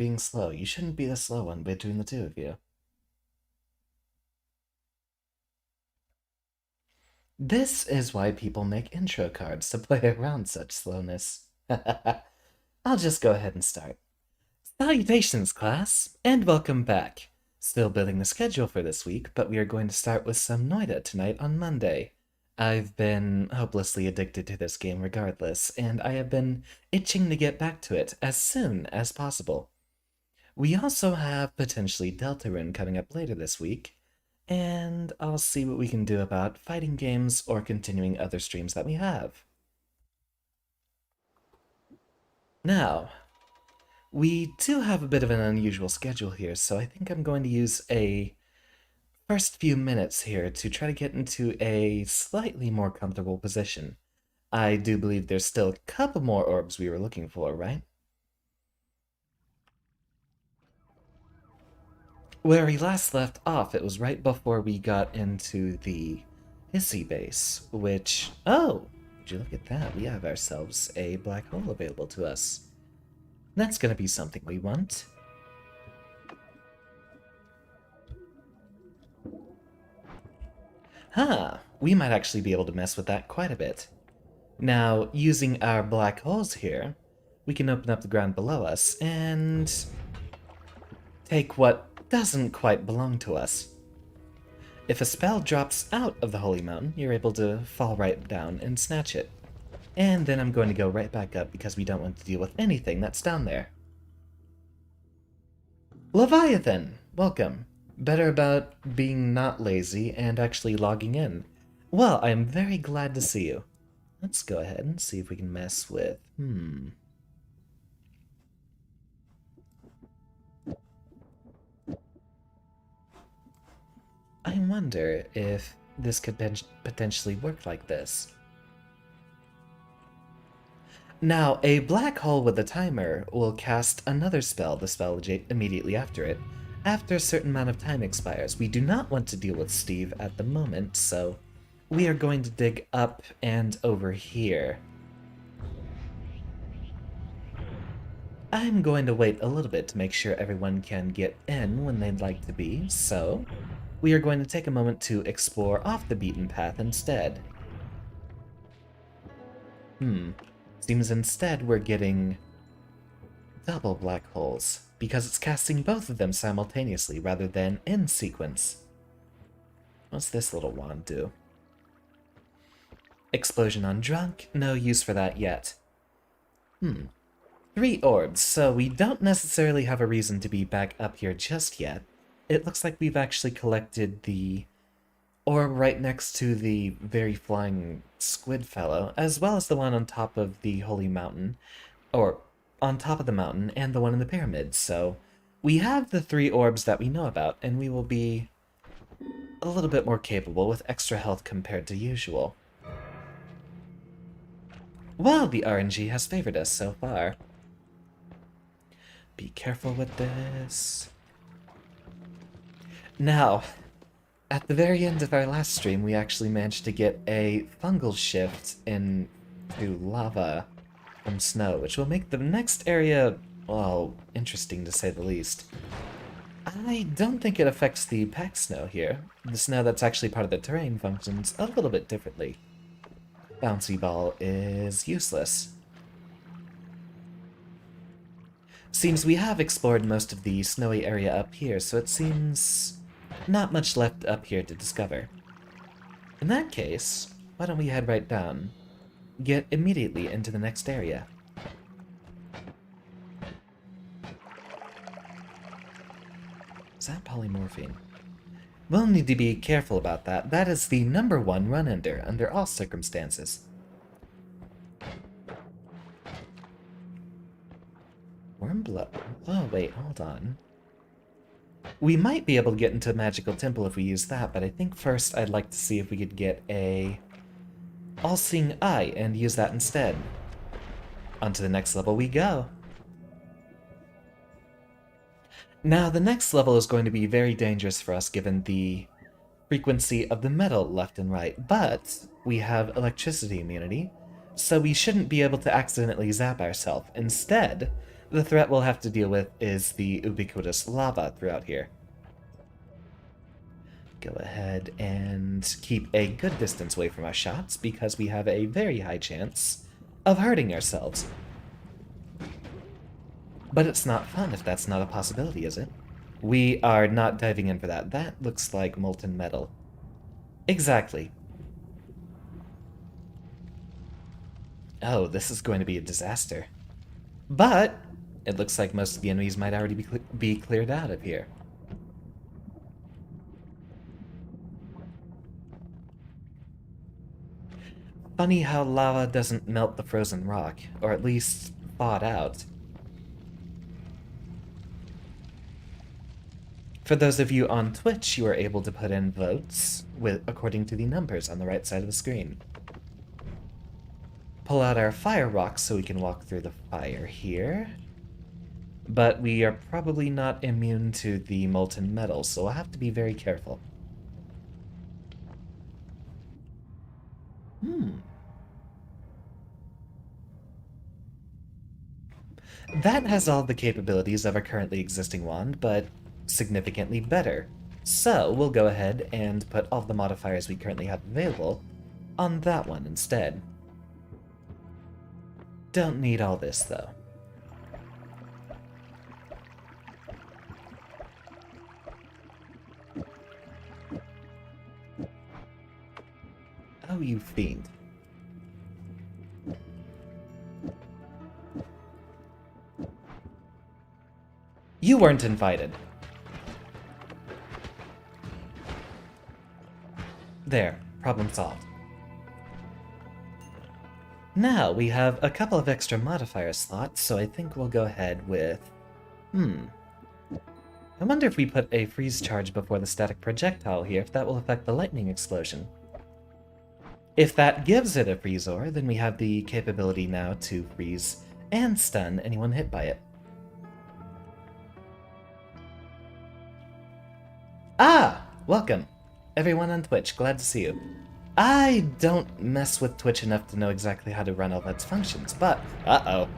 being slow. You shouldn't be the slow one between the two of you. This is why people make intro cards to play around such slowness. I'll just go ahead and start. Salutations, class, and welcome back. Still building the schedule for this week, but we are going to start with some Noita tonight on Monday. I've been hopelessly addicted to this game regardless, and I have been itching to get back to it as soon as possible. We also have potentially Deltarune coming up later this week, and I'll see what we can do about fighting games or continuing other streams that we have. Now, we do have a bit of an unusual schedule here, so I think I'm going to use a first few minutes here to try to get into a slightly more comfortable position. I do believe there's still a couple more orbs we were looking for, right? Where we last left off, it was right before we got into the Hissy base, which... Oh! Would you look at that? We have ourselves a black hole available to us. That's gonna be something we want. Huh, we might actually be able to mess with that quite a bit. Now, using our black holes here, we can open up the ground below us and take what doesn't quite belong to us. If a spell drops out of the Holy Mountain, you're able to fall right down and snatch it. And then I'm going to go right back up because we don't want to deal with anything that's down there. Leviathan! Welcome. Better about being not lazy and actually logging in. Well, I am very glad to see you. Let's go ahead and see if we can mess with... I wonder if this could potentially work like this. Now, a black hole with a timer will cast another spell, the spell immediately after it. After a certain amount of time expires, we do not want to deal with Steve at the moment, so we are going to dig up and over here. I'm going to wait a little bit to make sure everyone can get in when they'd like to be, so we are going to take a moment to explore off the beaten path instead. Seems instead we're getting double black holes, because it's casting both of them simultaneously rather than in sequence. What's this little wand do? Explosion on drunk? No use for that yet. 3 orbs, so we don't necessarily have a reason to be back up here just yet. It looks like we've actually collected the orb right next to the very flying squid fellow, as well as the one on top of the holy mountain, or on top of the mountain, and the one in the pyramid, so we have the 3 orbs that we know about, and we will be a little bit more capable with extra health compared to usual. Well, the RNG has favored us so far. Be careful with this. Now, at the very end of our last stream, we actually managed to get a fungal shift into lava from snow, which will make the next area, well, interesting to say the least. I don't think it affects the pack snow here. The snow that's actually part of the terrain functions a little bit differently. Bouncy ball is useless. Seems we have explored most of the snowy area up here, so it seems not much left up here to discover. In that case, why don't we head right down? Get immediately into the next area. Is that polymorphine? We'll need to be careful about that. That is the #1 run-ender under all circumstances. Worm blood. Oh, wait, hold on. We might be able to get into Magical Temple if we use that, but I think first I'd like to see if we could get a All-Seeing Eye and use that instead. On to the next level we go. Now, the next level is going to be very dangerous for us given the frequency of the metal left and right, but we have electricity immunity, so we shouldn't be able to accidentally zap ourselves. Instead, The threat we'll have to deal with is the ubiquitous lava throughout here. Go ahead and keep a good distance away from our shots because we have a very high chance of hurting ourselves. But it's not fun if that's not a possibility, is it? We are not diving in for that. That looks like molten metal. Exactly. Oh, this is going to be a disaster. But it looks like most of the enemies might already be cleared out of here. Funny how lava doesn't melt the frozen rock, or at least thaw it out. For those of you on Twitch, you are able to put in votes according to the numbers on the right side of the screen. Pull out our fire rocks so we can walk through the fire here. But we are probably not immune to the molten metal, so we'll have to be very careful. That has all the capabilities of our currently existing wand, but significantly better. So we'll go ahead and put all the modifiers we currently have available on that one instead. Don't need all this, though. Oh, you fiend. You weren't invited. There, problem solved. Now we have a couple of extra modifier slots, so I think we'll go ahead with... I wonder if we put a freeze charge before the static projectile here, if that will affect the lightning explosion. If that gives it a freeze ore, then we have the capability now to freeze and stun anyone hit by it. Ah! Welcome! Everyone on Twitch, glad to see you. I don't mess with Twitch enough to know exactly how to run all its functions, but... Uh-oh.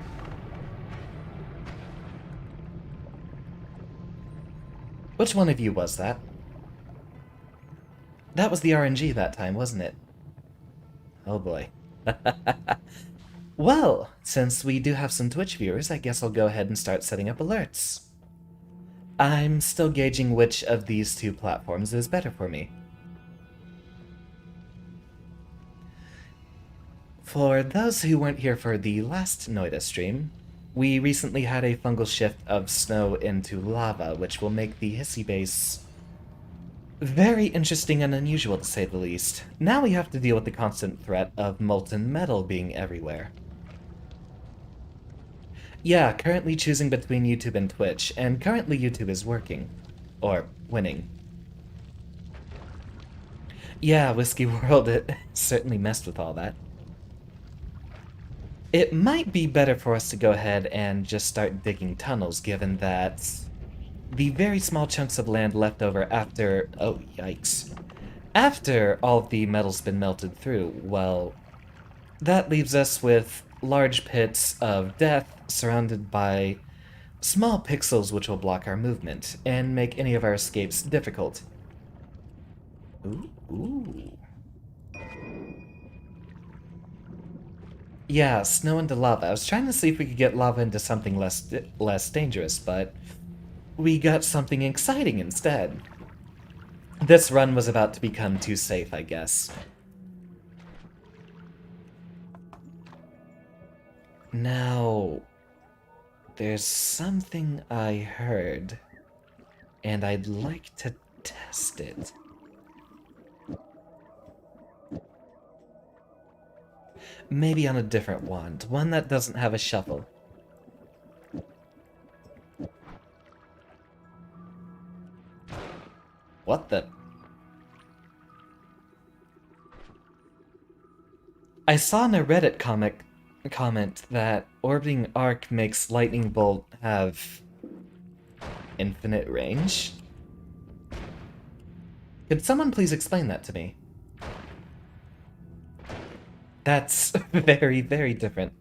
Which one of you was that? That was the RNG that time, wasn't it? Oh boy. Well, since we do have some Twitch viewers, I guess I'll go ahead and start setting up alerts. I'm still gauging which of these two platforms is better for me. For those who weren't here for the last Noita stream, we recently had a fungal shift of snow into lava, which will make the hissy base very interesting and unusual, to say the least. Now we have to deal with the constant threat of molten metal being everywhere. Yeah, currently choosing between YouTube and Twitch, and currently YouTube is working. Or winning. Yeah, Whiskey World, it certainly messed with all that. It might be better for us to go ahead and just start digging tunnels, given that the very small chunks of land left over after... oh, yikes. After all of the metal's been melted through, well, that leaves us with large pits of death surrounded by small pixels which will block our movement and make any of our escapes difficult. Ooh. Yeah, snow into lava. I was trying to see if we could get lava into something less dangerous, but we got something exciting instead. This run was about to become too safe, I guess. Now, there's something I heard, and I'd like to test it. Maybe on a different wand, one that doesn't have a shuffle. What the? I saw in a Reddit comment that orbiting arc makes lightning bolt have infinite range. Could someone please explain that to me? That's very, very different.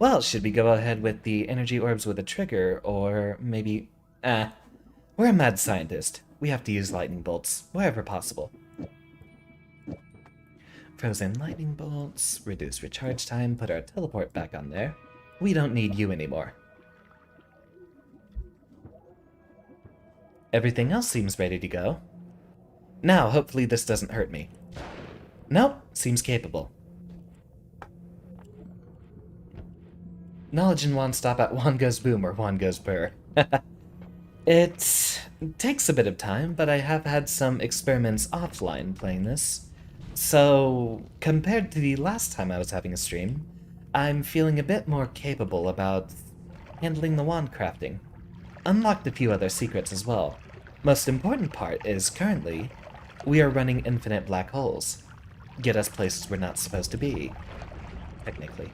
Well, should we go ahead with the energy orbs with a trigger, or maybe... we're a mad scientist. We have to use lightning bolts, wherever possible. Frozen lightning bolts, reduce recharge time, put our teleport back on there. We don't need you anymore. Everything else seems ready to go. Now, hopefully this doesn't hurt me. Nope, seems capable. Knowledge and wand stop at one goes boom or one goes burr. It takes a bit of time, but I have had some experiments offline playing this. So, compared to the last time I was having a stream, I'm feeling a bit more capable about handling the wand crafting. Unlocked a few other secrets as well. Most important part is currently, we are running infinite black holes. Get us places we're not supposed to be, technically.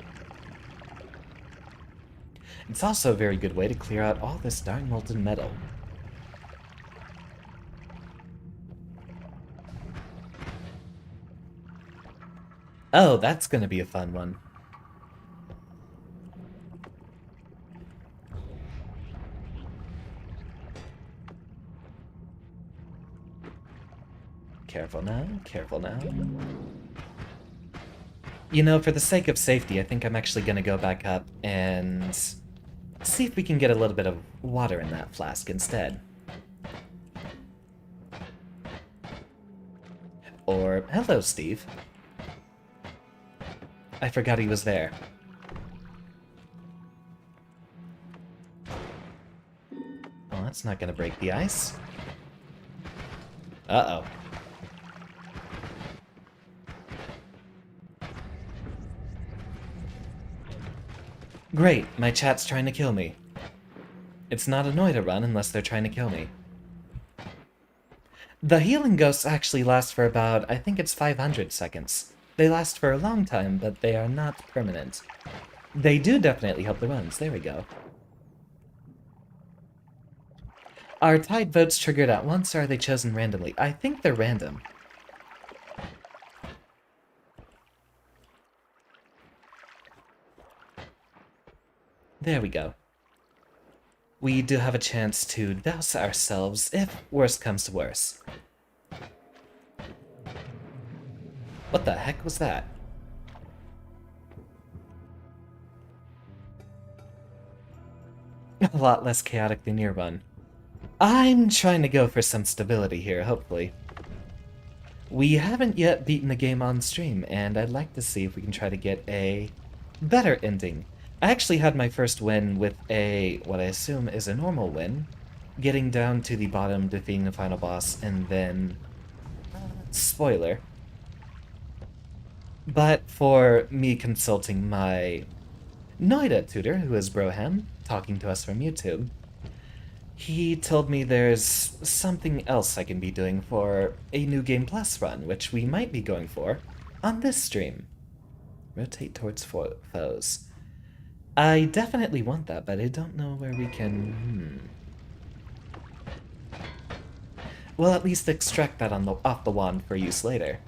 It's also a very good way to clear out all this darn molten metal. Oh, that's gonna be a fun one. Careful now, careful now. You know, for the sake of safety, I think I'm actually gonna go back up and see if we can get a little bit of water in that flask instead. Or, hello, Steve. I forgot he was there. Well, that's not gonna break the ice. Uh-oh. Great, my chat's trying to kill me. It's not a Noita run unless they're trying to kill me. The healing ghosts actually last for about, I think it's 500 seconds. They last for a long time, but they are not permanent. They do definitely help the runs, there we go. Are tied votes triggered at once, or are they chosen randomly? I think they're random. There we go. We do have a chance to douse ourselves if worst comes to worse. What the heck was that? A lot less chaotic than your run. I'm trying to go for some stability here, hopefully. We haven't yet beaten the game on stream, and I'd like to see if we can try to get a better ending. I actually had my first win with a, what I assume is a normal win, getting down to the bottom, defeating the final boss, and then... spoiler. But for me consulting my Noita tutor, who is Broham, talking to us from YouTube, he told me there's something else I can be doing for a New Game Plus run, which we might be going for on this stream. Rotate towards foes. I definitely want that, but I don't know where we can... We'll at least extract that off the wand for use later.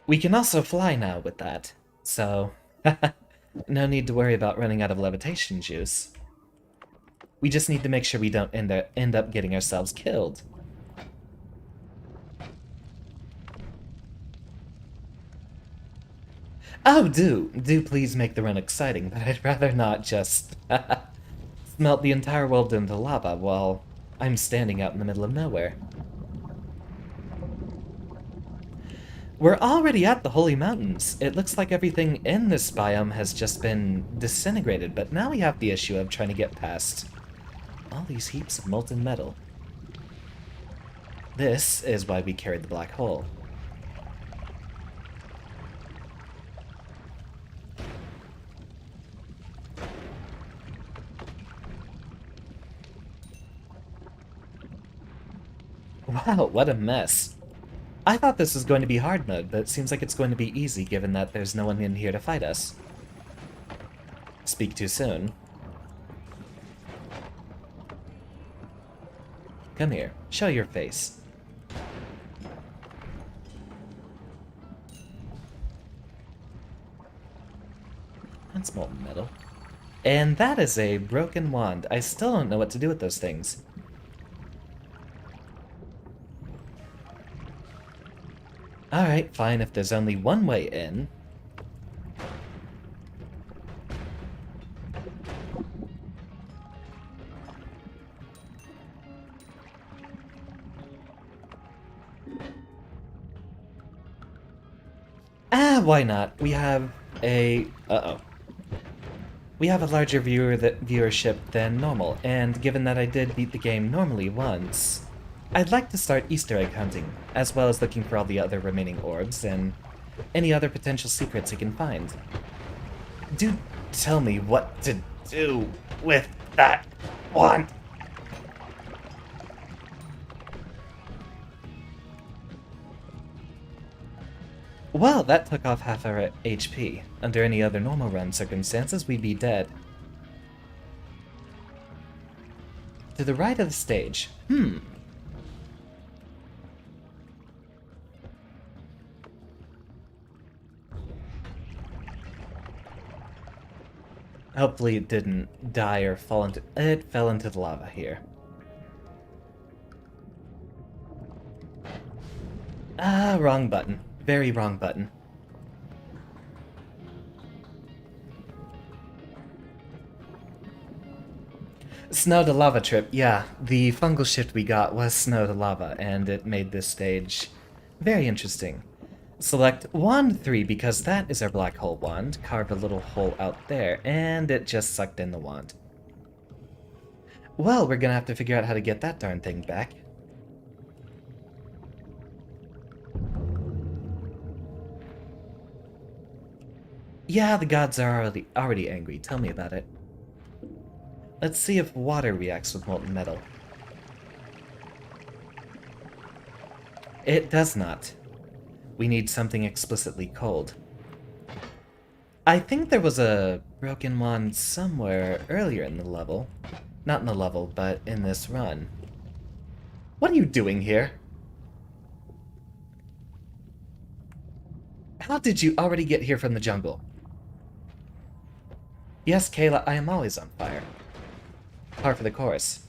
We can also fly now with that, so no need to worry about running out of levitation juice. We just need to make sure we don't end up getting ourselves killed. Oh, do please make the run exciting, but I'd rather not just melt the entire world into lava while I'm standing out in the middle of nowhere. We're already at the Holy Mountains. It looks like everything in this biome has just been disintegrated, but now we have the issue of trying to get past all these heaps of molten metal. This is why we carried the black hole. Wow, what a mess. I thought this was going to be hard mode, but it seems like it's going to be easy given that there's no one in here to fight us. Speak too soon. Come here, show your face. That's molten metal. And that is a broken wand. I still don't know what to do with those things. Alright, fine, if there's only one way in. Why not? We have a... Uh-oh. We have a larger viewership than normal, and given that I did beat the game normally once, I'd like to start Easter egg hunting, as well as looking for all the other remaining orbs and any other potential secrets I can find. Do tell me what to do with that wand! Well, that took off half our HP. Under any other normal run circumstances, we'd be dead. To the right of the stage. Hopefully it didn't die or fall into... It fell into the lava here. Wrong button. Very wrong button. Snow to lava trip, yeah. The fungal shift we got was snow to lava, and it made this stage very interesting. Select Wand 3 because that is our black hole wand. Carve a little hole out there, and it just sucked in the wand. Well, we're gonna have to figure out how to get that darn thing back. Yeah, the gods are already angry. Tell me about it. Let's see if water reacts with molten metal. It does not. We need something explicitly cold. I think there was a broken wand somewhere earlier in the level. Not in the level, but in this run. What are you doing here? How did you already get here from the jungle? Yes, Kayla, I am always on fire. Par for the course.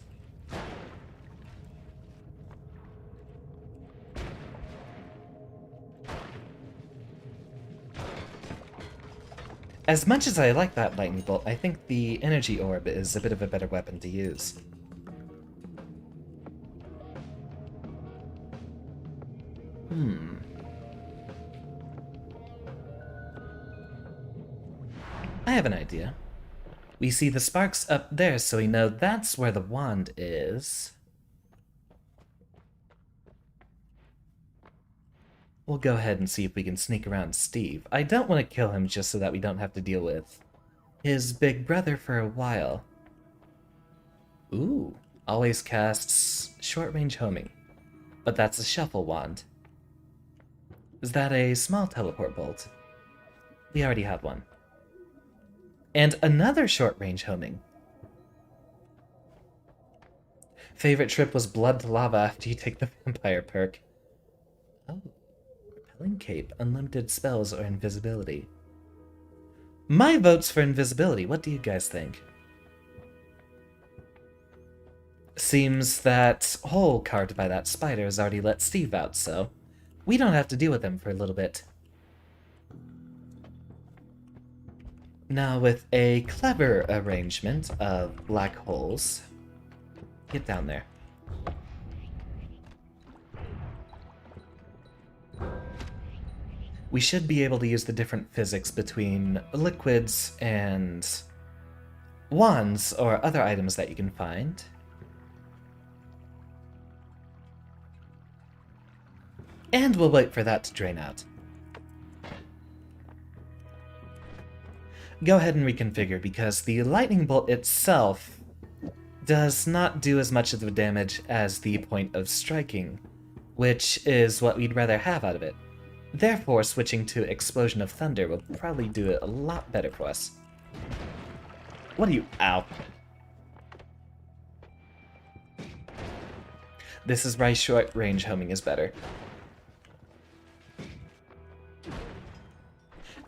As much as I like that lightning bolt, I think the energy orb is a bit of a better weapon to use. I have an idea. We see the sparks up there, so we know that's where the wand is. We'll go ahead and see if we can sneak around Steve. I don't want to kill him just so that we don't have to deal with his big brother for a while. Ooh, always casts short-range homing. But that's a shuffle wand. Is that a small teleport bolt? We already have one. And another short-range homing. Favorite trip was blood to lava after you take the vampire perk. Oh. Repelling cape, unlimited spells, or invisibility. My vote's for invisibility. What do you guys think? Seems that hole carved by that spider has already let Steve out, so we don't have to deal with him for a little bit. Now, with a clever arrangement of black holes, get down there. We should be able to use the different physics between liquids and wands or other items that you can find. And we'll wait for that to drain out. Go ahead and reconfigure, because the lightning bolt itself does not do as much of the damage as the point of striking, which is what we'd rather have out of it. Therefore, switching to Explosion of Thunder will probably do it a lot better for us. What are you... Ow. This is why short-range homing is better.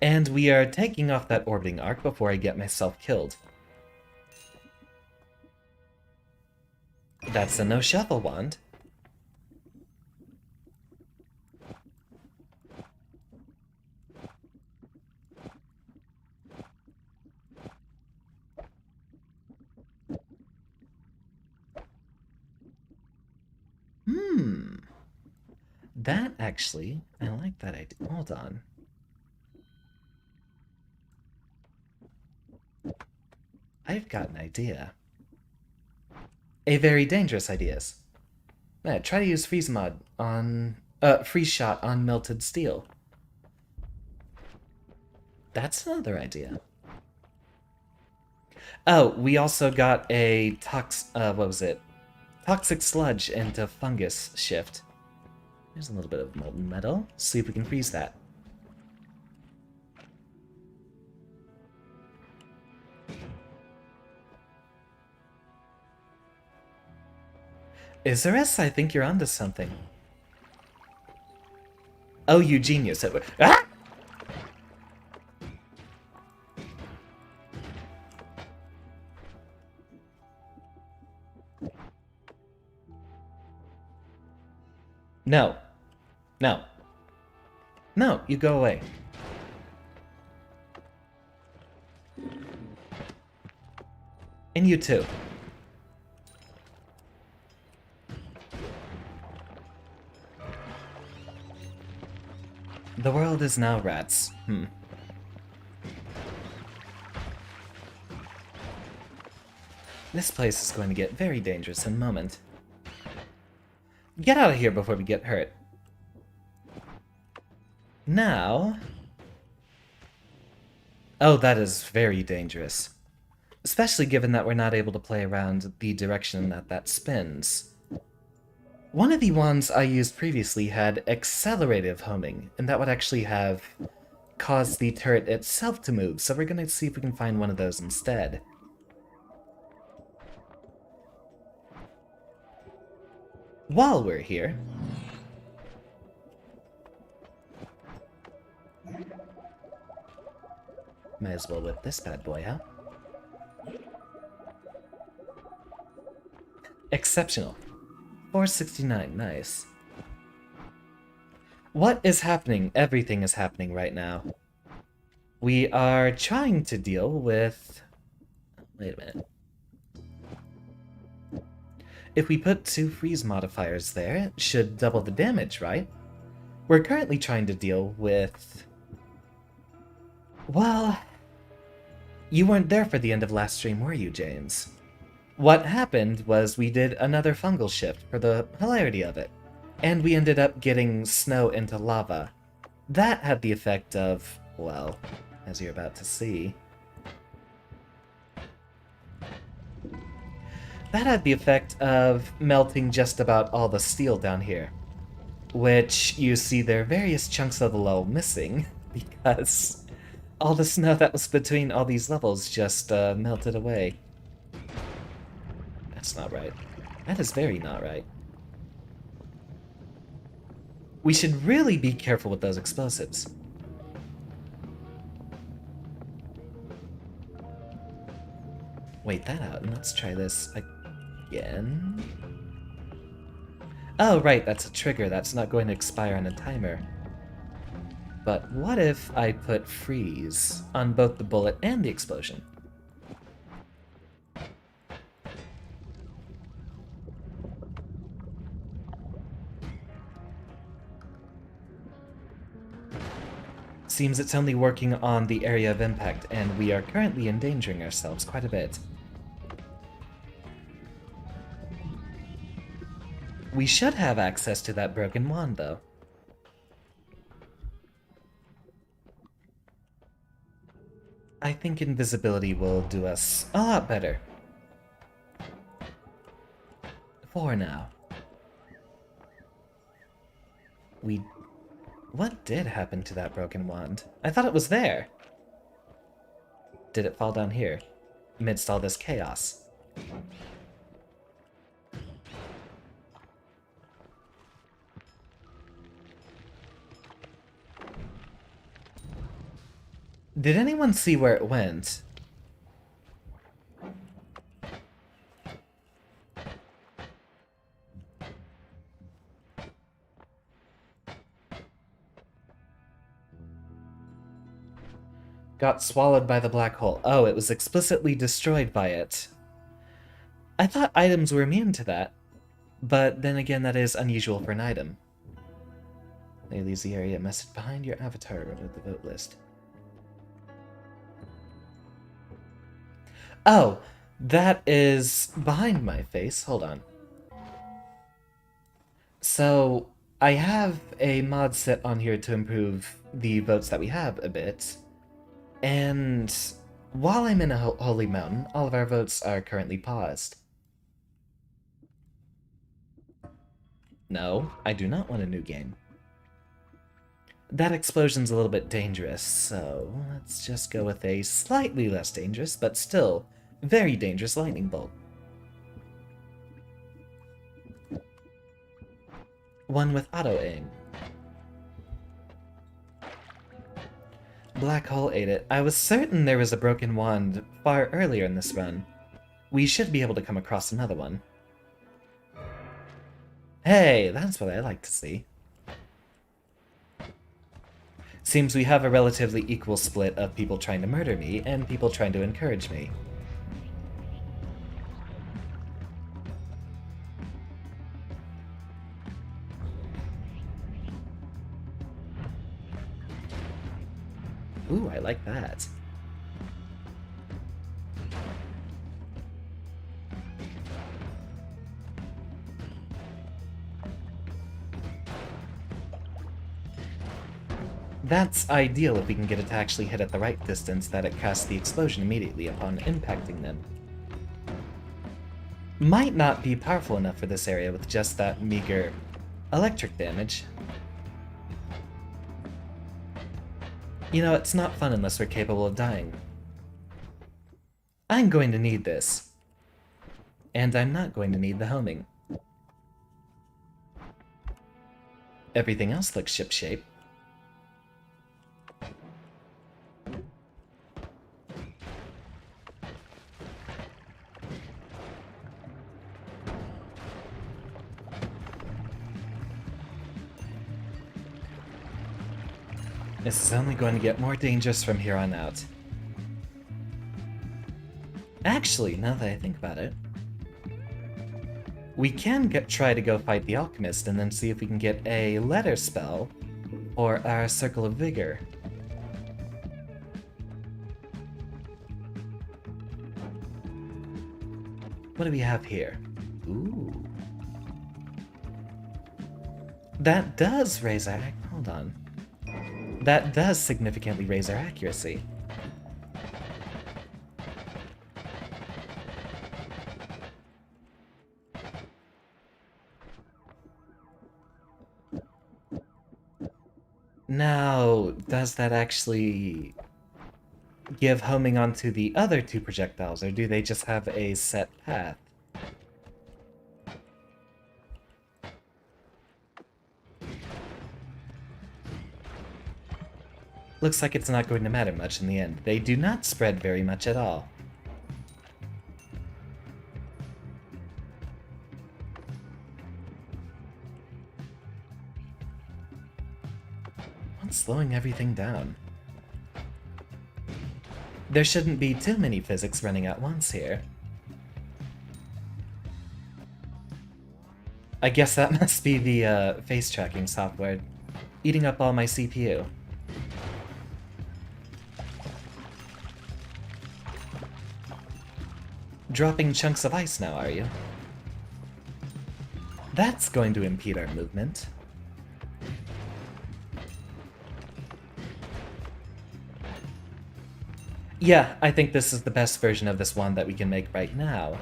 And we are taking off that orbiting arc before I get myself killed. That's a no-shuffle wand. That actually, I like that idea. Hold on. I've got an idea. A very dangerous idea. Try to use freeze shot on melted steel. That's another idea. Oh, we also got a what was it? Toxic sludge into fungus shift. There's a little bit of molten metal. See if we can freeze that. Isurus, I think you're onto something. Oh, you genius. Ah! No. No. No, you go away. And you too. The world is now rats. This place is going to get very dangerous in a moment. Get out of here before we get hurt. Now... Oh, that is very dangerous. Especially given that we're not able to play around the direction that that spins. One of the wands I used previously had accelerative homing, and that would actually have caused the turret itself to move, so we're gonna see if we can find one of those instead. While we're here... Might as well whip this bad boy out. Exceptional. 469, nice. What is happening? Everything is happening right now. We are trying to deal with... Wait a minute. If we put 2 freeze modifiers there, it should double the damage, right? We're currently trying to deal with... Well... You weren't there for the end of last stream, were you, James? What happened was we did another fungal shift for the hilarity of it, and we ended up getting snow into lava. That had the effect of, well, as you're about to see... That had the effect of melting just about all the steel down here, which you see there are various chunks of the level missing, because all the snow that was between all these levels just melted away. That's not right. That is very not right. We should really be careful with those explosives. Wait that out, and let's try this again. Oh, right, that's a trigger. That's not going to expire on a timer. But what if I put freeze on both the bullet and the explosion? Seems it's only working on the area of impact, and we are currently endangering ourselves quite a bit. We should have access to that broken wand, though. I think invisibility will do us a lot better. For now. What did happen to that broken wand? I thought it was there! Did it fall down here, amidst all this chaos? Did anyone see where it went? Got swallowed by the black hole. Oh, it was explicitly destroyed by it. I thought items were immune to that. But then again, that is unusual for an item. It leaves the area message behind your avatar with the vote list. Oh, that is behind my face. Hold on. So, I have a mod set on here to improve the votes that we have a bit. And while I'm in a holy mountain, all of our votes are currently paused. No, I do not want a new game. That explosion's a little bit dangerous, so let's just go with a slightly less dangerous, but still very dangerous lightning bolt. One with auto-aim. Black hole ate it. I was certain there was a broken wand far earlier in this run. We should be able to come across another one. Hey, that's what I like to see. Seems we have a relatively equal split of people trying to murder me and people trying to encourage me. Ooh, I like that. That's ideal if we can get it to actually hit at the right distance that it casts the explosion immediately upon impacting them. Might not be powerful enough for this area with just that meager electric damage. You know, it's not fun unless we're capable of dying. I'm going to need this. And I'm not going to need the homing. Everything else looks shipshape. This is only going to get more dangerous from here on out. Actually, now that I think about it, we can try to go fight the alchemist and then see if we can get a letter spell or our circle of vigor. What do we have here? Ooh. That does raise our... Hold on. That does significantly raise our accuracy. Now, does that actually give homing onto the other two projectiles, or do they just have a set path? Looks like it's not going to matter much in the end. They do not spread very much at all. What's slowing everything down? There shouldn't be too many physics running at once here. I guess that must be the face tracking software eating up all my CPU. Dropping chunks of ice now, are you? That's going to impede our movement. Yeah, I think this is the best version of this wand that we can make right now.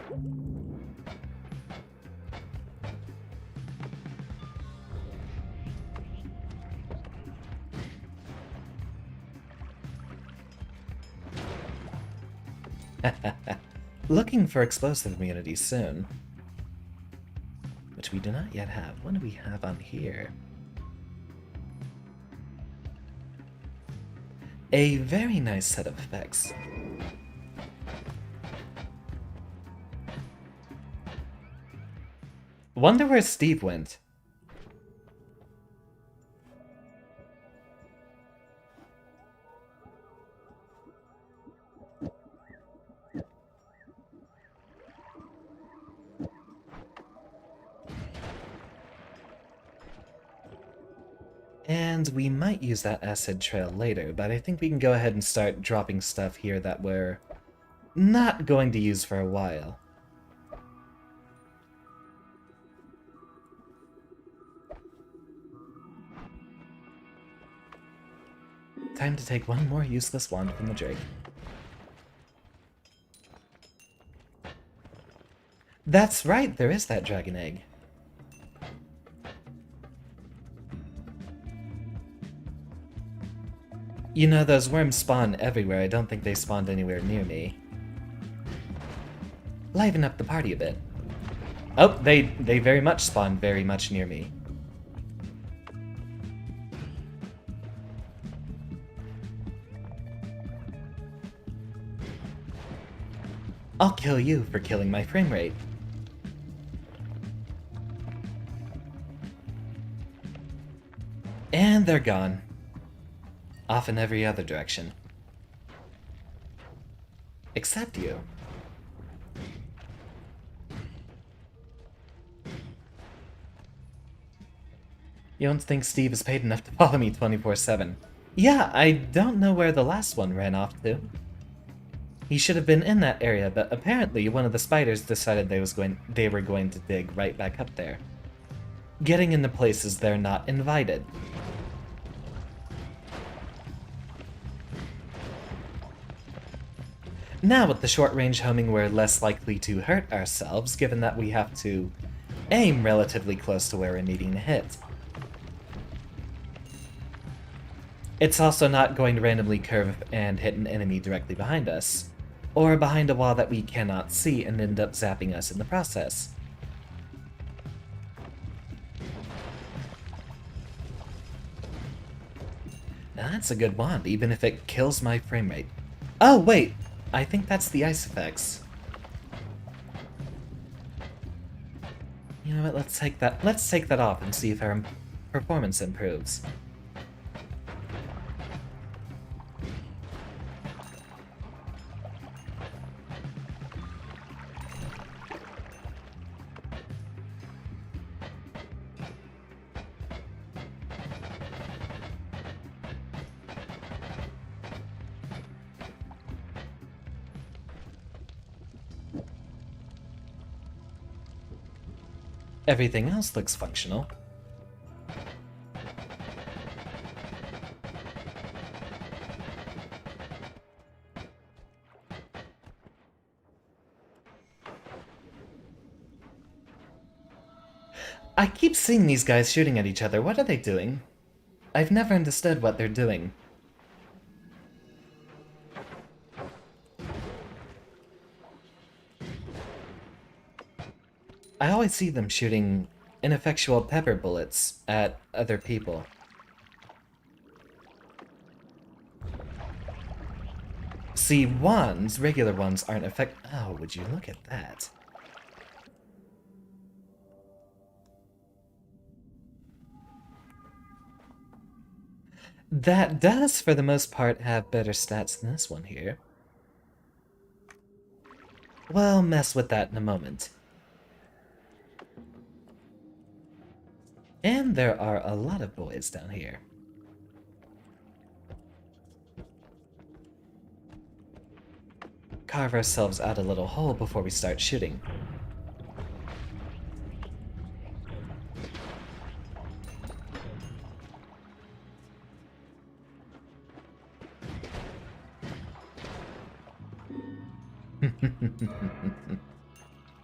Looking for explosive immunity soon. Which we do not yet have. What do we have on here? A very nice set of effects. Wonder where Steve went. And we might use that acid trail later, but I think we can go ahead and start dropping stuff here that we're not going to use for a while. Time to take one more useless wand from the Drake. That's right, there is that dragon egg. You know, those worms spawn everywhere. I don't think they spawned anywhere near me. Liven up the party a bit. Oh, they very much spawned very much near me. I'll kill you for killing my frame rate. And they're gone. Off in every other direction. Except you. You don't think Steve is paid enough to follow me 24/7? Yeah, I don't know where the last one ran off to. He should have been in that area, but apparently one of the spiders decided they were going to dig right back up there. Getting into places they're not invited. Now with the short-range homing, we're less likely to hurt ourselves, given that we have to aim relatively close to where we're needing to hit. It's also not going to randomly curve and hit an enemy directly behind us, or behind a wall that we cannot see and end up zapping us in the process. Now that's a good wand, even if it kills my frame rate. Oh wait, I think that's the ice effects. You know what, let's take that off and see if our performance improves. Everything else looks functional. I keep seeing these guys shooting at each other. What are they doing? I've never understood what they're doing. I always see them shooting ineffectual pepper bullets at other people. See, wands, regular ones, aren't Oh, would you look at that? That does, for the most part, have better stats than this one here. We'll mess with that in a moment. And there are a lot of boys down here. Carve ourselves out a little hole before we start shooting.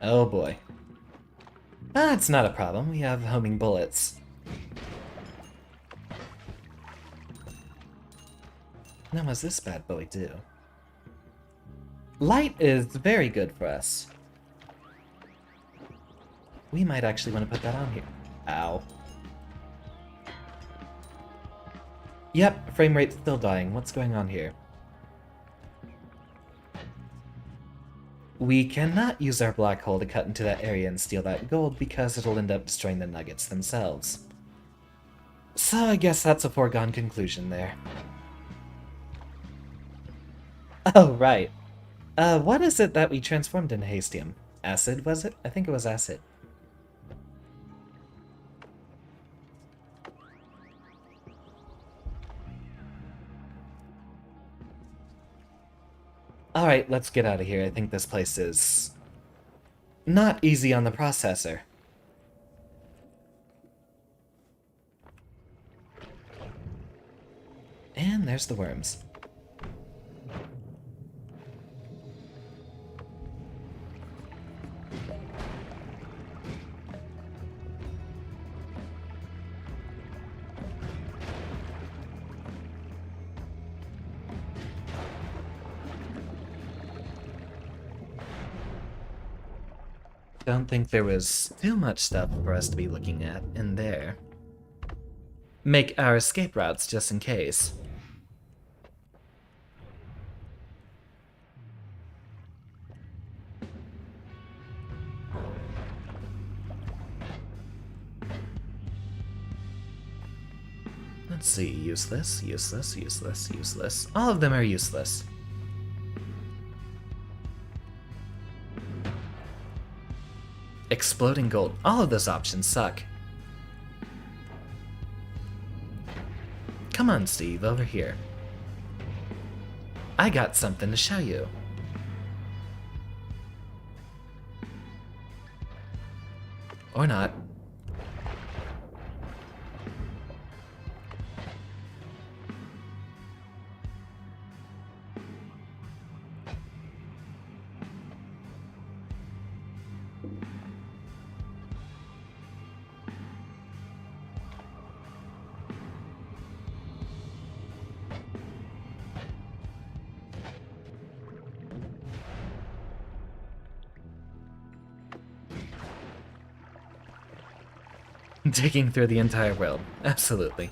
Oh boy. That's not a problem, we have homing bullets. Now what's this bad boy do? Light is very good for us. We might actually want to put that on here. Ow. Yep, frame rate's still dying. What's going on here? We cannot use our black hole to cut into that area and steal that gold because it'll end up destroying the nuggets themselves. So I guess that's a foregone conclusion there. Oh, right. What is it that we transformed into Hastium? Acid, was it? I think it was acid. Alright, let's get out of here. I think this place is not easy on the processor. And there's the worms. Don't think there was too much stuff for us to be looking at in there. Make our escape routes just in case. Let's see, useless, useless, useless, useless. All of them are useless. Exploding gold. All of those options suck. Come on, Steve, over here. I got something to show you. Or not. Digging through the entire world. Absolutely.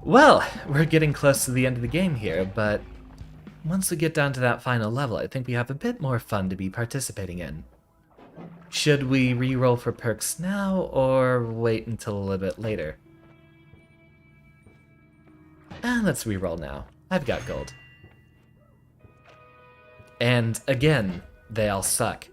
Well, we're getting close to the end of the game here, but once we get down to that final level, I think we have a bit more fun to be participating in. Should we re-roll for perks now, or wait until a little bit later? Let's re-roll now. I've got gold. And again, they all suck.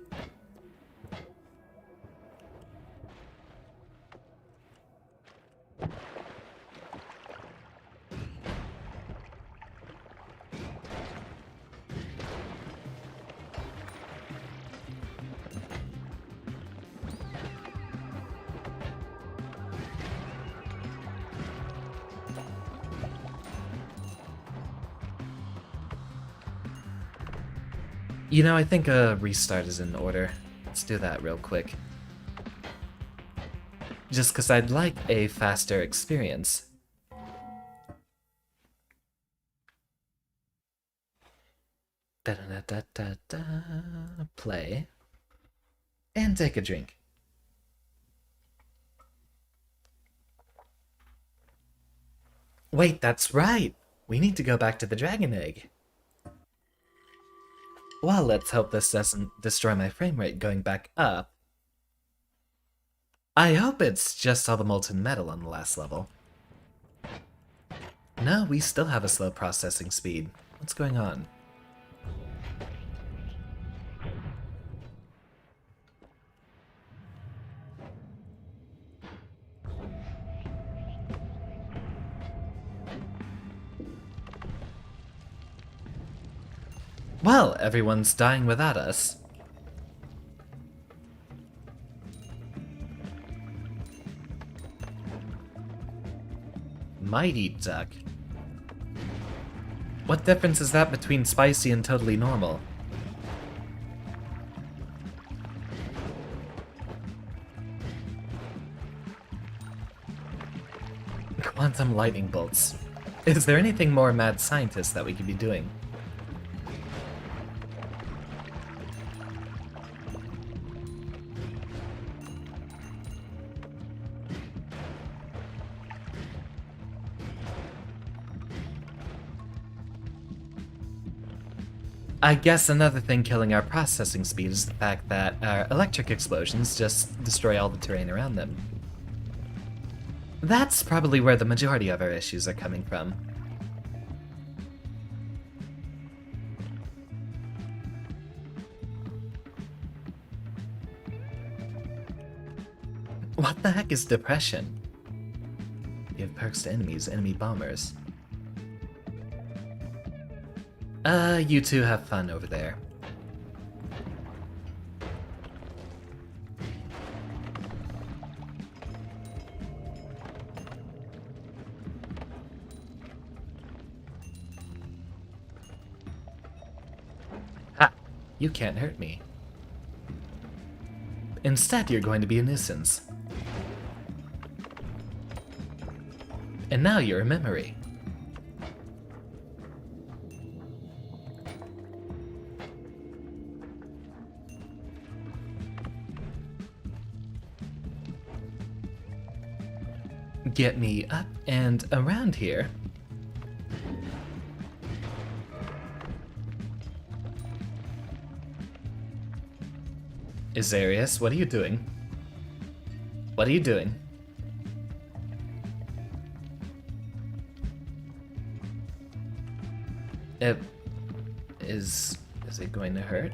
You know, I think a restart is in order. Let's do that real quick. Just because I'd like a faster experience. Da-da-da-da-da-da. Play. And take a drink. Wait, that's right! We need to go back to the Dragon Egg. Well, let's hope this doesn't destroy my frame rate going back up. I hope it's just all the molten metal on the last level. No, we still have a slow processing speed. What's going on? Well, everyone's dying without us. Mighty Duck. What difference is that between spicy and totally normal? Quantum lightning bolts. Is there anything more mad scientist that we could be doing? I guess another thing killing our processing speed is the fact that our electric explosions just destroy all the terrain around them. That's probably where the majority of our issues are coming from. What the heck is depression? Give perks to enemies, enemy bombers. You two have fun over there. Ha! You can't hurt me. Instead, you're going to be a nuisance. And now you're a memory. Get me up and around here. Azarius, what are you doing? What are you doing? Is it going to hurt?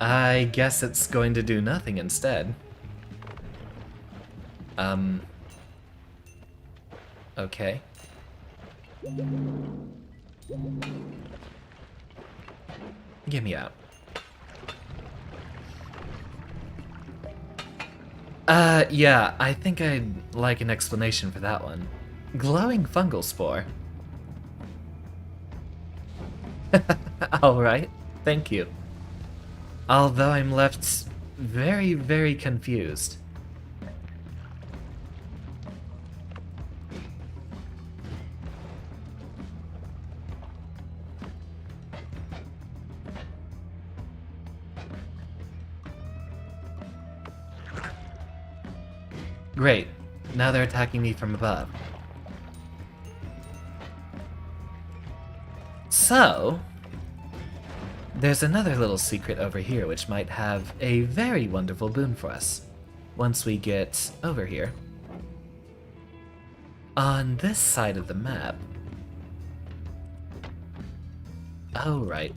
I guess it's going to do nothing instead. Okay. Get me out. Yeah, I think I'd like an explanation for that one. Glowing fungal spore. Alright, thank you. Although I'm left very, very confused. Great. Now they're attacking me from above. So, there's another little secret over here which might have a very wonderful boon for us once we get over here. On this side of the map... Oh, right.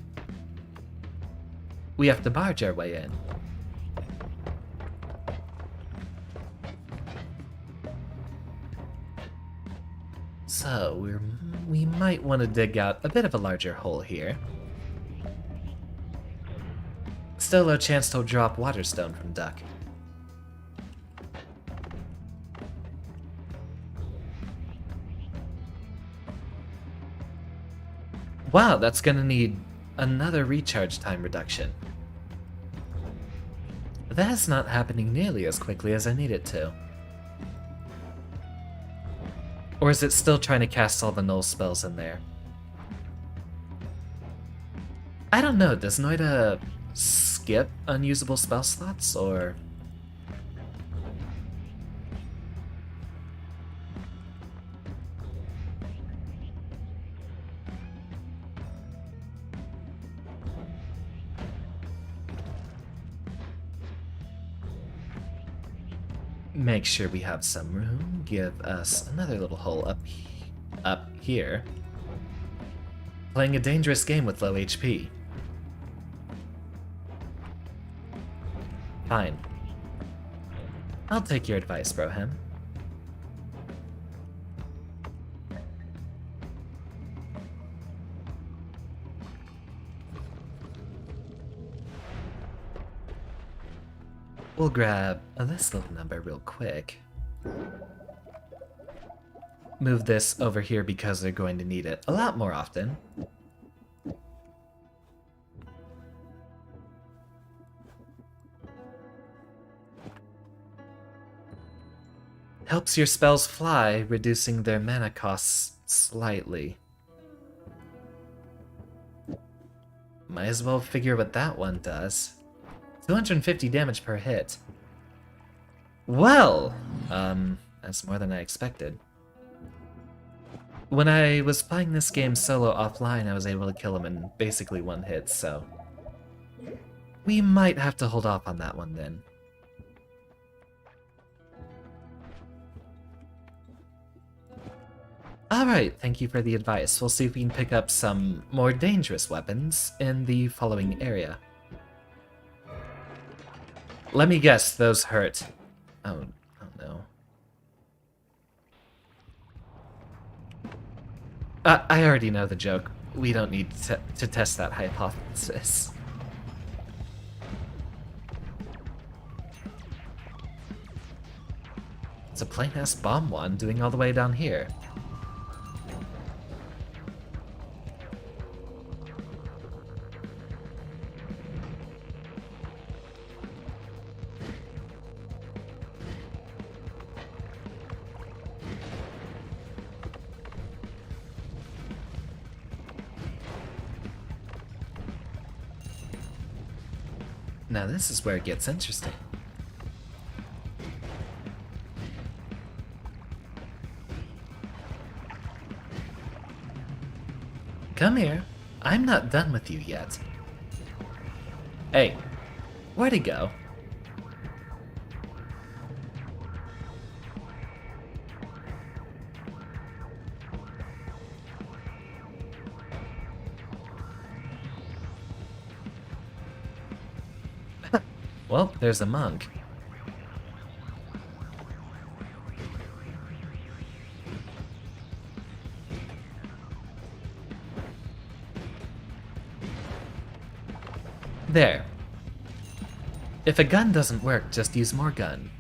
We have to barge our way in. So, we might want to dig out a bit of a larger hole here. Still no chance to drop Waterstone from Duck. Wow, that's gonna need another recharge time reduction. That's not happening nearly as quickly as I need it to. Or is it still trying to cast all the null spells in there? I don't know, does Noita skip unusable spell slots, or... Make sure we have some room. Give us another little hole up here. Playing a dangerous game with low HP. Fine. I'll take your advice, Broham. We'll grab this little number real quick. Move this over here because they're going to need it a lot more often. Helps your spells fly, reducing their mana costs slightly. Might as well figure what that one does. 250 damage per hit. Well, That's more than I expected. When I was playing this game solo offline, I was able to kill him in basically one hit, so... we might have to hold off on that one then. Alright, thank you for the advice. We'll see if we can pick up some more dangerous weapons in the following area. Let me guess, those hurt. Oh no. I already know the joke. We don't need to test that hypothesis. It's a plain-ass bomb wand doing all the way down here. Now this is where it gets interesting. Come here. I'm not done with you yet. Hey, where'd he go? Well, there's a monk. There. If a gun doesn't work, just use more gun.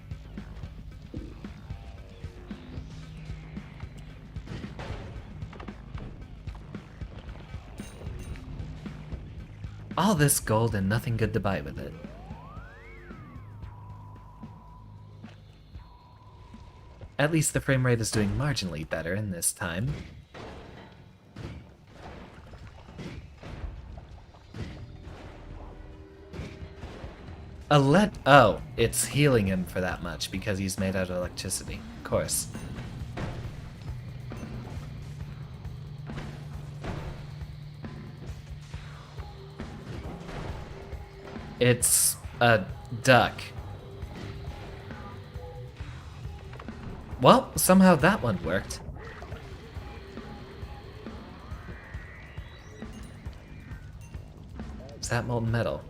All this gold and nothing good to buy with it. At least the frame rate is doing marginally better in this time. Oh, it's healing him for that much because he's made out of electricity. Of course. It's a duck. Well, somehow that one worked. Is that molten metal?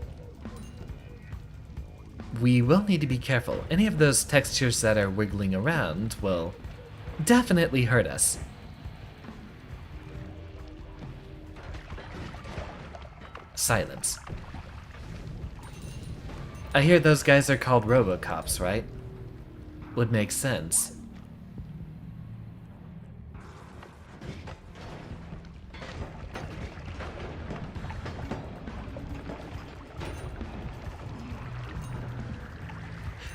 We will need to be careful. Any of those textures that are wiggling around will definitely hurt us. Silence. I hear those guys are called Robocops, right? Would make sense.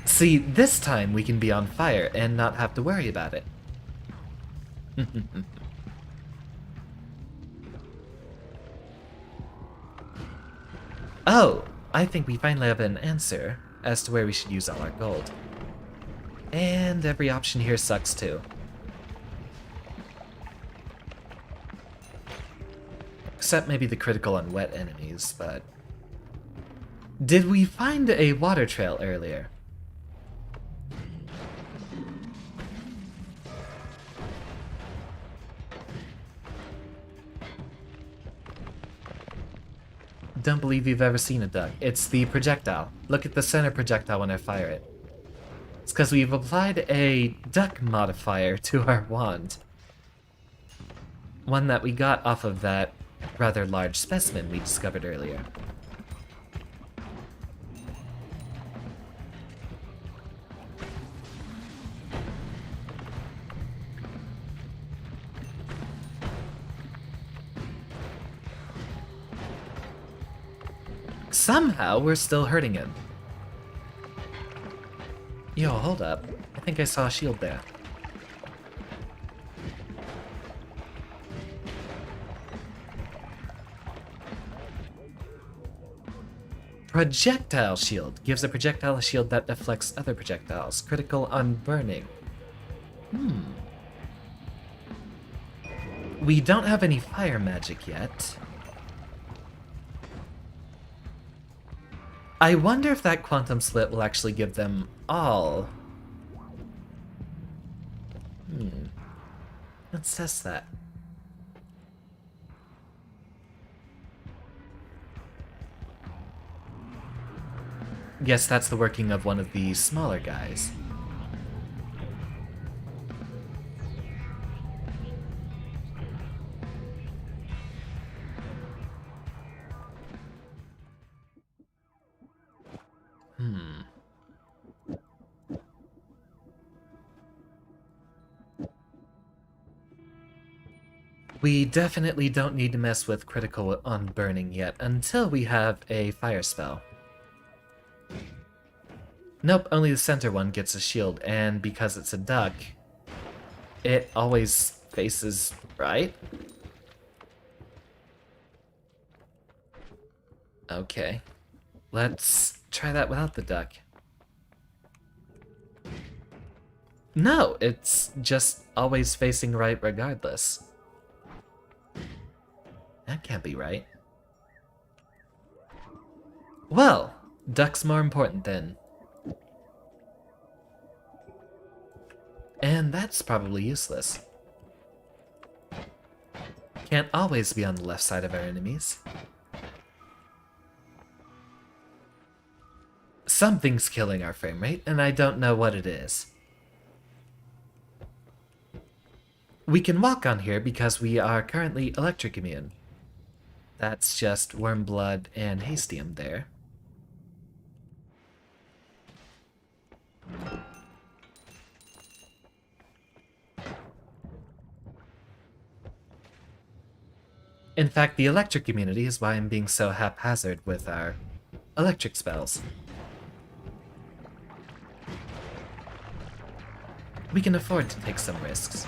See, this time we can be on fire and not have to worry about it. Oh, I think we finally have an answer as to where we should use all our gold. And every option here sucks too. Except maybe the critical on wet enemies, but... Did we find a water trail earlier? Don't believe you've ever seen a duck. It's the projectile. Look at the center projectile when I fire it. It's because we've applied a duck modifier to our wand. One that we got off of that rather large specimen we discovered earlier. Somehow, we're still hurting him. Yo, hold up. I think I saw a shield there. Projectile shield. Gives a projectile a shield that deflects other projectiles. Critical on burning. We don't have any fire magic yet. I wonder if that quantum slit will actually give them all. Let's test that. Guess that's the working of one of the smaller guys. We definitely don't need to mess with critical on burning yet until we have a fire spell. Nope, only the center one gets a shield, and because it's a duck, it always faces right? Okay. Let's try that without the duck. No, it's just always facing right regardless. That can't be right. Well, duck's more important then. And that's probably useless. Can't always be on the left side of our enemies. Something's killing our frame rate, and I don't know what it is. We can walk on here because we are currently electric immune. That's just worm blood and hastium there. In fact, the electric immunity is why I'm being so haphazard with our electric spells. We can afford to take some risks.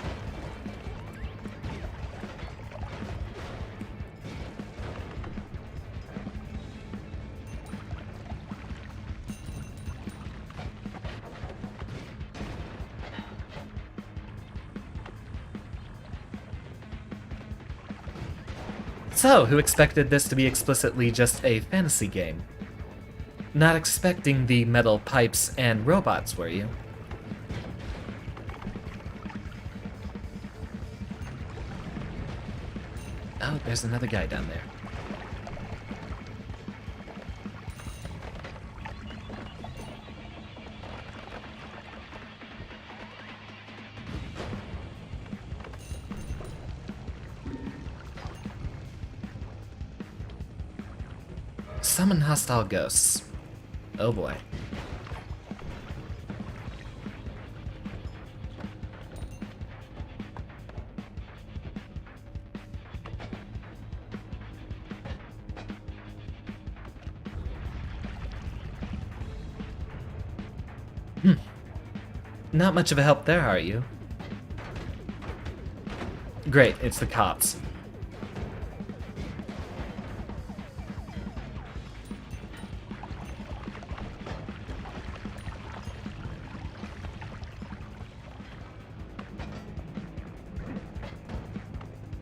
So, who expected this to be explicitly just a fantasy game? Not expecting the metal pipes and robots, were you? Oh, there's another guy down there. Summon hostile ghosts. Oh boy. Not much of a help there, are you? Great, it's the cops.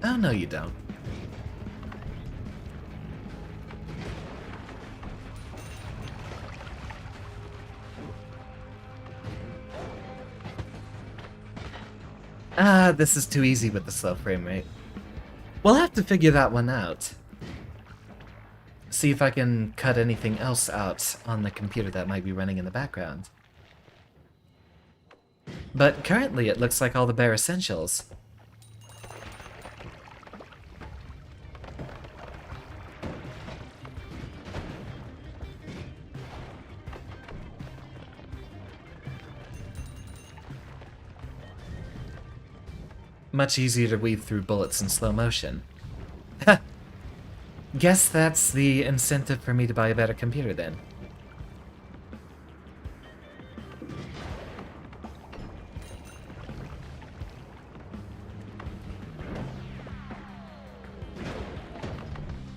Oh, no you don't. Ah, this is too easy with the slow frame rate. We'll have to figure that one out. See if I can cut anything else out on the computer that might be running in the background. But currently it looks like all the bare essentials. Much easier to weave through bullets in slow motion. Guess that's the incentive for me to buy a better computer then.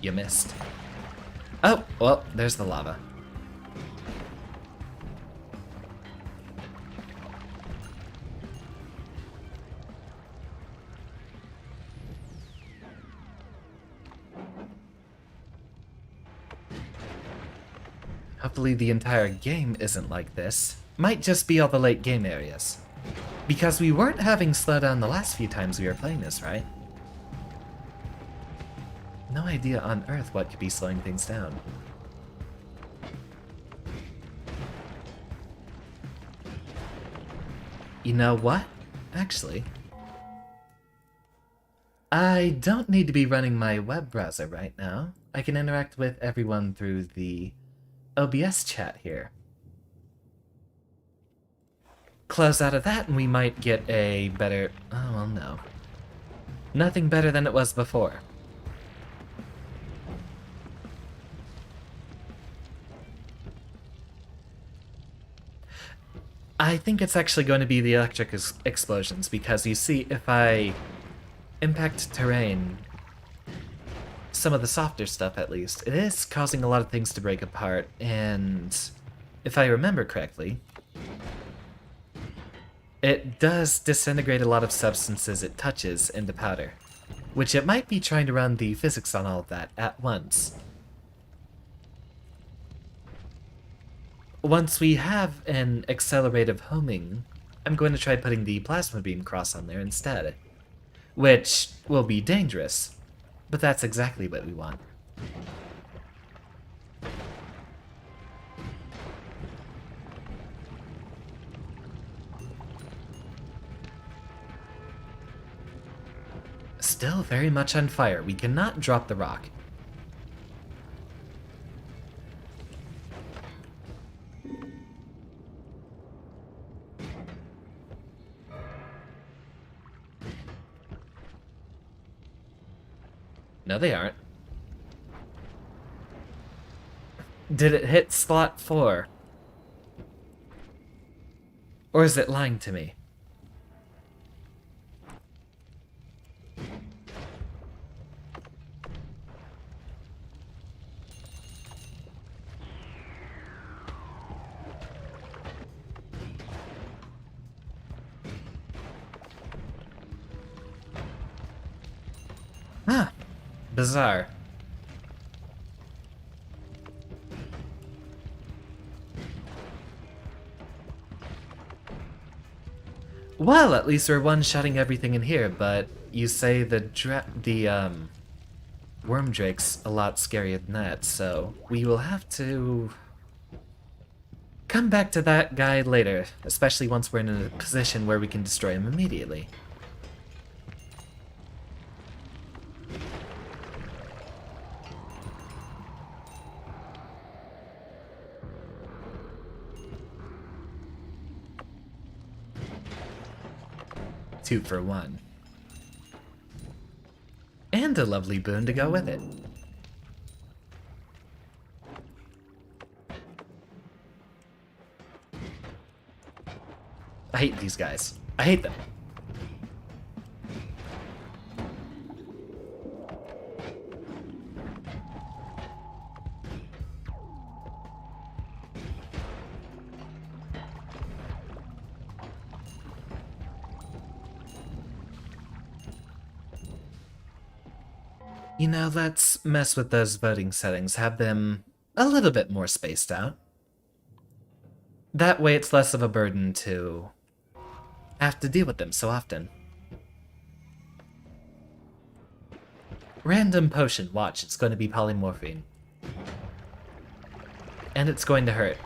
You missed. Oh, well, there's the lava. Hopefully the entire game isn't like this. Might just be all the late game areas. Because we weren't having slowdown the last few times we were playing this, right? No idea on Earth what could be slowing things down. You know what? Actually, I don't need to be running my web browser right now. I can interact with everyone through the OBS chat here. Close out of that and we might get a better... Oh, well, no. Nothing better than it was before. I think it's actually going to be the electric explosions, because you see, if I impact terrain, some of the softer stuff at least, it is causing a lot of things to break apart, and if I remember correctly, it does disintegrate a lot of substances it touches into powder, which it might be trying to run the physics on all of that at once. Once we have an accelerative homing, I'm going to try putting the plasma beam cross on there instead. Which will be dangerous, but that's exactly what we want. Still very much on fire. We cannot drop the rock. No, they aren't. Did it hit slot 4? Or is it lying to me? Huh. Bizarre. Well, at least we're one-shotting everything in here, but you say the worm drake's a lot scarier than that, so we will have to come back to that guy later, especially once we're in a position where we can destroy him immediately. Two for one. And a lovely boon to go with it. I hate these guys. I hate them. You know, let's mess with those voting settings, have them a little bit more spaced out. That way it's less of a burden to have to deal with them so often. Random potion, watch, it's going to be polymorphine. And it's going to hurt.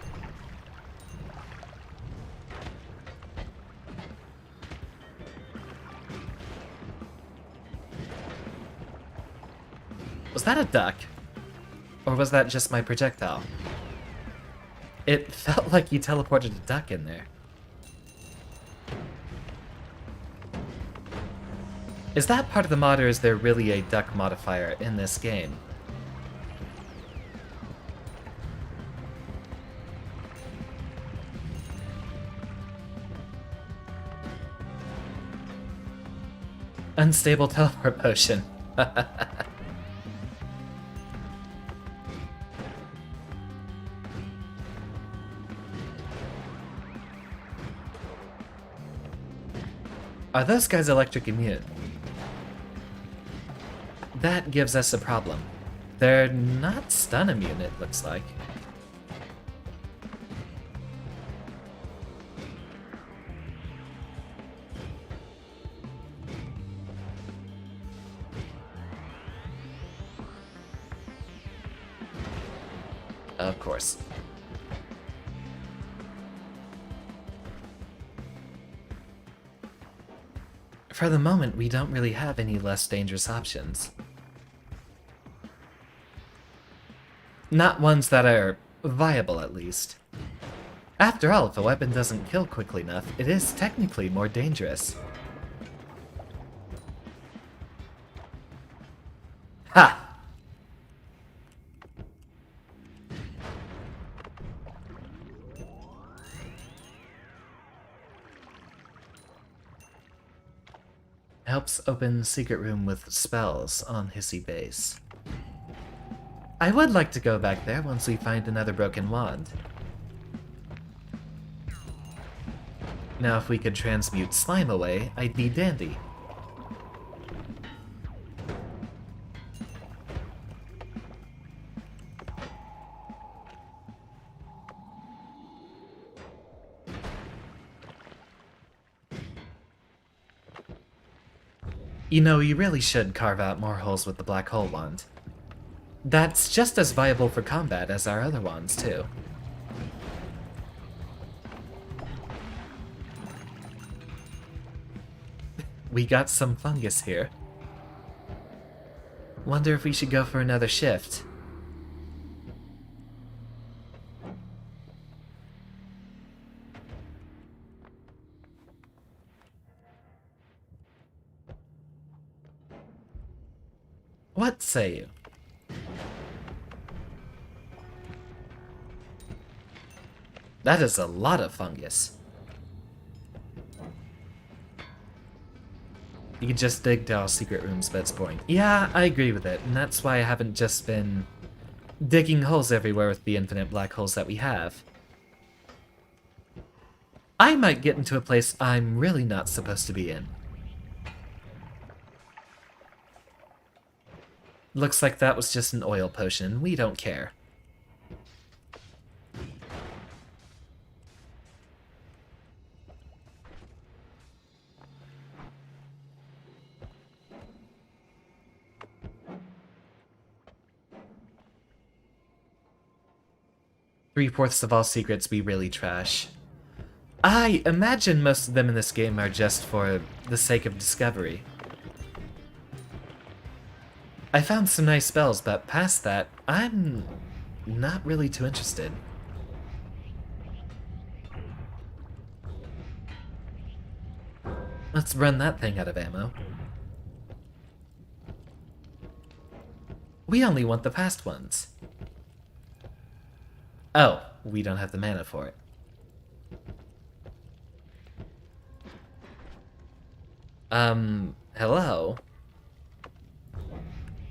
Was that a duck? Or was that just my projectile? It felt like you teleported a duck in there. Is that part of the mod, or is there really a duck modifier in this game? Unstable teleport potion. Are those guys electric immune? That gives us a problem. They're not stun immune, it looks like. Of course. For the moment, we don't really have any less dangerous options. Not ones that are viable, at least. After all, if a weapon doesn't kill quickly enough, it is technically more dangerous. Ha! Helps open secret room with spells on Hissy Base. I would like to go back there once we find another broken wand. Now if we could transmute slime away, I'd be dandy. You know, you really should carve out more holes with the black hole wand. That's just as viable for combat as our other wands, too. We got some fungus here. Wonder if we should go for another shift. What say you? That is a lot of fungus. You can just dig to all secret rooms, but it's boring. Yeah, I agree with it, and that's why I haven't just been digging holes everywhere with the infinite black holes that we have. I might get into a place I'm really not supposed to be in. Looks like that was just an oil potion. We don't care. Three-fourths of all secrets we really trash. I imagine most of them in this game are just for the sake of discovery. I found some nice spells, but past that, I'm not really too interested. Let's run that thing out of ammo. We only want the past ones. Oh, we don't have the mana for it. Hello?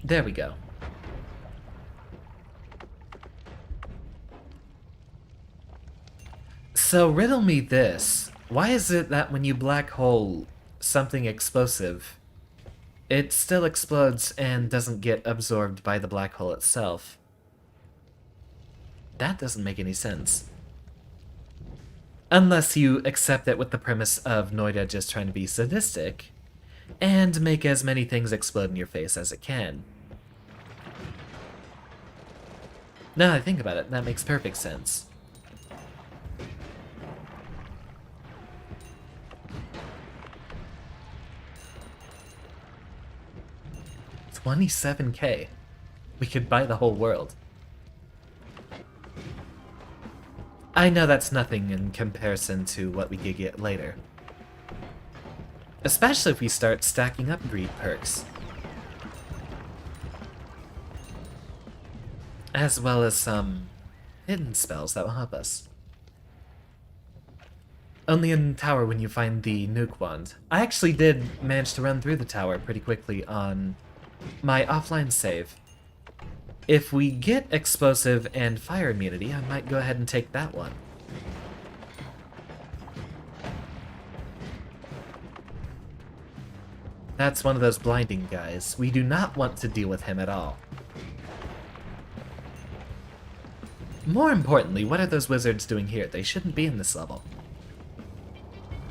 There we go. So riddle me this. Why is it that when you black hole something explosive, it still explodes and doesn't get absorbed by the black hole itself? That doesn't make any sense. Unless you accept it with the premise of Noita just trying to be sadistic and make as many things explode in your face as it can. Now that I think about it, that makes perfect sense. $27K. We could buy the whole world. I know that's nothing in comparison to what we could get later. Especially if we start stacking up greed perks. As well as some hidden spells that will help us. Only in the tower when you find the nuke wand. I actually did manage to run through the tower pretty quickly on my offline save. If we get explosive and fire immunity, I might go ahead and take that one. That's one of those blinding guys. We do not want to deal with him at all. More importantly, what are those wizards doing here? They shouldn't be in this level.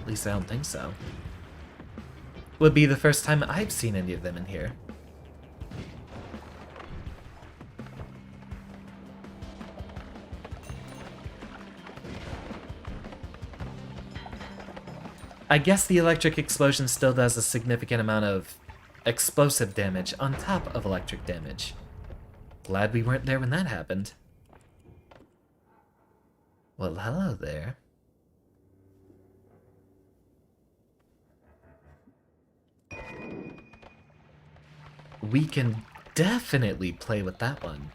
At least I don't think so. Would be the first time I've seen any of them in here. I guess the electric explosion still does a significant amount of explosive damage on top of electric damage. Glad we weren't there when that happened. Well, hello there. We can definitely play with that one.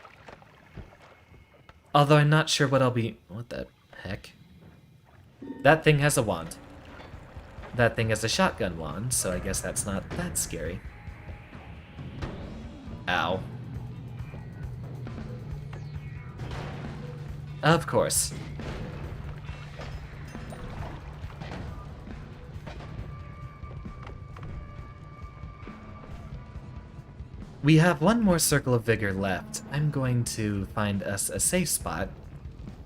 Although I'm not sure what I'll be... What the heck? That thing has a wand. That thing has a shotgun wand, so I guess that's not that scary. Ow. Of course. We have one more circle of vigor left. I'm going to find us a safe spot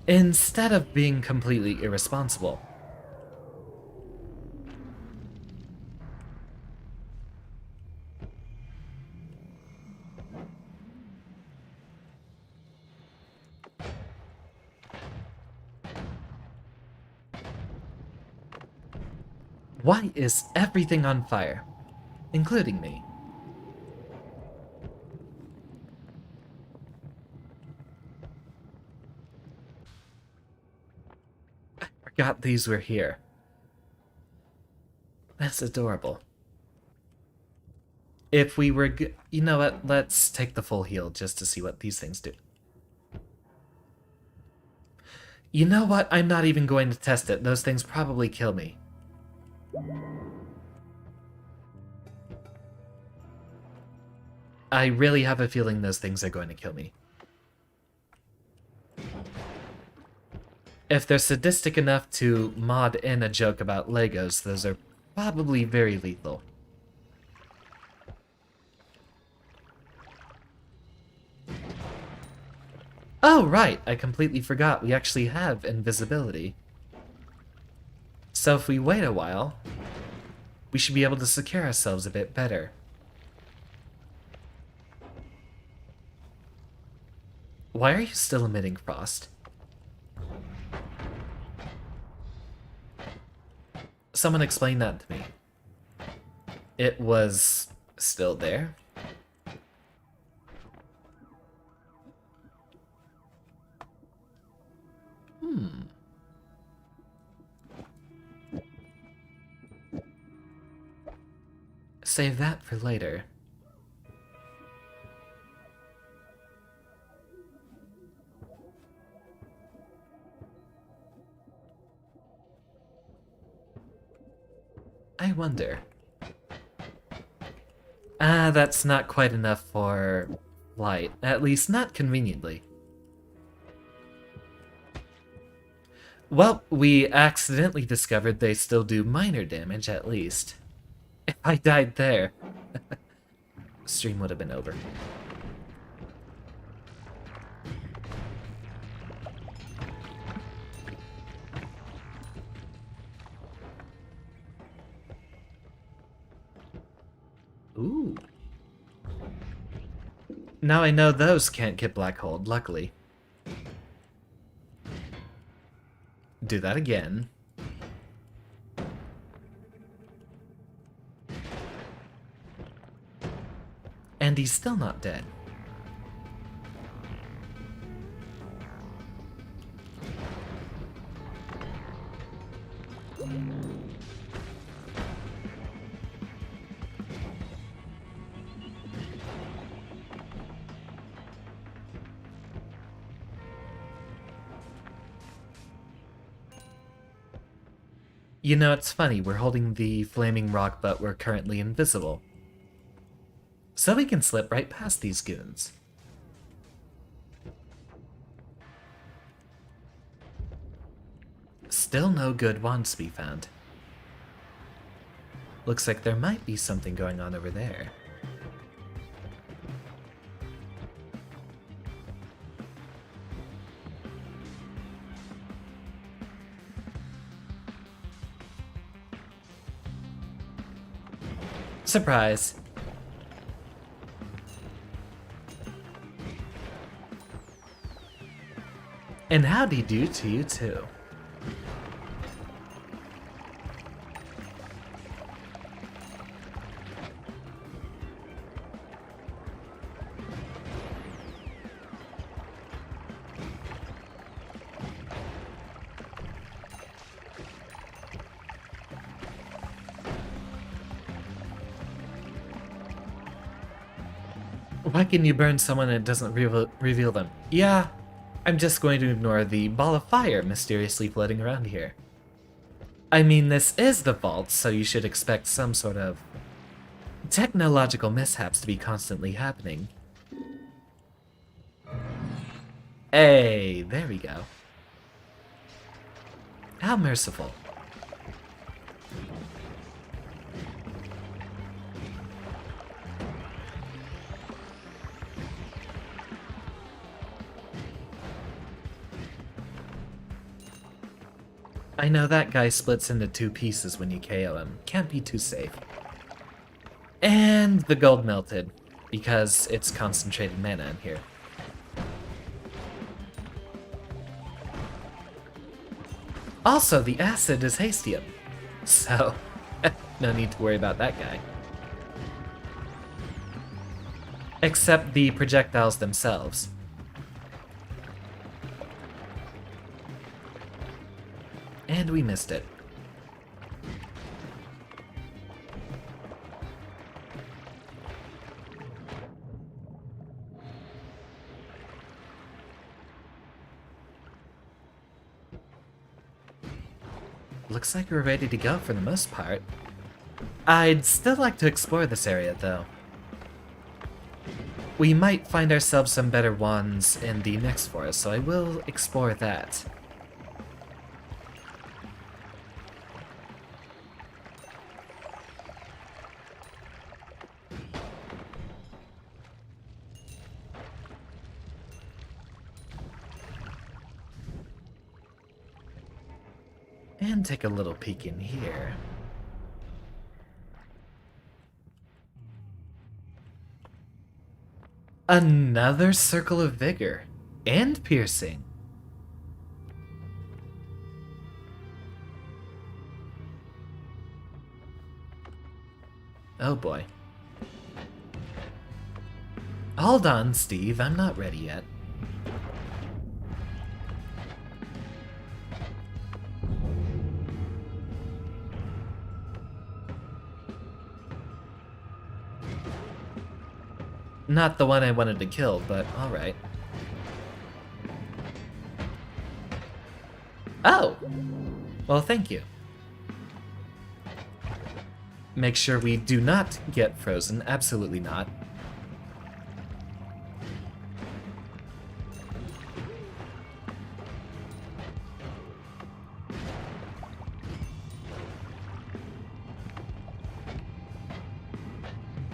instead of being completely irresponsible. Why is everything on fire? Including me. I forgot these were here. That's adorable. If we were you know what, let's take the full heal just to see what these things do. You know what, I'm not even going to test it. Those things probably kill me. I really have a feeling those things are going to kill me. If they're sadistic enough to mod in a joke about Legos, those are probably very lethal. Oh, right! I completely forgot we actually have invisibility. So if we wait a while, we should be able to secure ourselves a bit better. Why are you still emitting frost? Someone explain that to me. It was still there? Save that for later. I wonder. Ah, that's not quite enough for light. At least not conveniently. Well, we accidentally discovered they still do minor damage, at least. If I died there, the stream would have been over. Ooh. Now I know those can't get black holed, luckily. Do that again. And he's still not dead. You know, it's funny, we're holding the flaming rock, but we're currently invisible. So we can slip right past these goons. Still no good wands to be found. Looks like there might be something going on over there. Surprise! And howdy do to you too. Why can you burn someone and it doesn't reveal them? Yeah, I'm just going to ignore the ball of fire mysteriously floating around here. I mean, this is the vault, so you should expect some sort of technological mishaps to be constantly happening. Hey, there we go. How merciful. I know that guy splits into 2 pieces when you KO him. Can't be too safe. And the gold melted, because it's concentrated mana in here. Also, the acid is hastium, so no need to worry about that guy. Except the projectiles themselves. And we missed it. Looks like we're ready to go for the most part. I'd still like to explore this area, though. We might find ourselves some better wands in the next forest, so I will explore that. And take a little peek in here. Another circle of vigor and piercing. Oh boy. Hold on, Steve, I'm not ready yet. Not the one I wanted to kill, but alright. Oh! Well, thank you. Make sure we do not get frozen. Absolutely not.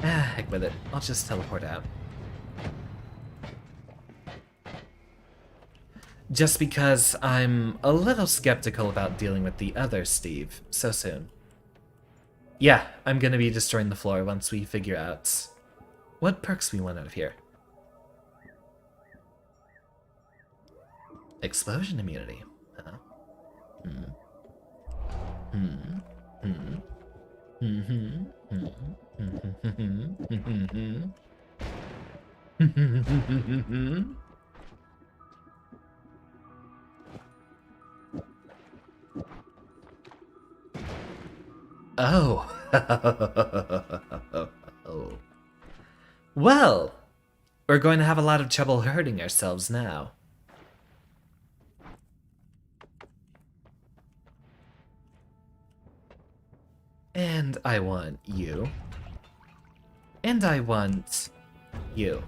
Ah, heck with it. I'll just teleport out. Just because I'm a little skeptical about dealing with the other Steve so soon. Yeah, I'm gonna be destroying the floor once we figure out what perks we want out of here. Explosion immunity. Huh? Oh. Well, we're going to have a lot of trouble hurting ourselves now. And I want you. And I want you.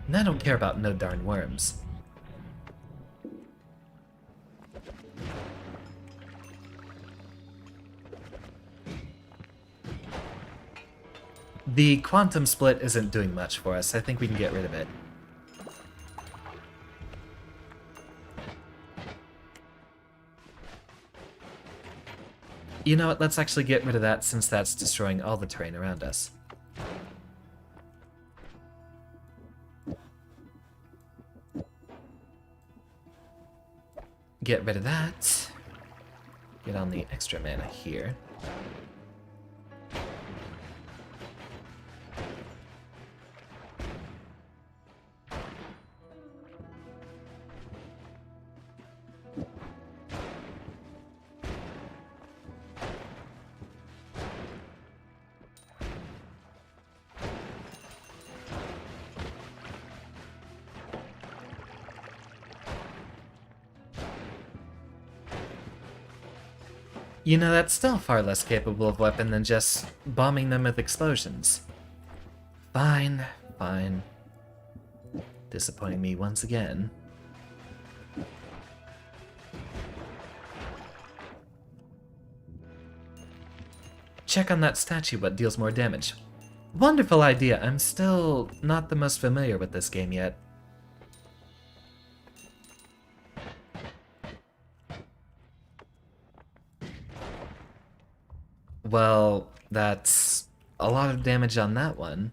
And I don't care about no darn worms. The quantum split isn't doing much for us. I think we can get rid of it. You know what, let's actually get rid of that since that's destroying all the terrain around us. Get rid of that. Get on the extra mana here. You know, that's still far less capable of weapon than just bombing them with explosions. Fine, fine. Disappointing me once again. Check on that statue what deals more damage. Wonderful idea. I'm still not the most familiar with this game yet. Well, that's a lot of damage on that one.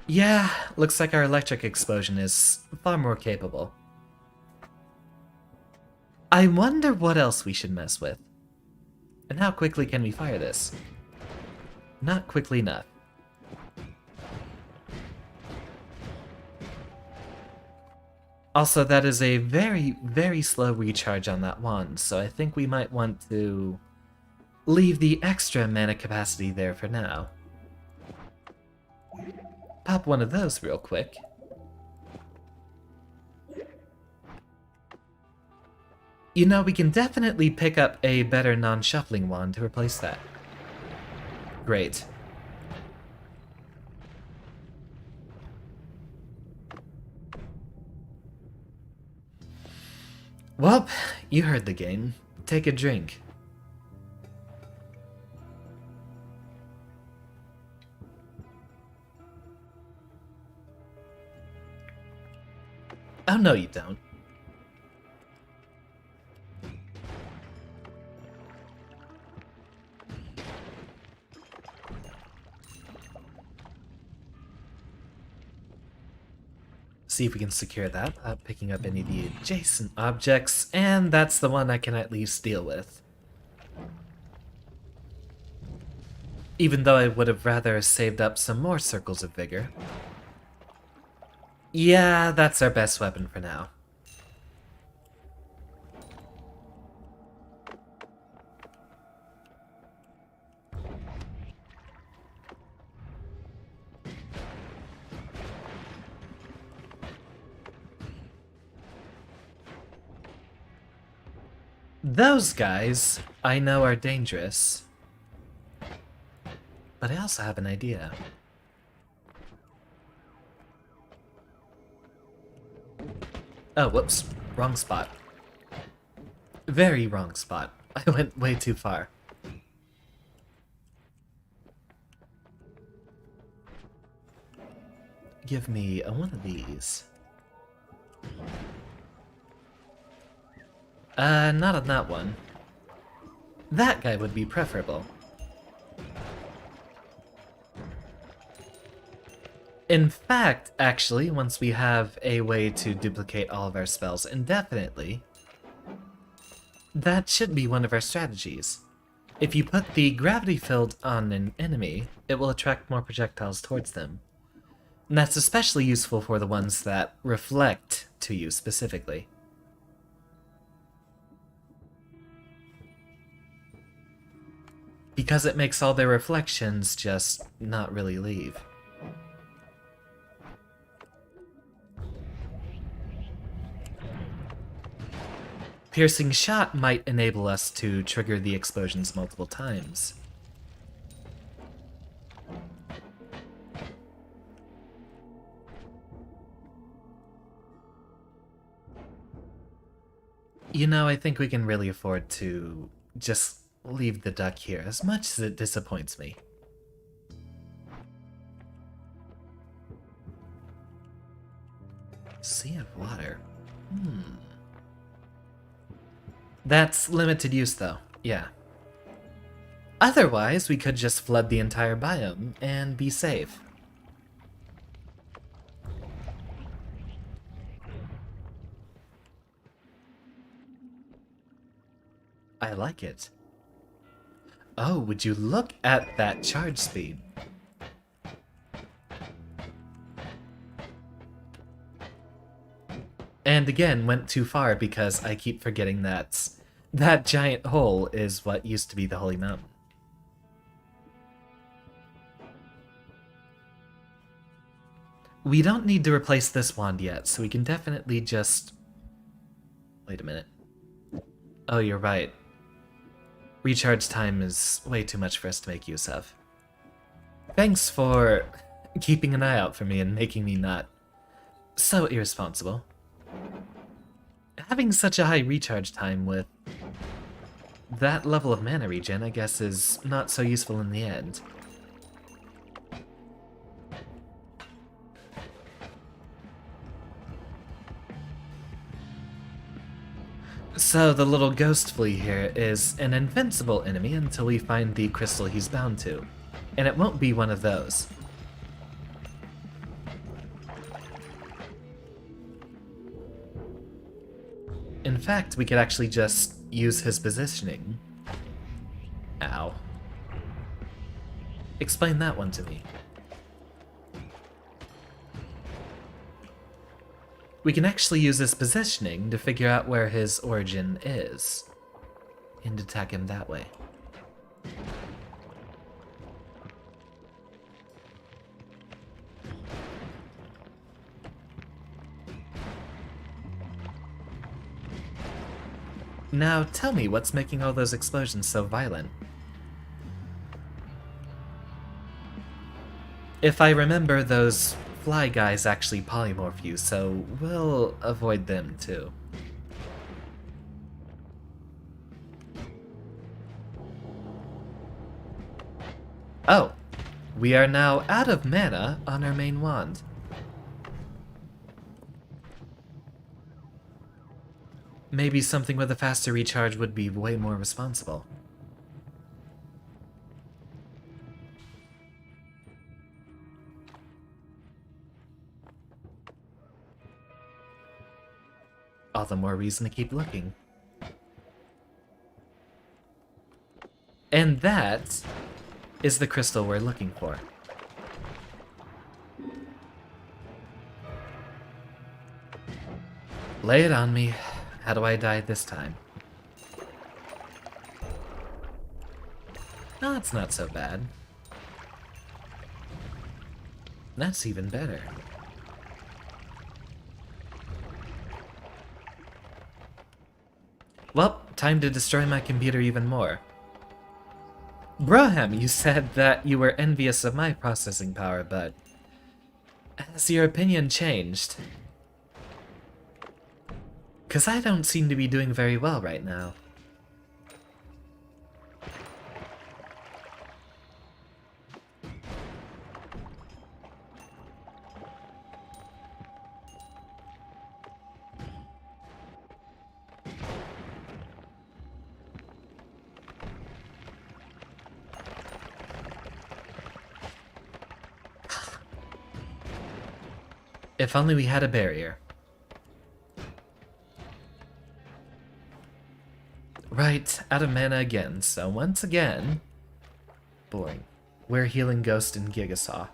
Yeah, looks like our electric explosion is far more capable. I wonder what else we should mess with. And how quickly can we fire this? Not quickly enough. Also, that is a very, very slow recharge on that wand, so I think we might want to leave the extra mana capacity there for now. Pop one of those real quick. You know, we can definitely pick up a better non-shuffling wand to replace that. Great. Well, you heard the game. Take a drink. Oh, no, you don't. See if we can secure that without picking up any of the adjacent objects, and that's the one I can at least deal with. Even though I would have rather saved up some more circles of vigor. Yeah, that's our best weapon for now. Those guys, I know, are dangerous. But I also have an idea. Oh, whoops. Wrong spot. Very wrong spot. I went way too far. Give me one of these. Not on that one. That guy would be preferable. In fact, actually, once we have a way to duplicate all of our spells indefinitely, that should be one of our strategies. If you put the gravity field on an enemy, it will attract more projectiles towards them. And that's especially useful for the ones that reflect to you specifically. Because it makes all their reflections just not really leave. Piercing shot might enable us to trigger the explosions multiple times. You know, I think we can really afford to just leave the duck here, as much as it disappoints me. Sea of water. That's limited use, though. Yeah. Otherwise, we could just flood the entire biome and be safe. I like it. Oh, would you look at that charge speed? And again, went too far because I keep forgetting that that giant hole is what used to be the Holy Mountain. We don't need to replace this wand yet, so we can definitely just Wait a minute. Oh, you're right. Recharge time is way too much for us to make use of. Thanks for keeping an eye out for me and making me not so irresponsible. Having such a high recharge time with that level of mana regen, I guess, is not so useful in the end. So the little ghost flea here is an invincible enemy until we find the crystal he's bound to. And it won't be one of those. In fact, we could actually just use his positioning. Ow. Explain that one to me. We can actually use his positioning to figure out where his origin is, and attack him that way. Now tell me, what's making all those explosions so violent? If I remember, those fly guys actually polymorph you, so we'll avoid them too. Oh, we are now out of mana on our main wand. Maybe something with a faster recharge would be way more responsible. All the more reason to keep looking. And that is the crystal we're looking for. Lay it on me. How do I die this time? No, it's not so bad. That's even better. Well, time to destroy my computer even more. Braham, you said that you were envious of my processing power, but has your opinion changed? 'Cause I don't seem to be doing very well right now. If only we had a barrier. Right, out of mana again, so once again... boring. We're healing Ghost and Gigasaw.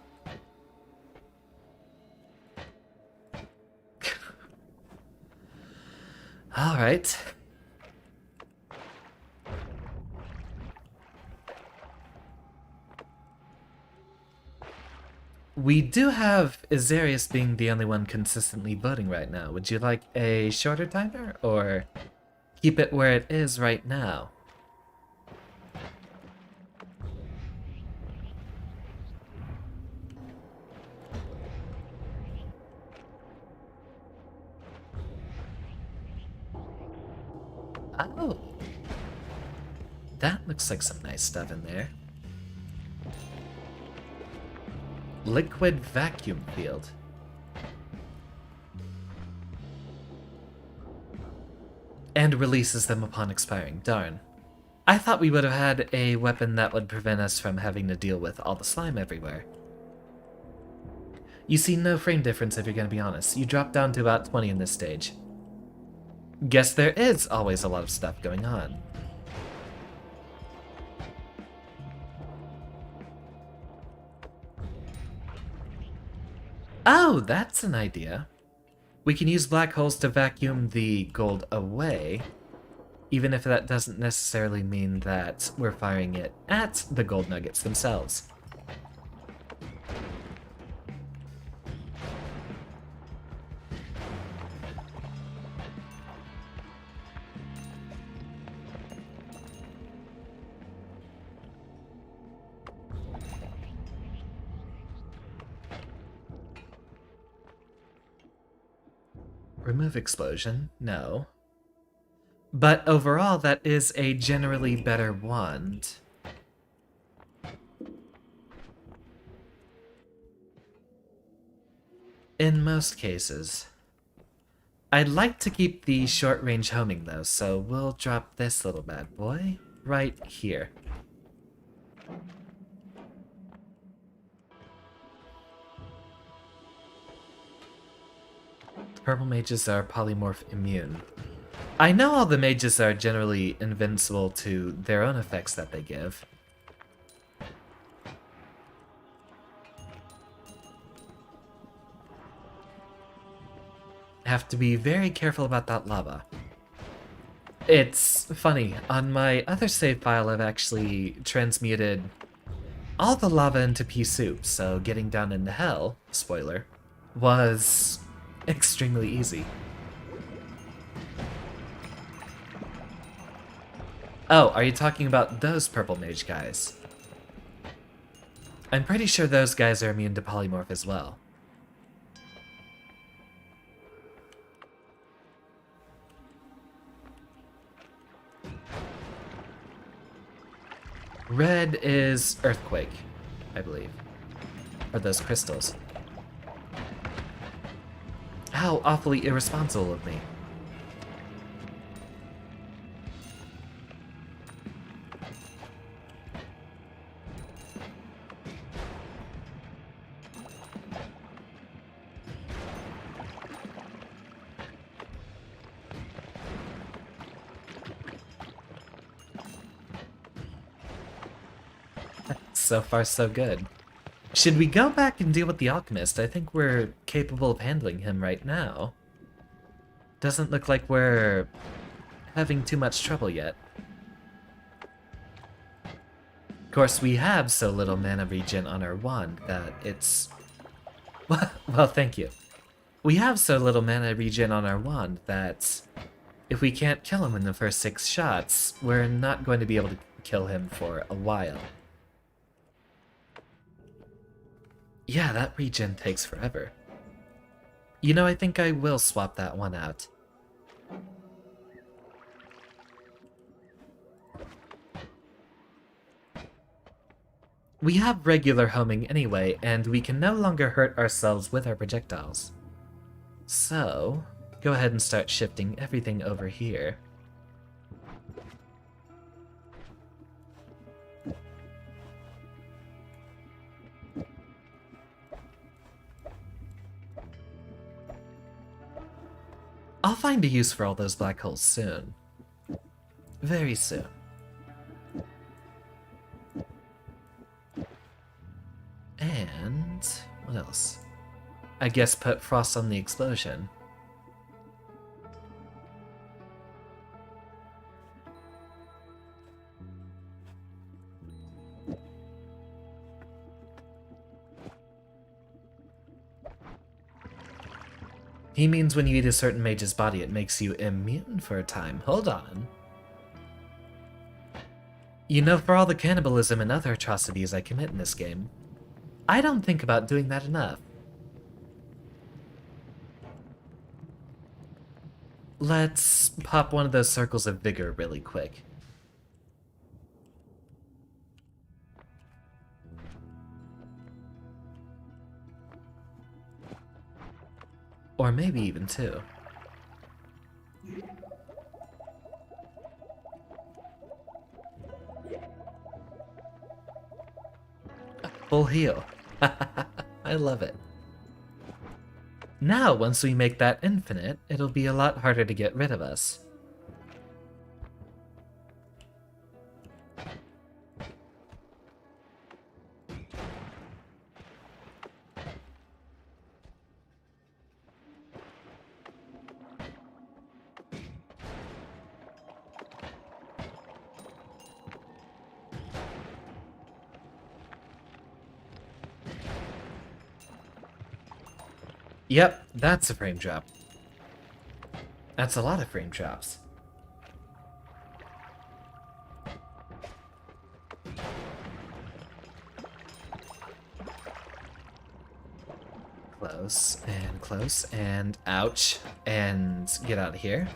Alright. We do have Azarius being the only one consistently voting right now. Would you like a shorter timer, or keep it where it is right now? Oh! That looks like some nice stuff in there. Liquid vacuum field. And releases them upon expiring. Darn. I thought we would have had a weapon that would prevent us from having to deal with all the slime everywhere. You see no frame difference if you're going to be honest. You drop down to about 20 in this stage. Guess there is always a lot of stuff going on. Oh, that's an idea. We can use black holes to vacuum the gold away, even if that doesn't necessarily mean that we're firing it at the gold nuggets themselves. Remove explosion? No. But overall, that is a generally better wand. In most cases. I'd like to keep the short-range homing though, so we'll drop this little bad boy right here. Purple mages are polymorph immune. I know all the mages are generally invincible to their own effects that they give. Have to be very careful about that lava. It's funny, on my other save file I've actually transmuted all the lava into pea soup, so getting down into hell, spoiler, was extremely easy. Oh, are you talking about those purple mage guys? I'm pretty sure those guys are immune to polymorph as well. Red is earthquake, I believe. Or those crystals. How awfully irresponsible of me. So far, so good. Should we go back and deal with the alchemist? I think we're capable of handling him right now. Doesn't look like we're having too much trouble yet. Of course, we have so little mana regen on our wand that it's... Well, thank you. We have so little mana regen on our wand that if we can't kill him in the first 6 shots, we're not going to be able to kill him for a while. Yeah, that regen takes forever. You know, I think I will swap that one out. We have regular homing anyway, and we can no longer hurt ourselves with our projectiles. So, go ahead and start shifting everything over here. I'll find a use for all those black holes soon. Very soon. And... what else? I guess put frost on the explosion. He means when you eat a certain mage's body, it makes you immune for a time. Hold on. You know, for all the cannibalism and other atrocities I commit in this game, I don't think about doing that enough. Let's pop one of those circles of vigor really quick. Or maybe even 2. Full heal. I love it. Now, once we make that infinite, it'll be a lot harder to get rid of us. Yep, that's a frame drop. That's a lot of frame drops. close, and ouch, and get out of here.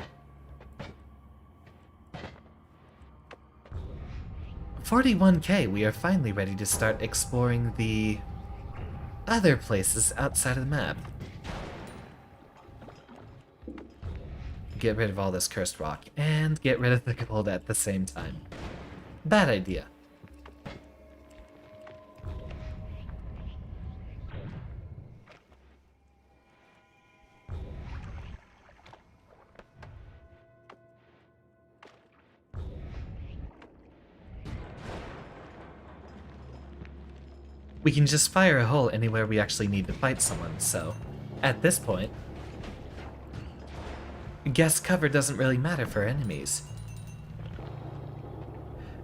41k, we are finally ready to start exploring the other places outside of the map. Get rid of all this cursed rock, and get rid of the gold at the same time. Bad idea. We can just fire a hole anywhere we actually need to fight someone, so at this point, guess cover doesn't really matter for enemies.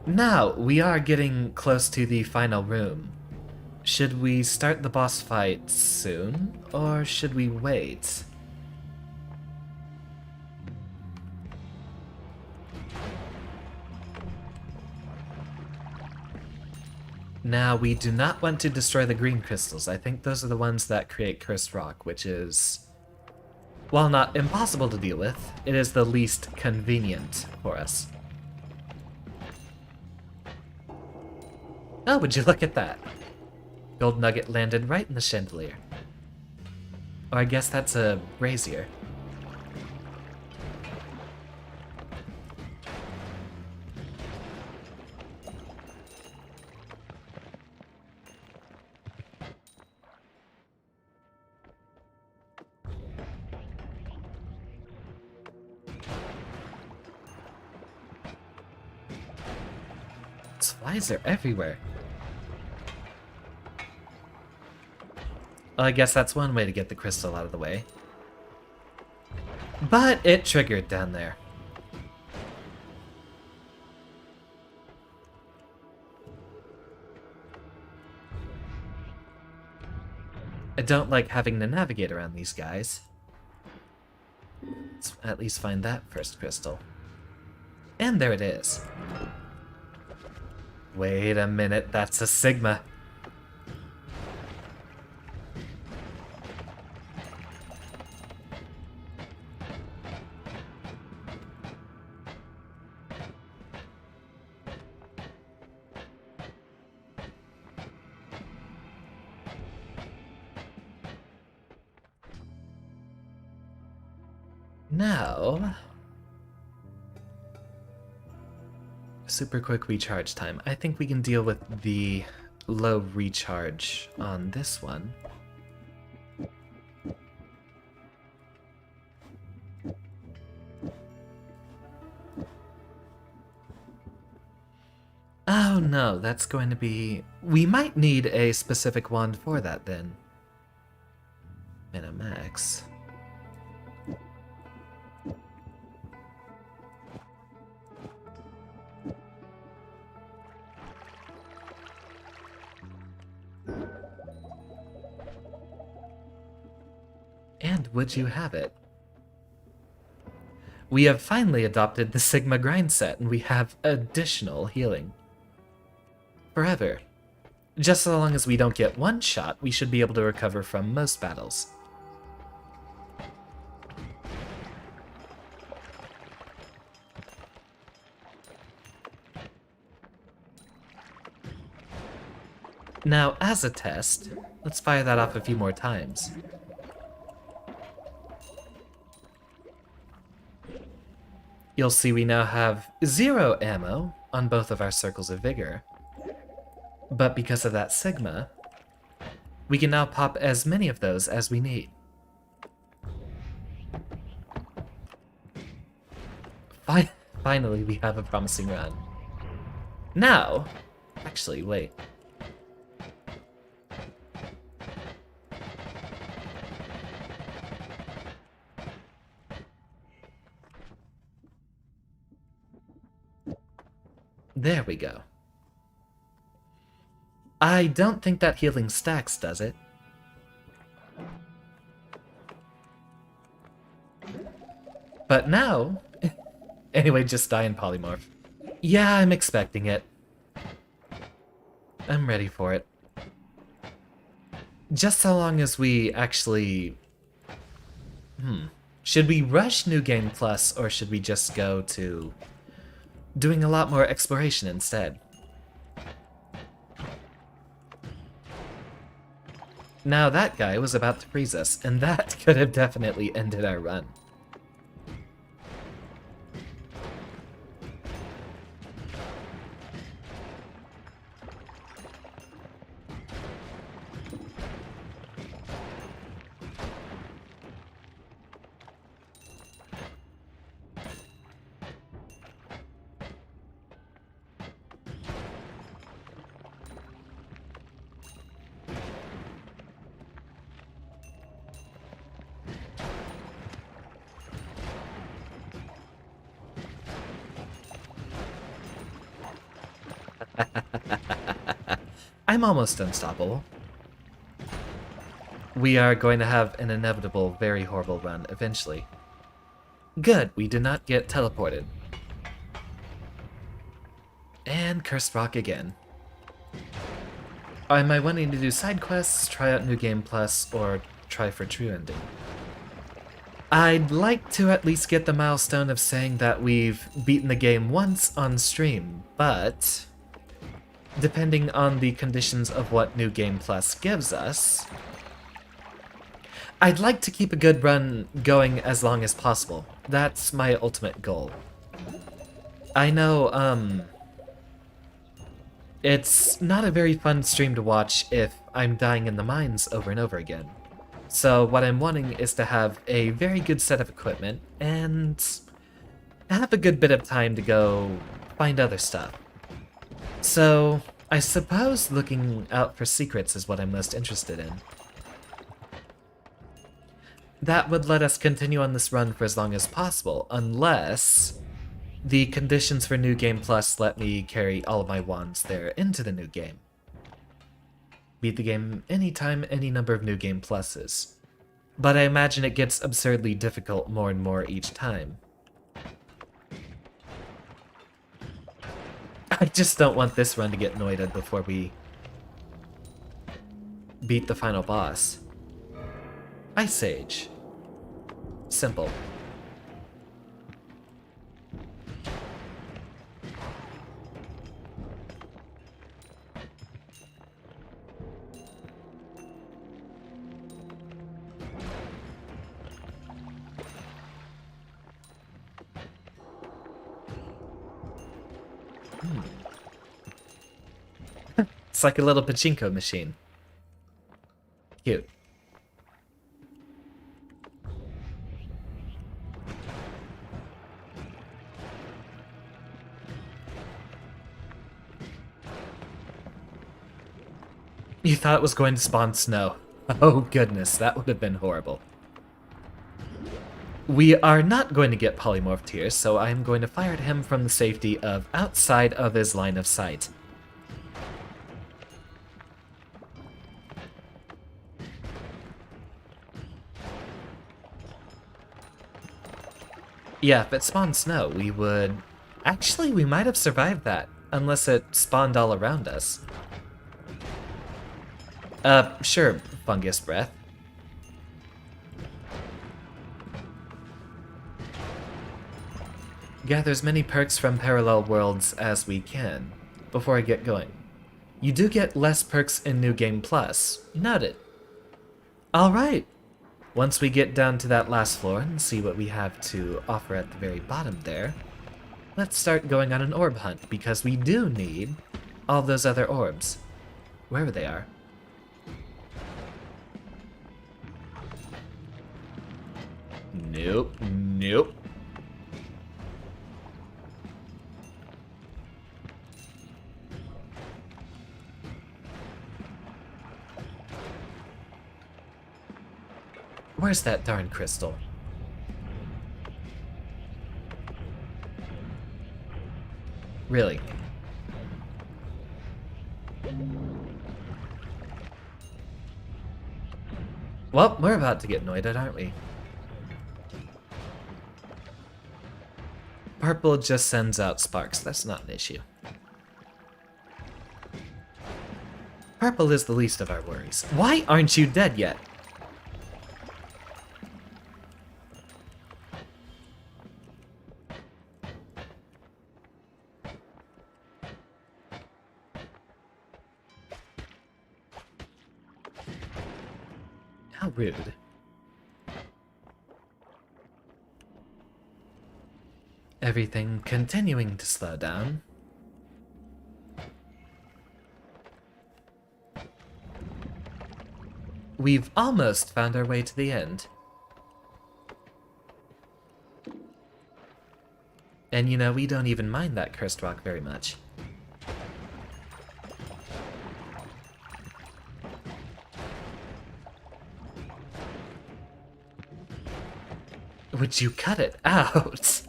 Now, we are getting close to the final room. Should we start the boss fight soon, or should we wait? Now, we do not want to destroy the green crystals. I think those are the ones that create cursed rock, which is, while not impossible to deal with, it is the least convenient for us. Oh, would you look at that? Gold nugget landed right in the chandelier. Or I guess that's a brazier. Flies are everywhere. Well, I guess that's one way to get the crystal out of the way. But it triggered down there. I don't like having to navigate around these guys. Let's at least find that first crystal. And there it is. Wait a minute, that's a Sigma. Now, super quick recharge time. I think we can deal with the low recharge on this one. Oh no, that's going to be... We might need a specific wand for that then. Minimax. And would you have it? We have finally adopted the Sigma grind set, and we have additional healing. Forever. Just as long as we don't get one shot, we should be able to recover from most battles. Now, as a test, let's fire that off a few more times. You'll see we now have 0 ammo on both of our circles of vigor. But because of that Sigma, we can now pop as many of those as we need. Finally, we have a promising run. Now, actually, wait. There we go. I don't think that healing stacks, does it? But now... Anyway, just die in polymorph. Yeah, I'm expecting it. I'm ready for it. Just so long as we actually... Should we rush New Game Plus, or should we just go to doing a lot more exploration instead? Now that guy was about to freeze us, and that could have definitely ended our run. I'm almost unstoppable. We are going to have an inevitable, very horrible run eventually. Good, we did not get teleported. And Cursed Rock again. Am I wanting to do side quests, try out New Game Plus, or try for True Ending? I'd like to at least get the milestone of saying that we've beaten the game once on stream, but depending on the conditions of what New Game Plus gives us, I'd like to keep a good run going as long as possible. That's my ultimate goal. I know, it's not a very fun stream to watch if I'm dying in the mines over and over again. So what I'm wanting is to have a very good set of equipment and have a good bit of time to go find other stuff. So I suppose looking out for secrets is what I'm most interested in. That would let us continue on this run for as long as possible, unless the conditions for New Game Plus let me carry all of my wands there into the new game. Beat the game anytime, any number of New Game Pluses. But I imagine it gets absurdly difficult more and more each time. I just don't want this run to get Noita before we beat the final boss. Ice Age. Simple. It's like a little pachinko machine. Cute. You thought it was going to spawn snow. Oh goodness, that would have been horrible. We are not going to get polymorphed here, so I am going to fire at him from the safety of outside of his line of sight. Yeah, if it spawned snow, we would... Actually, we might have survived that, unless it spawned all around us. Sure, fungus breath. Gather as many perks from parallel worlds as we can, before I get going. You do get less perks in New Game Plus. Noted. Alright. Once we get down to that last floor and see what we have to offer at the very bottom there, let's start going on an orb hunt, because we do need all those other orbs. Wherever they are. Nope, nope. Where's that darn crystal? Really? Well, we're about to get Noita, aren't we? Purple just sends out sparks. That's not an issue. Purple is the least of our worries. Why aren't you dead yet? How rude. Everything continuing to slow down. We've almost found our way to the end. And you know, we don't even mind that cursed rock very much. Would you cut it out?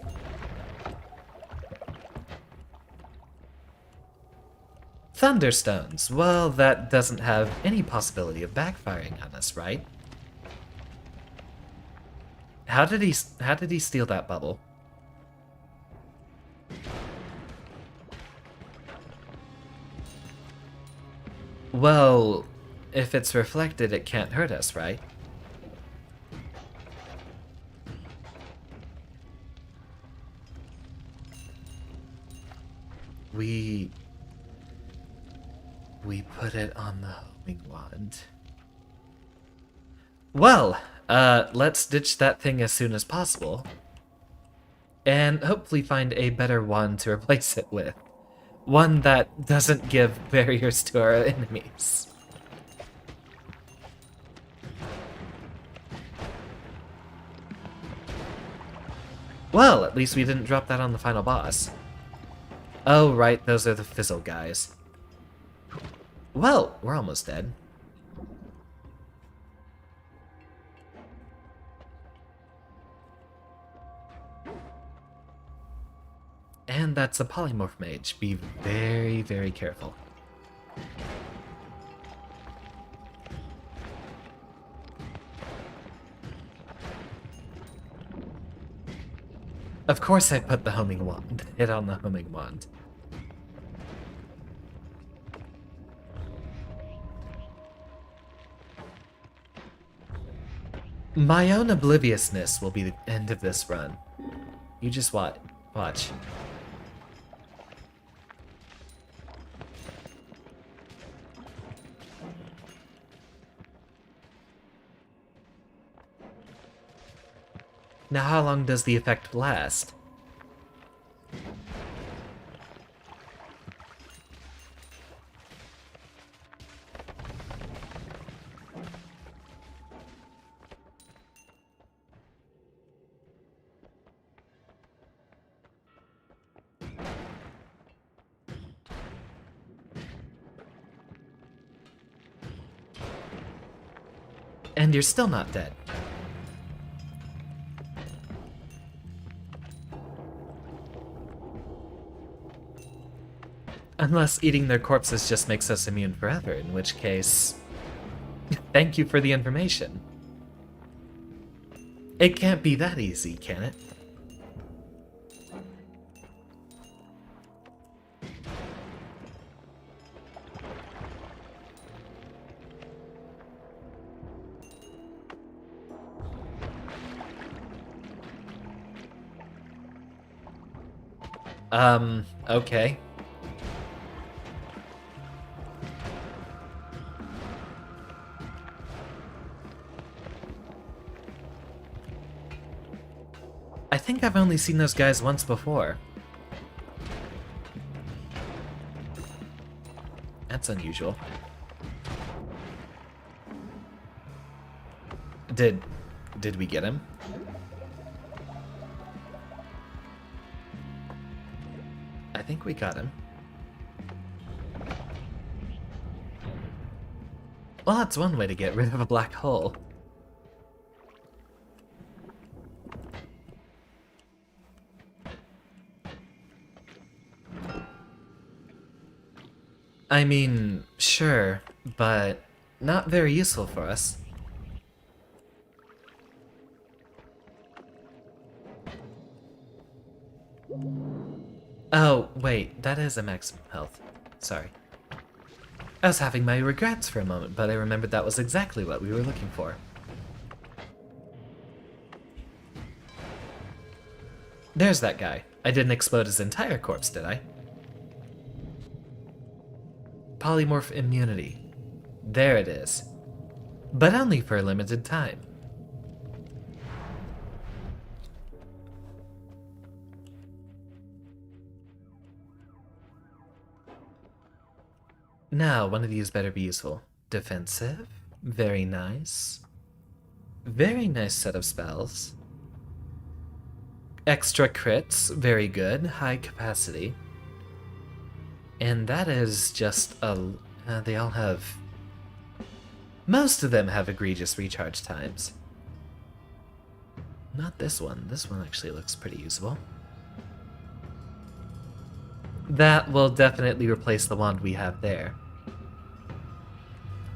Thunderstones. Well, that doesn't have any possibility of backfiring on us, right? How did he steal that bubble? Well, if it's reflected, it can't hurt us, right? We put it on the homing wand. Well, let's ditch that thing as soon as possible. And hopefully find a better wand to replace it with. One that doesn't give barriers to our enemies. Well, at least we didn't drop that on the final boss. Oh, right, those are the fizzle guys. Well, we're almost dead. And that's a polymorph mage. Be very, very careful. Of course I put the homing wand. Hit on the homing wand. My own obliviousness will be the end of this run. You just watch. Now how long does the effect last? And you're still not dead. Unless eating their corpses just makes us immune forever, in which case... Thank you for the information. It can't be that easy, can it? Okay. I think I've only seen those guys once before. That's unusual. Did we get him? I think we got him. Well, that's one way to get rid of a black hole. I mean, sure, but not very useful for us. Oh, wait, that is a maximum health. Sorry. I was having my regrets for a moment, but I remembered that was exactly what we were looking for. There's that guy. I didn't explode his entire corpse, did I? Polymorph immunity. There it is. But only for a limited time. Now, one of these better be useful. Defensive. Very nice. Very nice set of spells. Extra crits. Very good. High capacity. And that is just a... they all have... Most of them have egregious recharge times. Not this one. This one actually looks pretty usable. That will definitely replace the wand we have there.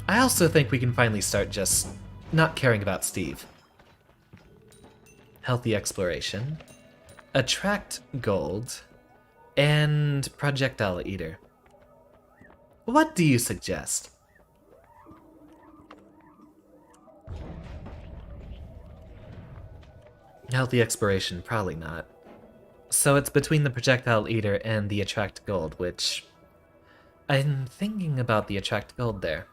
I also think we can finally start just not caring about Steve. Healthy exploration. Attract gold. And projectile eater. What do you suggest? Healthy exploration, probably not. So it's between the projectile eater and the attract gold, which... I'm thinking about the attract gold there.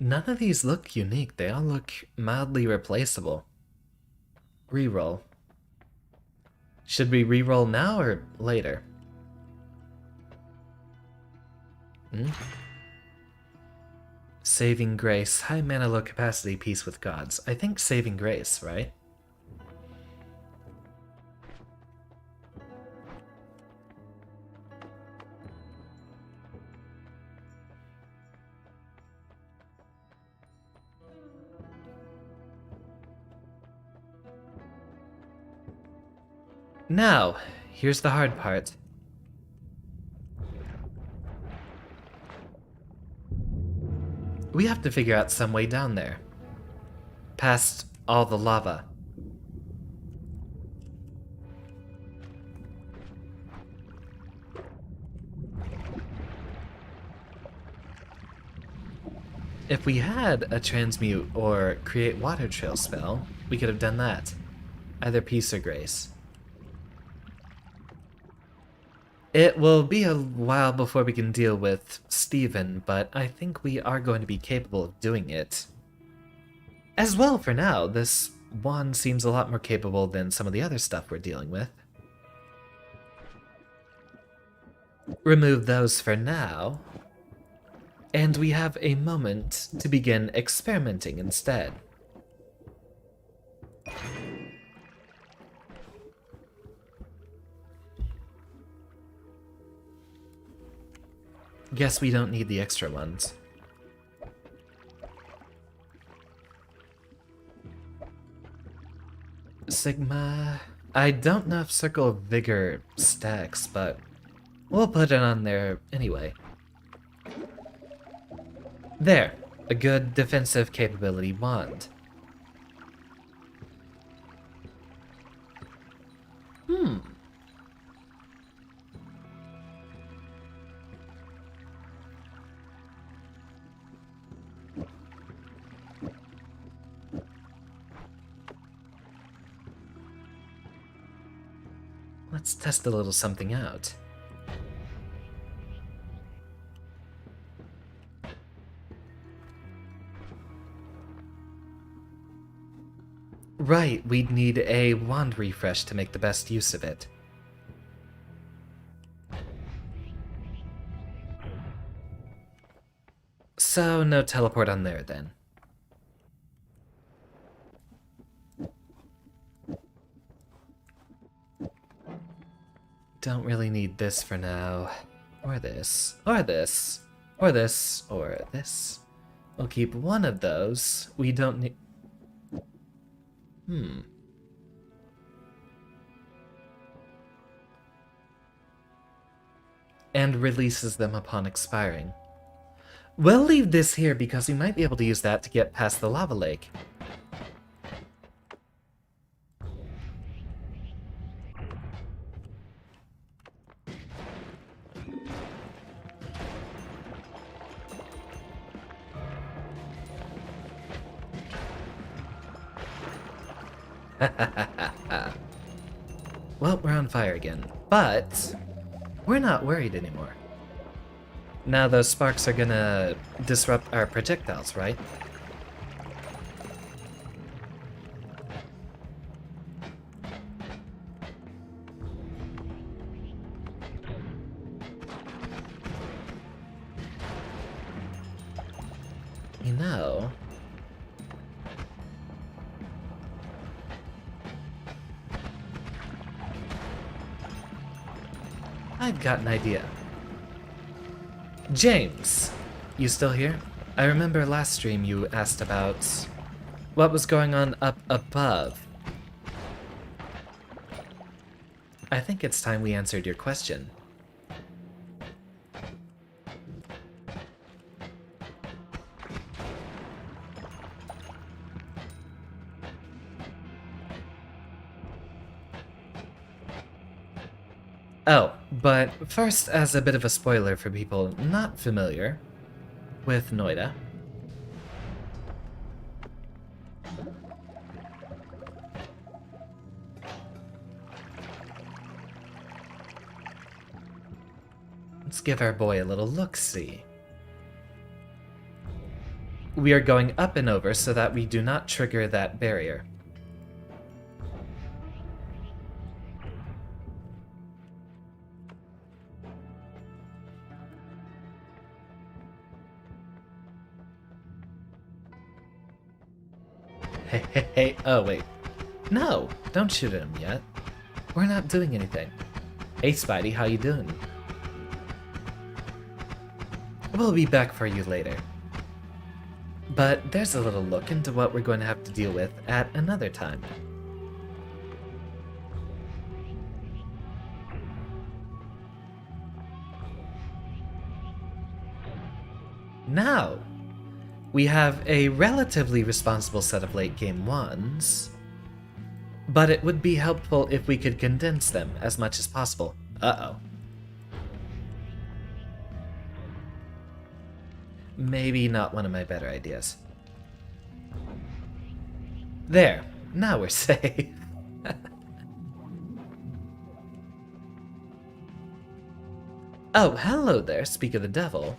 None of these look unique, they all look mildly replaceable. Reroll. Should we reroll now or later? Saving Grace, high mana, low capacity, peace with gods. I think Saving Grace, right? Now, here's the hard part. We have to figure out some way down there. Past all the lava. If we had a transmute or create water trail spell, we could have done that. Either peace or grace. It will be a while before we can deal with Steven, but I think we are going to be capable of doing it. As well, for now, this wand seems a lot more capable than some of the other stuff we're dealing with. Remove those for now, and we have a moment to begin experimenting instead. Guess we don't need the extra ones. Sigma... I don't know if Circle of Vigor stacks, but we'll put it on there anyway. There, a good defensive capability wand. Let's test a little something out. Right, we'd need a wand refresh to make the best use of it. So, no teleport on there then. Don't really need this for now. Or this. Or this. Or this. Or this. We'll keep one of those. We don't need... And releases them upon expiring. We'll leave this here because we might be able to use that to get past the lava lake. Well, we're on fire again, but we're not worried anymore. Now those sparks are gonna disrupt our projectiles, right? You know... I've got an idea. James, you still here? I remember last stream you asked about what was going on up above. I think it's time we answered your question. Oh, but first, as a bit of a spoiler for people not familiar with Noita. Let's give our boy a little look-see. We are going up and over so that we do not trigger that barrier. Hey, oh wait. No, don't shoot at him yet. We're not doing anything. Hey Spidey, how you doing? We'll be back for you later. But there's a little look into what we're going to have to deal with at another time. Now, we have a relatively responsible set of late game ones, but it would be helpful if we could condense them as much as possible. Uh-oh. Maybe not one of my better ideas. There, now we're safe. Oh, hello there, speak of the devil.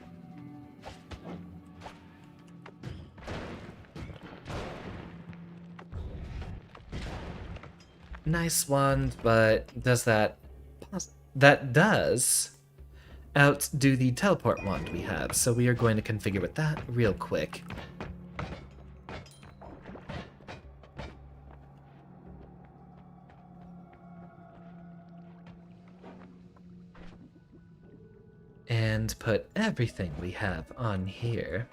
Nice wand, but does that... That does outdo the teleport wand we have, so we are going to configure with that real quick. And put everything we have on here.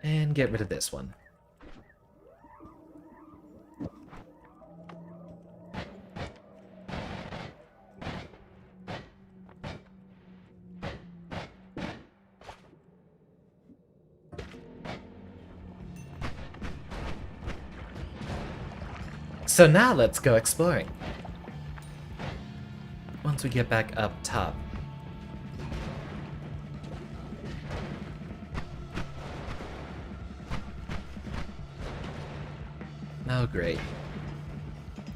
And get rid of this one. So now let's go exploring. Once we get back up top. Oh, great.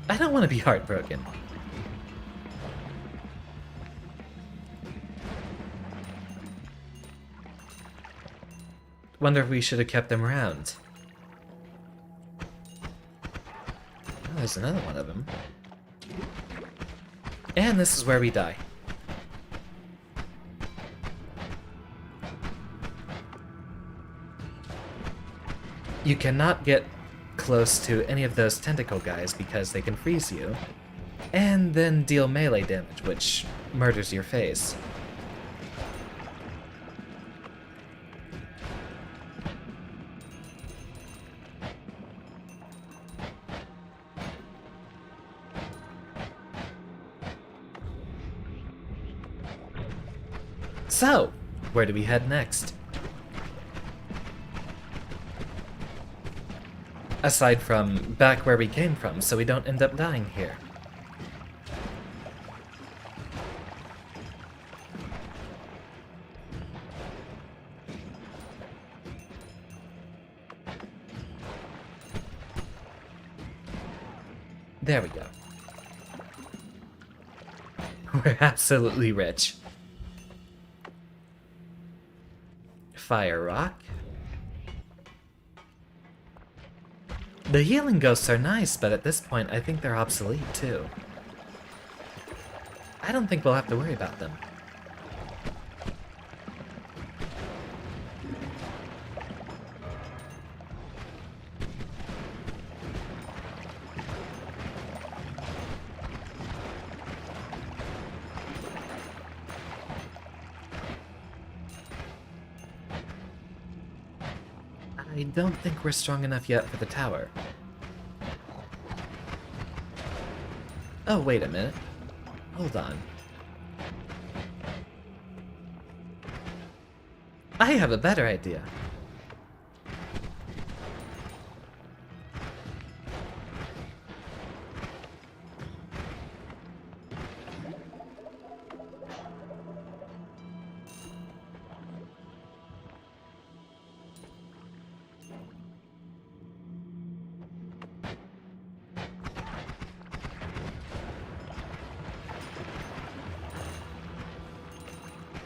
I don't want to be heartbroken. Wonder if we should have kept them around. Oh, there's another one of them. And this is where we die. You cannot get close to any of those tentacle guys because they can freeze you, and then deal melee damage, which murders your face. So, where do we head next? Aside from back where we came from, so we don't end up dying here. There we go. We're absolutely rich. Fire rock. The healing ghosts are nice, but at this point I think they're obsolete too. I don't think we'll have to worry about them. I don't think we're strong enough yet for the tower. Oh, wait a minute. Hold on. I have a better idea.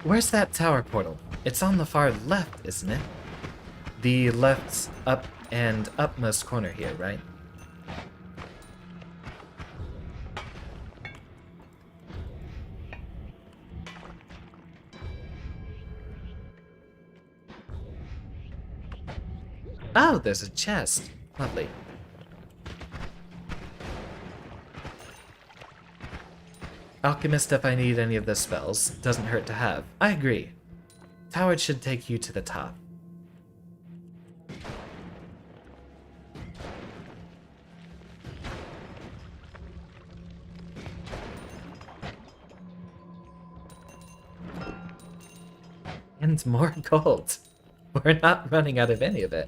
Where's that tower portal? It's on the far left, isn't it? The left up and upmost corner here, right? Oh, there's a chest. Lovely. Alchemist if I need any of the spells. Doesn't hurt to have. I agree. Tower should take you to the top. And more gold. We're not running out of any of it.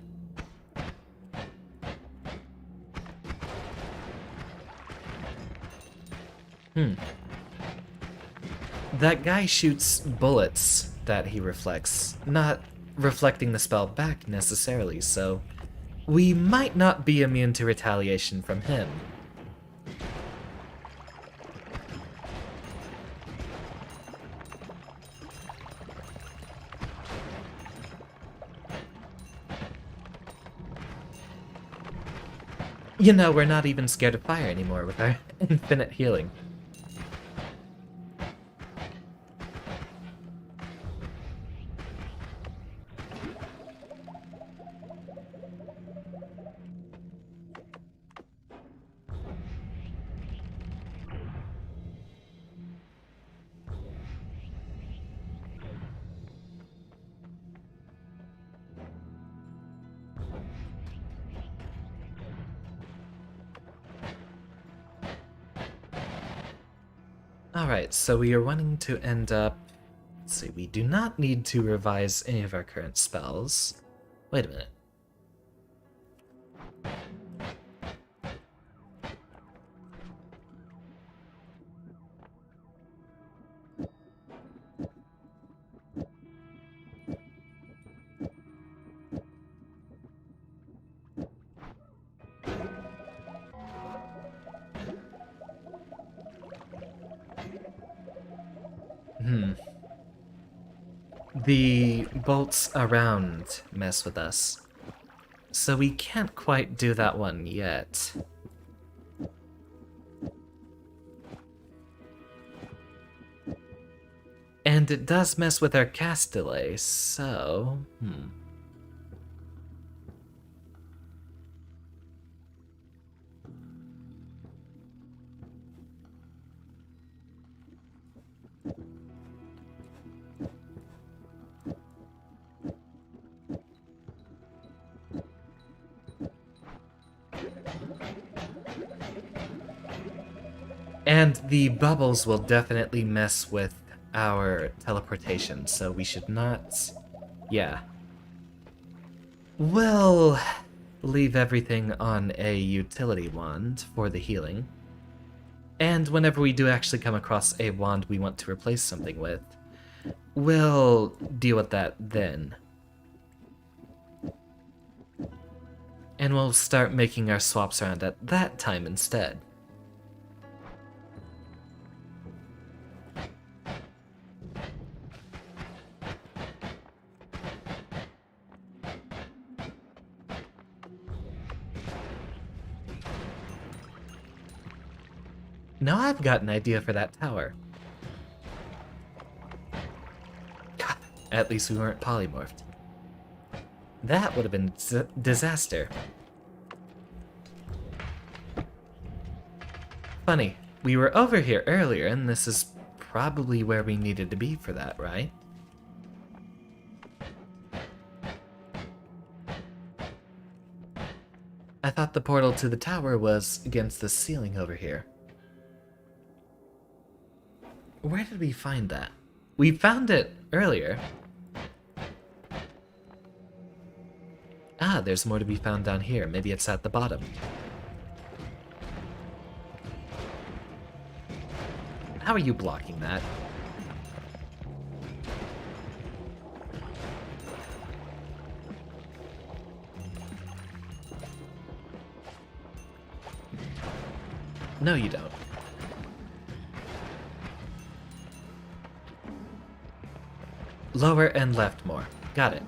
That guy shoots bullets that he reflects, not reflecting the spell back necessarily, so we might not be immune to retaliation from him. You know, we're not even scared of fire anymore with our infinite healing. Alright, so we are wanting to end up... Let's see, we do not need to revise any of our current spells. Wait a minute. The bolts around mess with us, so we can't quite do that one yet. And it does mess with our cast delay, so... And the bubbles will definitely mess with our teleportation, so we should not... Yeah. We'll leave everything on a utility wand for the healing. And whenever we do actually come across a wand we want to replace something with, we'll deal with that then. And we'll start making our swaps around at that time instead. Now I've got an idea for that tower. At least we weren't polymorphed. That would have been disaster. Funny, we were over here earlier, and this is probably where we needed to be for that, right? I thought the portal to the tower was against the ceiling over here. Where did we find that? We found it earlier. Ah, there's more to be found down here. Maybe it's at the bottom. How are you blocking that? No, you don't. Lower and left more. Got it.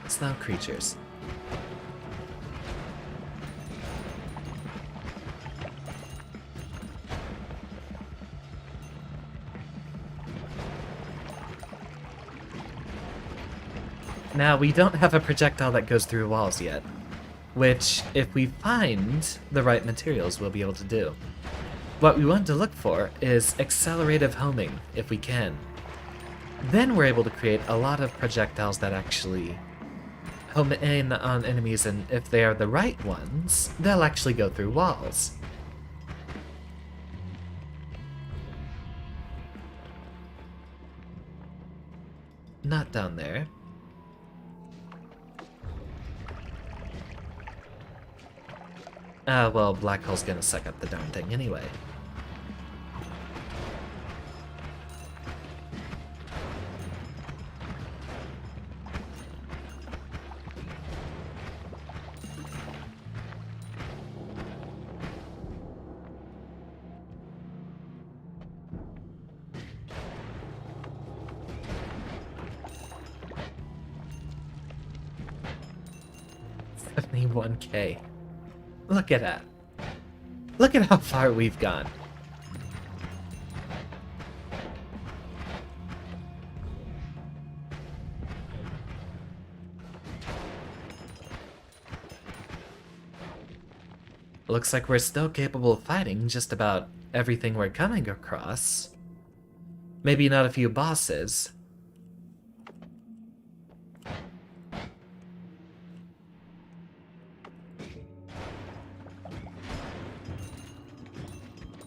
Snow creatures. Now, we don't have a projectile that goes through walls yet, which, if we find the right materials, we'll be able to do. What we want to look for is accelerative homing, if we can. Then we're able to create a lot of projectiles that actually home in on enemies, and if they are the right ones, they'll actually go through walls. Not down there. Well, black hole's gonna suck up the darn thing anyway. $71K. Look at that. Look at how far we've gone. Looks like we're still capable of fighting just about everything we're coming across. Maybe not a few bosses.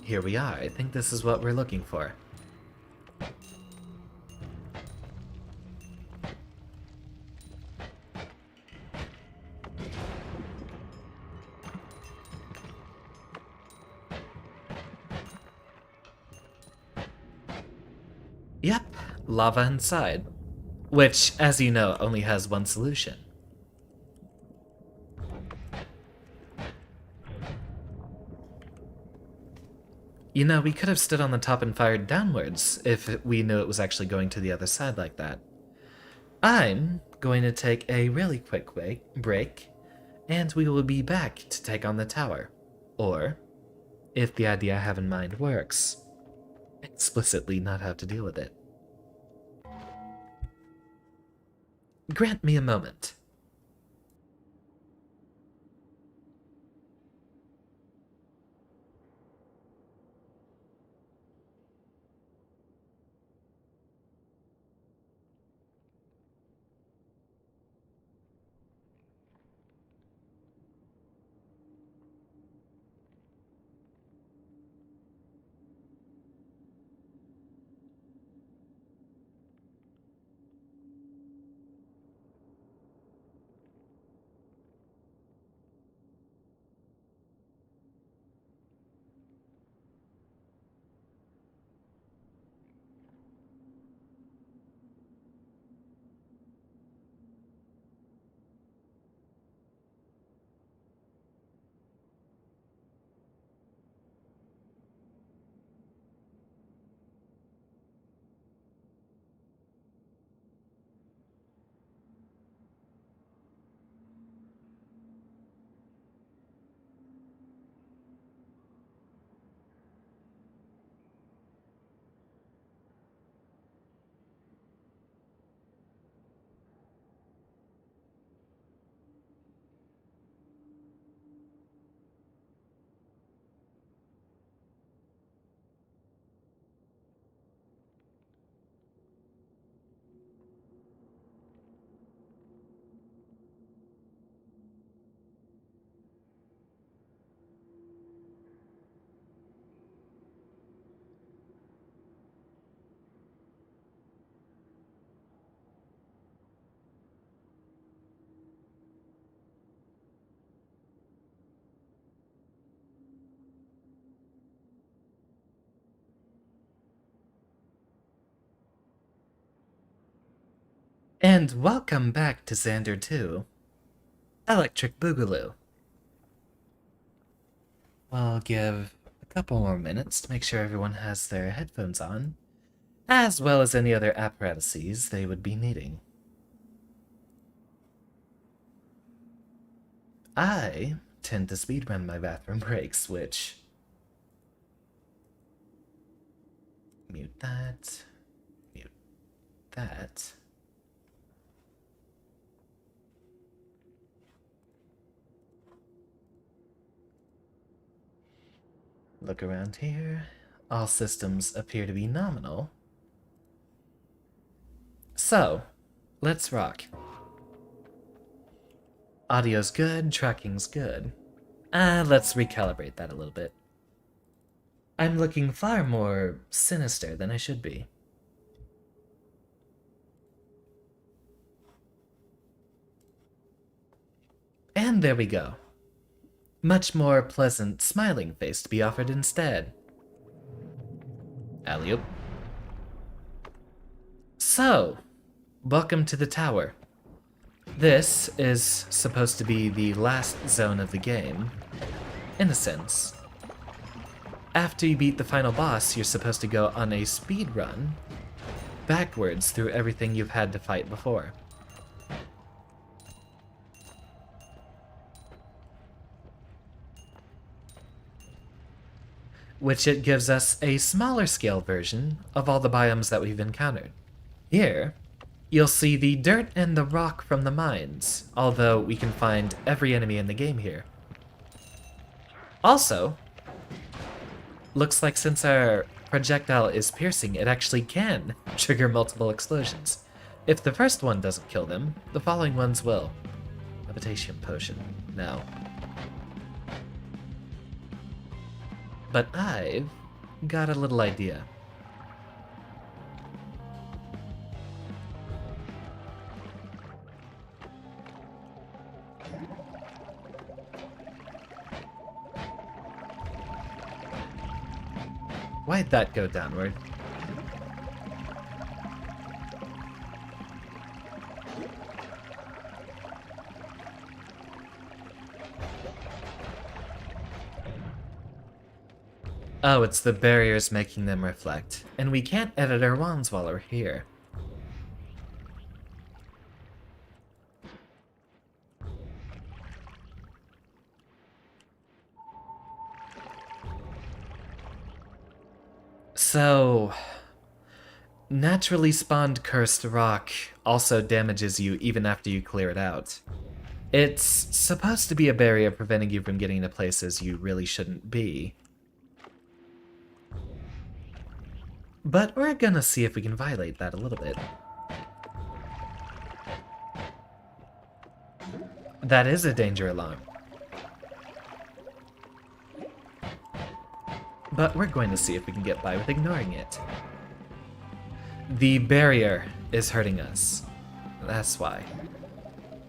Here we are. I think this is what we're looking for. Yep, lava inside. Which, as you know, only has one solution. You know, we could have stood on the top and fired downwards if we knew it was actually going to the other side like that. I'm going to take a really quick break, and we will be back to take on the tower. Or, if the idea I have in mind works, explicitly not have to deal with it. Grant me a moment. And welcome back to Xander 2, Electric Boogaloo. I'll give a couple more minutes to make sure everyone has their headphones on, as well as any other apparatuses they would be needing. I tend to speedrun my bathroom breaks, which... Mute that. Mute that. Look around here. All systems appear to be nominal. So, let's rock. Audio's good, tracking's good. Let's recalibrate that a little bit. I'm looking far more sinister than I should be. And there we go. Much more pleasant, smiling face to be offered instead. Alley-oop. So, welcome to the tower. This is supposed to be the last zone of the game, in a sense. After you beat the final boss, you're supposed to go on a speed run backwards through everything you've had to fight before. Which it gives us a smaller scale version of all the biomes that we've encountered. Here, you'll see the dirt and the rock from the mines, although we can find every enemy in the game here. Also, looks like since our projectile is piercing, it actually can trigger multiple explosions. If the first one doesn't kill them, the following ones will. Levitation potion. Now. But I've got a little idea. Why'd that go downward? Oh, it's the barriers making them reflect. And we can't edit our wands while we're here. So, naturally spawned cursed rock also damages you even after you clear it out. It's supposed to be a barrier preventing you from getting to places you really shouldn't be. But we're gonna see if we can violate that a little bit. That is a danger alarm. But we're going to see if we can get by with ignoring it. The barrier is hurting us. That's why.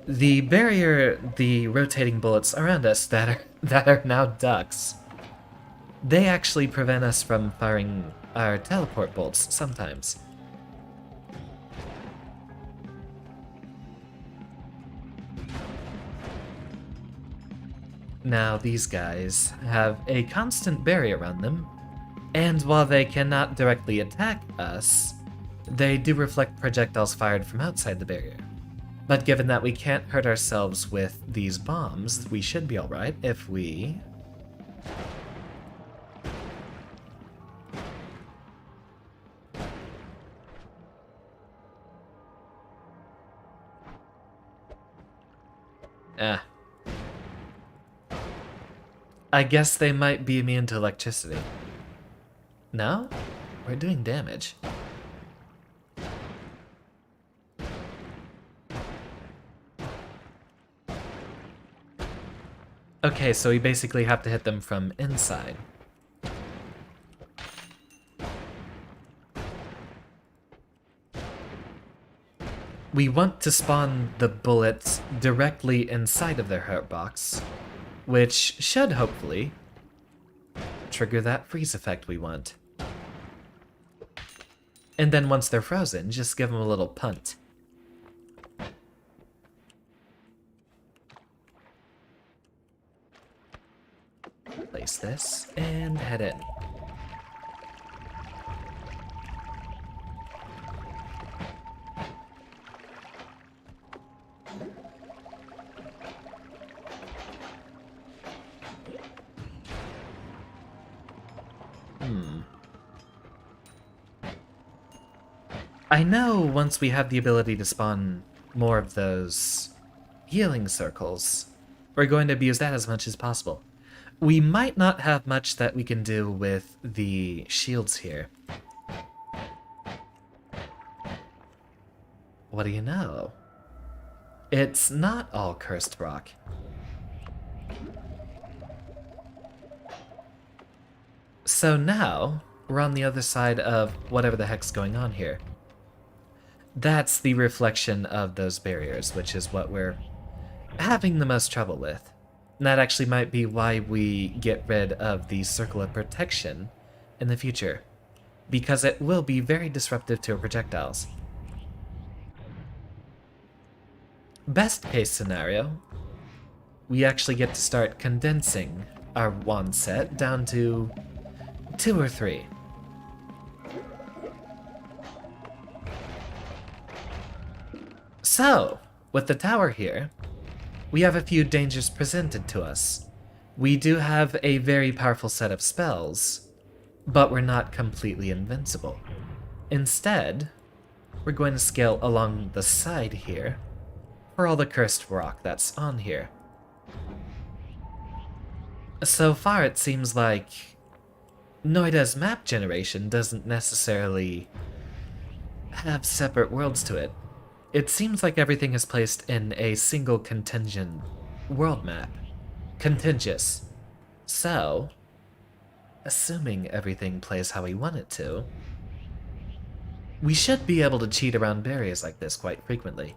The barrier, the rotating bullets around us that are now ducks, they actually prevent us from firing our teleport bolts sometimes. Now these guys have a constant barrier around them, and while they cannot directly attack us, they do reflect projectiles fired from outside the barrier. But given that we can't hurt ourselves with these bombs, we should be alright if we... I guess they might be immune to electricity. No? We're doing damage. Okay, so we basically have to hit them from inside. We want to spawn the bullets directly inside of their hurt box, which should hopefully trigger that freeze effect we want. And then once they're frozen, just give them a little punt. past this and head in. I know once we have the ability to spawn more of those healing circles, we're going to abuse that as much as possible. We might not have much that we can do with the shields here. What do you know? It's not all cursed rock. So now, we're on the other side of whatever the heck's going on here. That's the reflection of those barriers, which is what we're having the most trouble with. And that actually might be why we get rid of the circle of protection in the future, because it will be very disruptive to our projectiles. Best case scenario, we actually get to start condensing our wand set down to 2 or 3. So, with the tower here, we have a few dangers presented to us. We do have a very powerful set of spells, but we're not completely invincible. Instead, we're going to scale along the side here for all the cursed rock that's on here. So far, it seems like Noita's map generation doesn't necessarily have separate worlds to it. It seems like everything is placed in a single contingent world map. Contiguous. So, assuming everything plays how we want it to, we should be able to cheat around barriers like this quite frequently.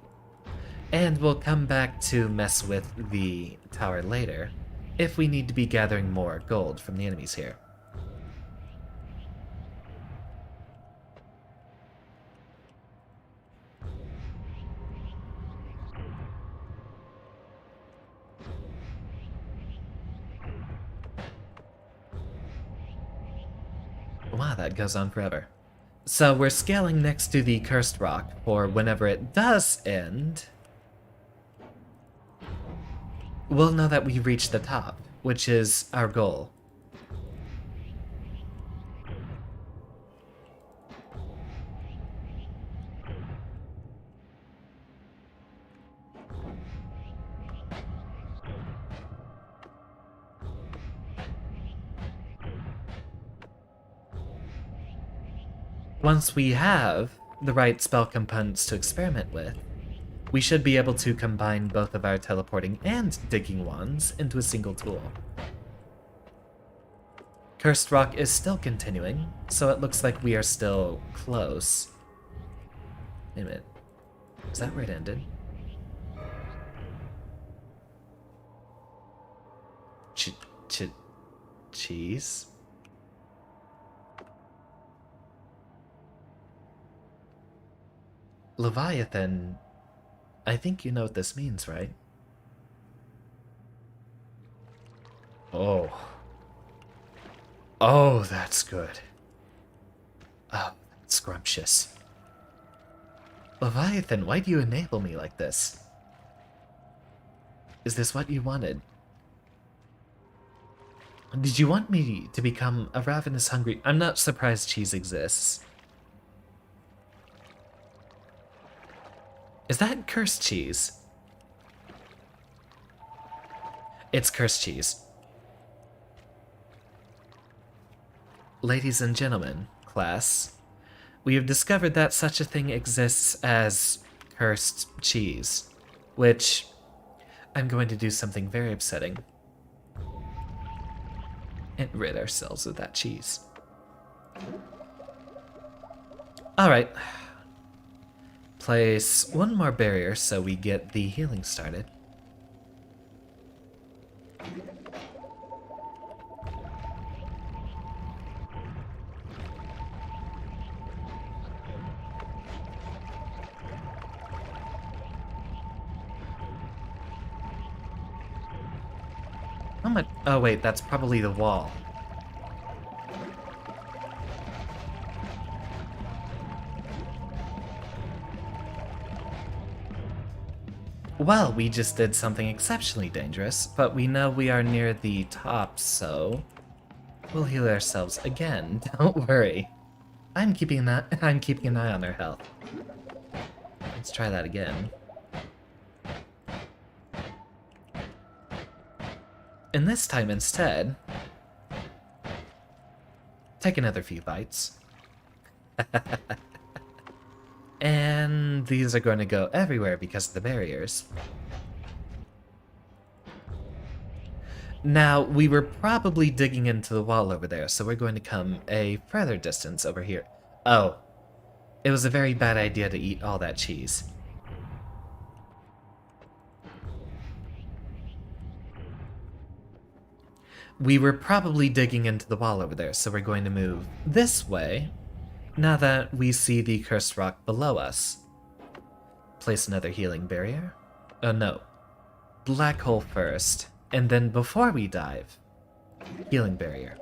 And we'll come back to mess with the tower later, if we need to be gathering more gold from the enemies here. Wow, that goes on forever. So we're scaling next to the cursed rock for whenever it does end, we'll know that we've reached the top, which is our goal. Once we have the right spell components to experiment with, we should be able to combine both of our teleporting and digging wands into a single tool. Cursed Rock is still continuing, so it looks like we are still close. Wait a minute. Is that where it ended? Cheese? Leviathan, I think you know what this means, right? Oh. Oh, that's good. Oh, that's scrumptious. Leviathan, why do you enable me like this? Is this what you wanted? Did you want me to become a ravenous hungry... I'm not surprised cheese exists. Is that cursed cheese? It's cursed cheese. Ladies and gentlemen, class, we have discovered that such a thing exists as cursed cheese, which I'm going to do something very upsetting and rid ourselves of that cheese. Alright. Place one more barrier so we get the healing started. Oh How much? Oh wait, that's probably the wall. Well, we just did something exceptionally dangerous, but we know we are near the top, so we'll heal ourselves again. Don't worry. I'm keeping an eye on our health. Let's try that again. And this time instead, take another few bites. And these are going to go everywhere because of the barriers. Now, we were probably digging into the wall over there, so we're going to come a further distance over here. Oh, it was a very bad idea to eat all that cheese. We were probably digging into the wall over there, so we're going to move this way, now that we see the cursed rock below us. Place another healing barrier. Oh no. Black hole first, and then before we dive, healing barrier.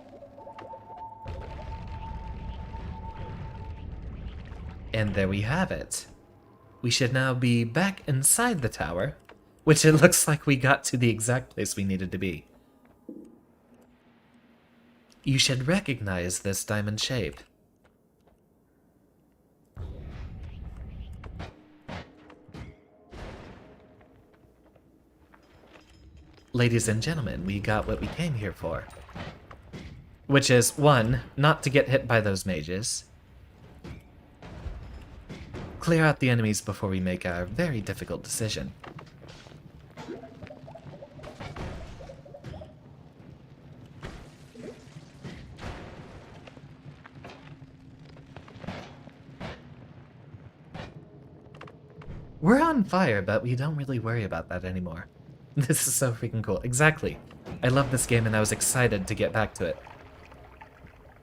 And there we have it. We should now be back inside the tower, which it looks like we got to the exact place we needed to be. You should recognize this diamond shape. Ladies and gentlemen, we got what we came here for. Which is, 1, not to get hit by those mages. Clear out the enemies before we make our very difficult decision. We're on fire, but we don't really worry about that anymore. This is so freaking cool. Exactly. I love this game and I was excited to get back to it.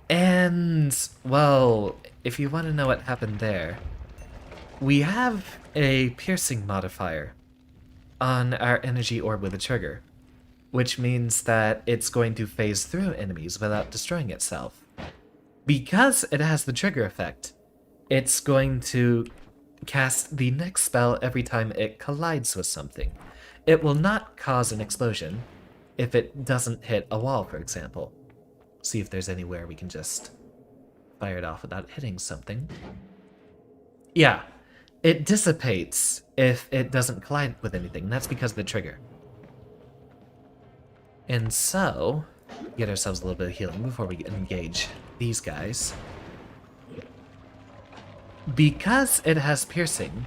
And, well, if you want to know what happened there, we have a piercing modifier on our energy orb with a trigger, which means that it's going to phase through enemies without destroying itself. Because it has the trigger effect, it's going to cast the next spell every time it collides with something. It will not cause an explosion if it doesn't hit a wall, for example. See if there's anywhere we can just fire it off without hitting something. Yeah, it dissipates if it doesn't collide with anything, and that's because of the trigger. And so, get ourselves a little bit of healing before we engage these guys. Because it has piercing,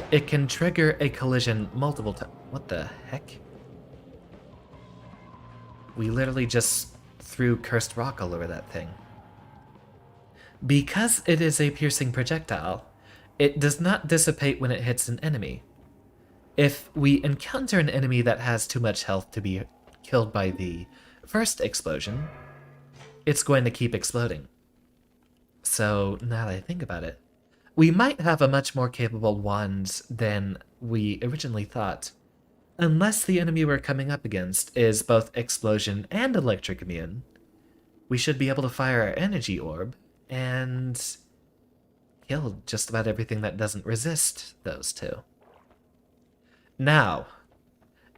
it can trigger a collision multiple times. What the heck? We literally just threw cursed rock all over that thing. Because it is a piercing projectile, it does not dissipate when it hits an enemy. If we encounter an enemy that has too much health to be killed by the first explosion, it's going to keep exploding. So, now that I think about it, we might have a much more capable wand than we originally thought. Unless the enemy we're coming up against is both explosion and electric immune, we should be able to fire our energy orb and kill just about everything that doesn't resist those two. Now,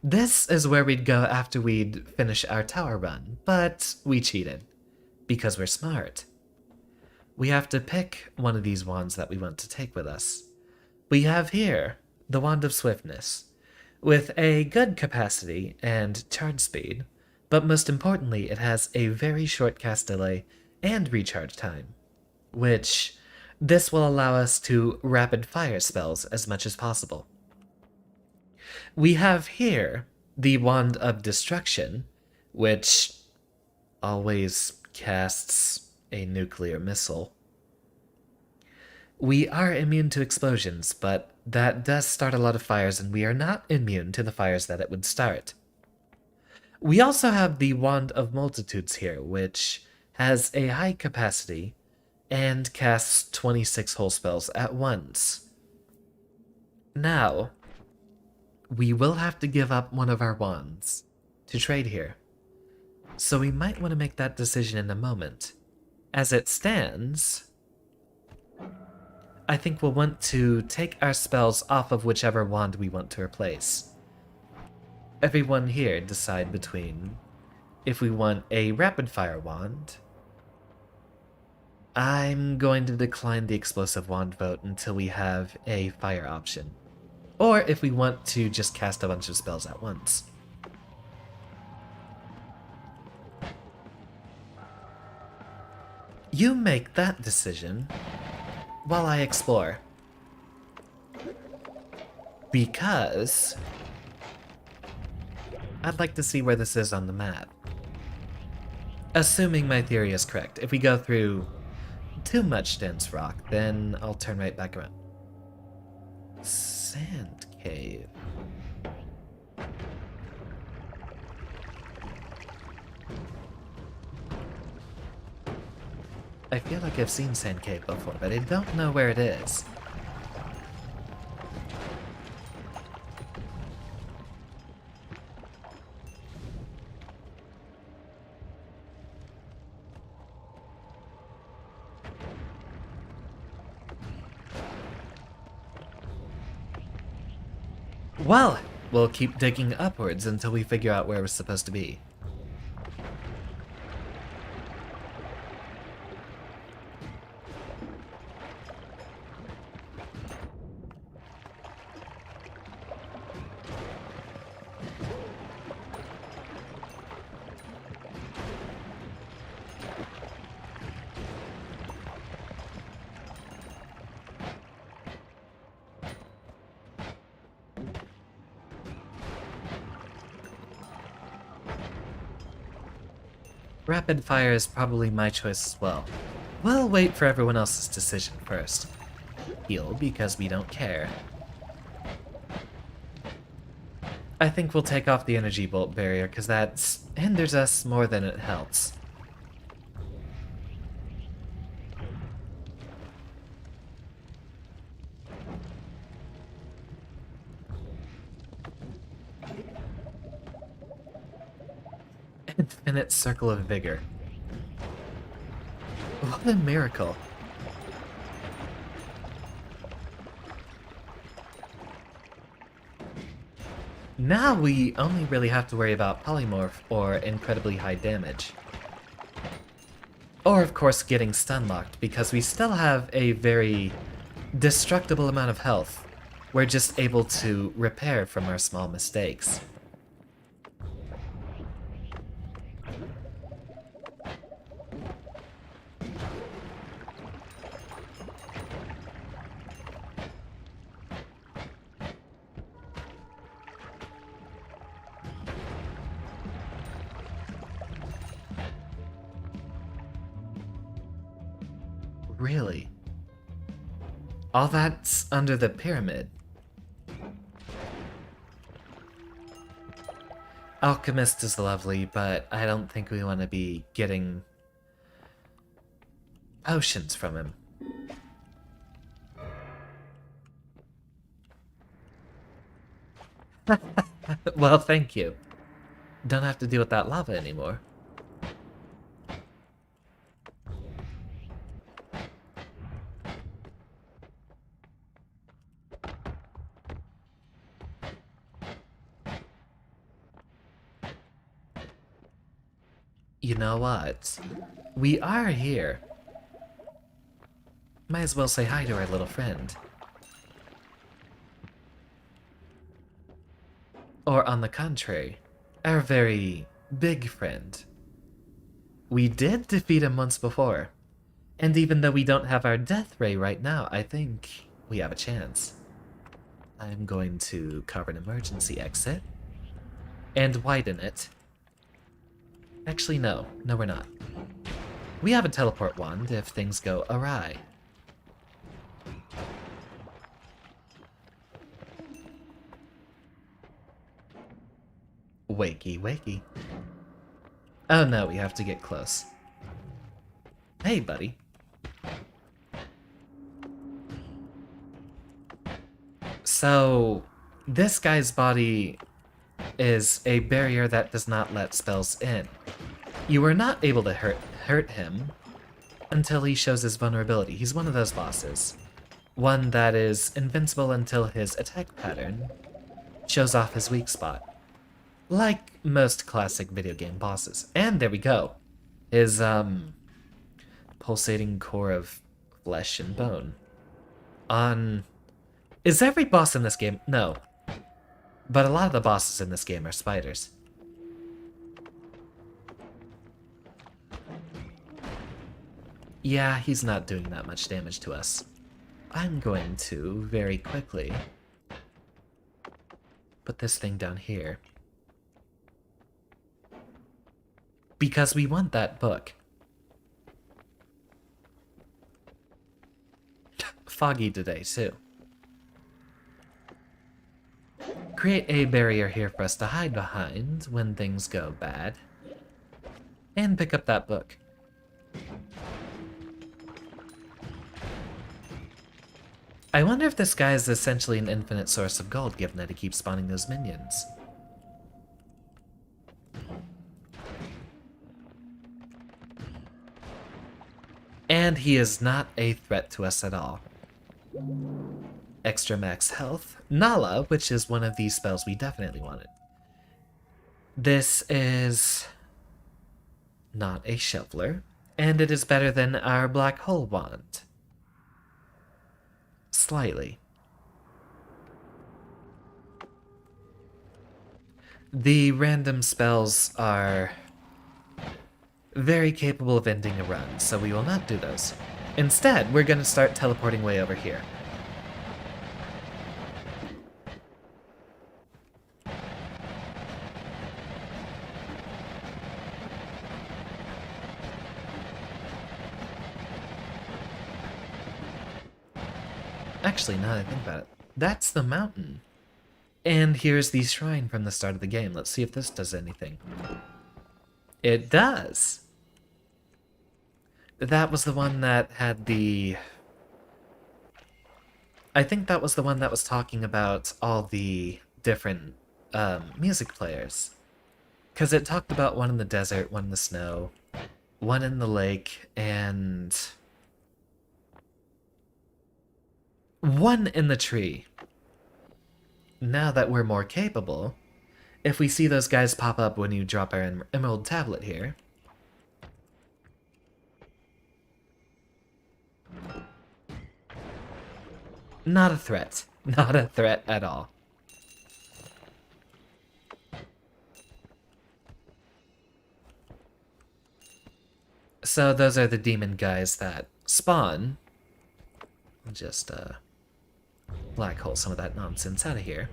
this is where we'd go after we'd finish our tower run, but we cheated, because we're smart. We have to pick one of these wands that we want to take with us. We have here the Wand of Swiftness, with a good capacity and charge speed, but most importantly it has a very short cast delay and recharge time, which this will allow us to rapid fire spells as much as possible. We have here the Wand of Destruction, which always casts a nuclear missile. We are immune to explosions, but that does start a lot of fires, and we are not immune to the fires that it would start. We also have the Wand of Multitudes here, which has a high capacity and casts 26 whole spells at once. Now, we will have to give up one of our wands, to trade here. So we might want to make that decision in a moment. As it stands, I think we'll want to take our spells off of whichever wand we want to replace. Everyone here decide between if we want a rapid fire wand. I'm going to decline the explosive wand vote until we have a fire option. Or if we want to just cast a bunch of spells at once. You make that decision while I explore. Because I'd like to see where this is on the map. Assuming my theory is correct, if we go through too much dense rock, then I'll turn right back around. Sand cave. I feel like I've seen Sand Cave before, but I don't know where it is. Well, we'll keep digging upwards until we figure out where we're supposed to be. Rapid fire is probably my choice as well. We'll wait for everyone else's decision first. Heal because we don't care. I think we'll take off the energy bolt barrier because that hinders us more than it helps. Infinite circle of vigor. What a miracle. Now we only really have to worry about polymorph or incredibly high damage. Or of course getting stun locked, because we still have a very destructible amount of health. We're just able to repair from our small mistakes. Really? All that's under the pyramid? Alchemist is lovely, but I don't think we want to be getting potions from him. Well, thank you. Don't have to deal with that lava anymore. You know what? We are here. Might as well say hi to our little friend. Or on the contrary, our very big friend. We did defeat him once before. And even though we don't have our death ray right now, I think we have a chance. I'm going to carve an emergency exit. And widen it. Actually, no. No, we're not. We have a teleport wand if things go awry. Wakey, wakey. Oh no, we have to get close. Hey, buddy. So, this guy's body is a barrier that does not let spells in. You are not able to hurt him until he shows his vulnerability. He's one of those bosses. One that is invincible until his attack pattern shows off his weak spot. Like most classic video game bosses. And there we go. His, pulsating core of flesh and bone. Is every boss in this game? No. But a lot of the bosses in this game are spiders. Yeah, he's not doing that much damage to us. I'm going to, very quickly, put this thing down here. Because we want that book. Foggy today, too. Create a barrier here for us to hide behind when things go bad. And pick up that book. I wonder if this guy is essentially an infinite source of gold, given that he keeps spawning those minions. And he is not a threat to us at all. Extra max health. Nala, which is one of these spells we definitely wanted. This is not a shoveler, and it is better than our black hole wand. Slightly. The random spells are very capable of ending a run, so we will not do those. Instead, we're going to start teleporting way over here. Actually, now that I think about it, that's the mountain. And here's the shrine from the start of the game. Let's see if this does anything. It does! That was the one that had the... I think that was the one that was talking about all the different music players. Because it talked about one in the desert, one in the snow, one in the lake, and one in the tree. Now that we're more capable, if we see those guys pop up when you drop our emerald tablet here, not a threat. Not a threat at all. So those are the demon guys that spawn. I'll just black hole some of that nonsense out of here.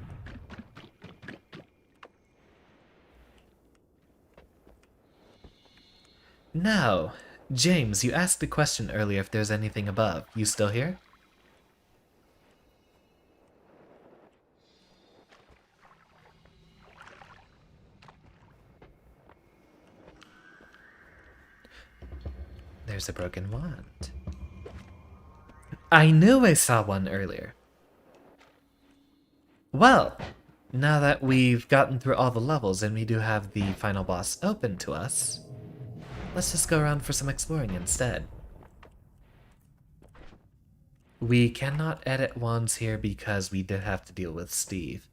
Now, James, you asked the question earlier if there's anything above. You still here? There's a broken wand. I knew I saw one earlier. Well, now that we've gotten through all the levels and we do have the final boss open to us, let's just go around for some exploring instead. We cannot edit wands here because we did have to deal with Steve.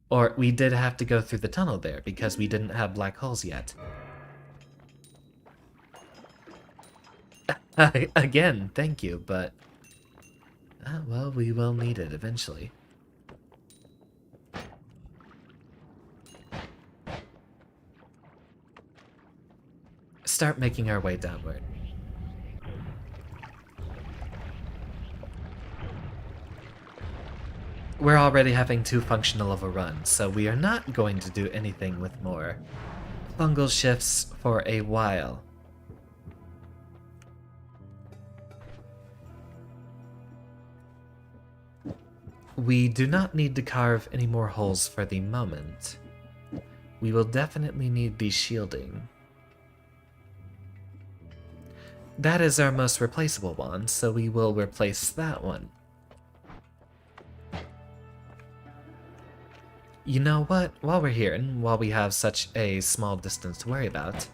Or we did have to go through the tunnel there because we didn't have black holes yet. Again, thank you, but... well, we will need it eventually. Start making our way downward. We're already having too functional of a run, so we are not going to do anything with more fungal shifts for a while. We do not need to carve any more holes for the moment. We will definitely need the shielding. That is our most replaceable one, so we will replace that one. You know what? While we're here, and while we have such a small distance to worry about,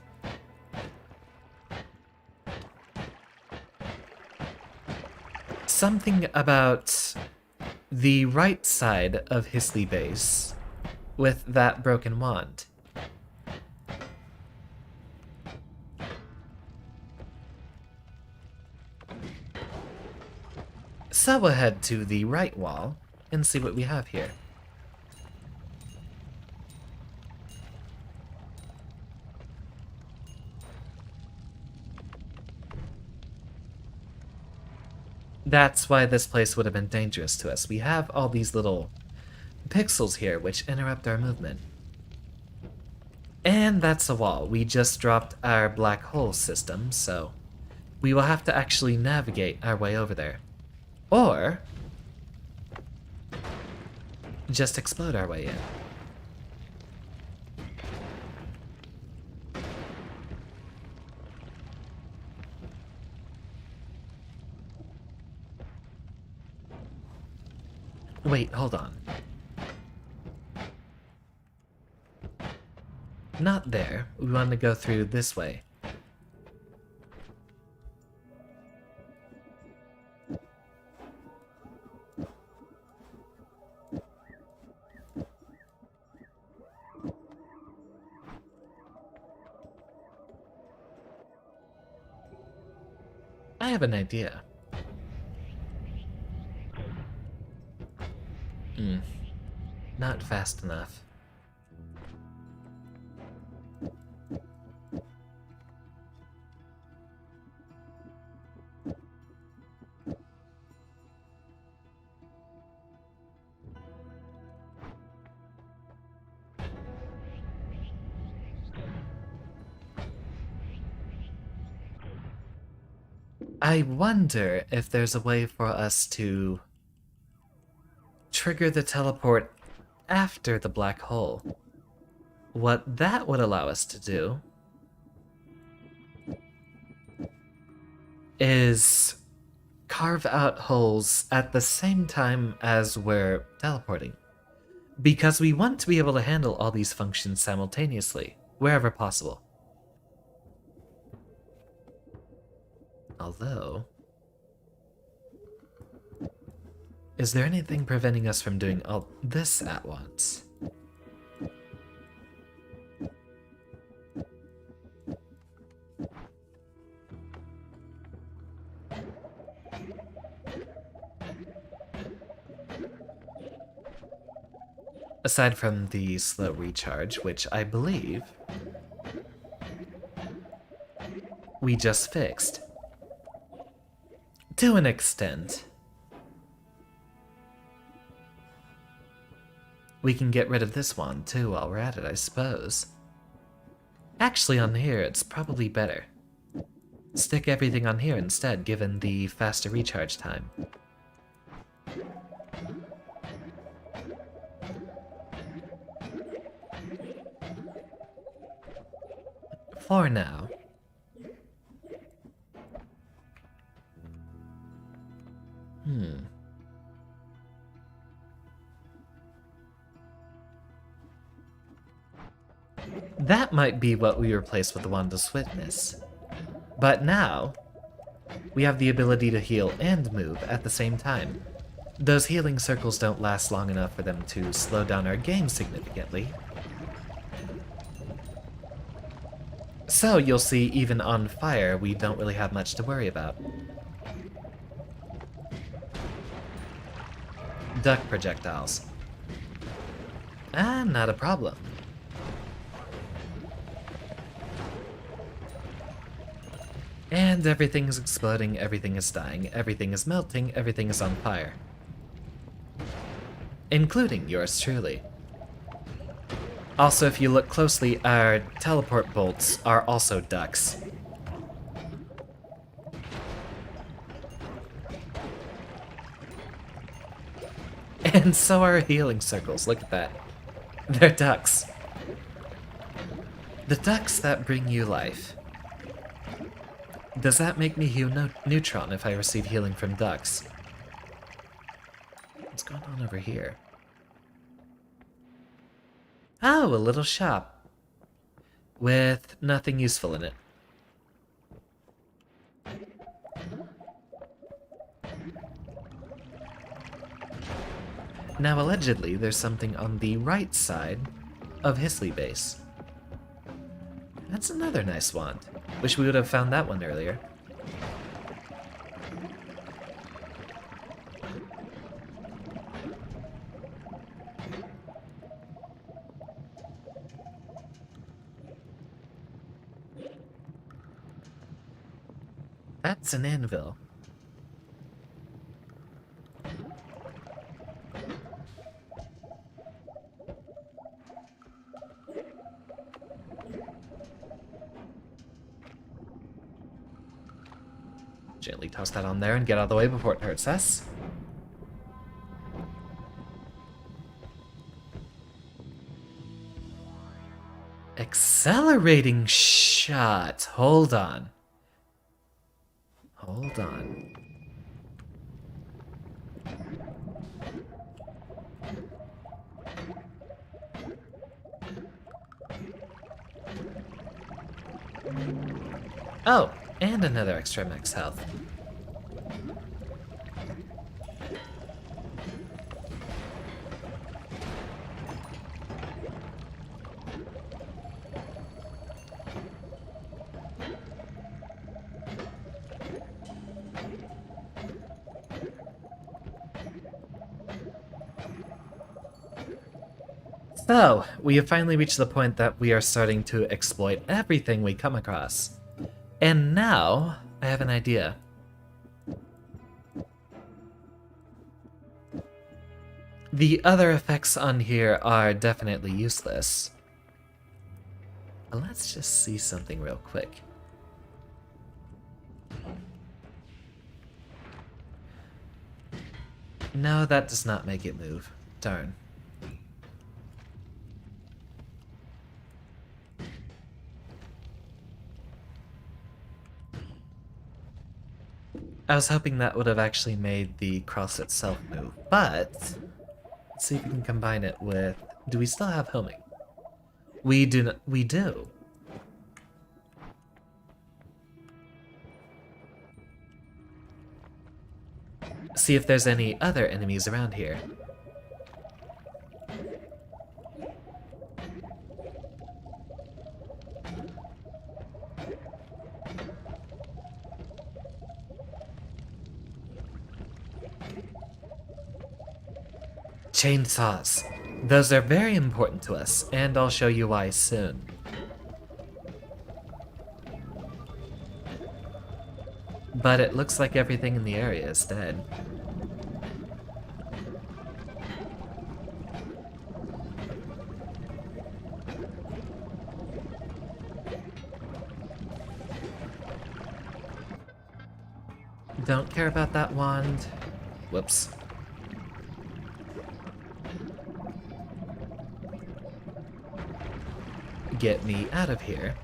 something about the right side of Hisley Base with that broken wand. So we'll head to the right wall and see what we have here. That's why this place would have been dangerous to us. We have all these little pixels here which interrupt our movement. And that's a wall. We just dropped our black hole system, so we will have to actually navigate our way over there. Or just explode our way in. Wait, hold on. Not there. We want to go through this way. I have an idea. Not fast enough. I wonder if there's a way for us to trigger the teleport after the black hole. What that would allow us to do is carve out holes at the same time as we're teleporting. Because we want to be able to handle all these functions simultaneously, wherever possible. Although, is there anything preventing us from doing all this at once? Aside from the slow recharge, which I believe we just fixed. To an extent. We can get rid of this one too while we're at it, I suppose. Actually, on here, it's probably better. Stick everything on here instead, given the faster recharge time. For now. That might be what we replaced with the Wand of Swiftness. But now, we have the ability to heal and move at the same time. Those healing circles don't last long enough for them to slow down our game significantly. So you'll see, even on fire, we don't really have much to worry about. Duck projectiles. Not a problem. And everything is exploding, everything is dying, everything is melting, everything is on fire. Including yours truly. Also, if you look closely, our teleport bolts are also ducks. And so are healing circles, look at that. They're ducks. The ducks that bring you life. Does that make me heal neutron if I receive healing from ducks? What's going on over here? Oh, a little shop. With nothing useful in it. Now, allegedly, there's something on the right side of Hisley Base. That's another nice wand. Wish we would have found that one earlier. That's an anvil. Gently toss that on there and get out of the way before it hurts us. Accelerating shot. Hold on. Hold on. Oh, and another extra max health. So, we have finally reached the point that we are starting to exploit everything we come across. And now, I have an idea. The other effects on here are definitely useless. Let's just see something real quick. No, that does not make it move. Darn. I was hoping that would have actually made the cross itself move, but let's see if we can combine it with... Do we still have homing? We do not... We do. See if there's any other enemies around here. Chainsaws. Those are very important to us, and I'll show you why soon. But it looks like everything in the area is dead. Don't care about that wand. Whoops. Get me out of here.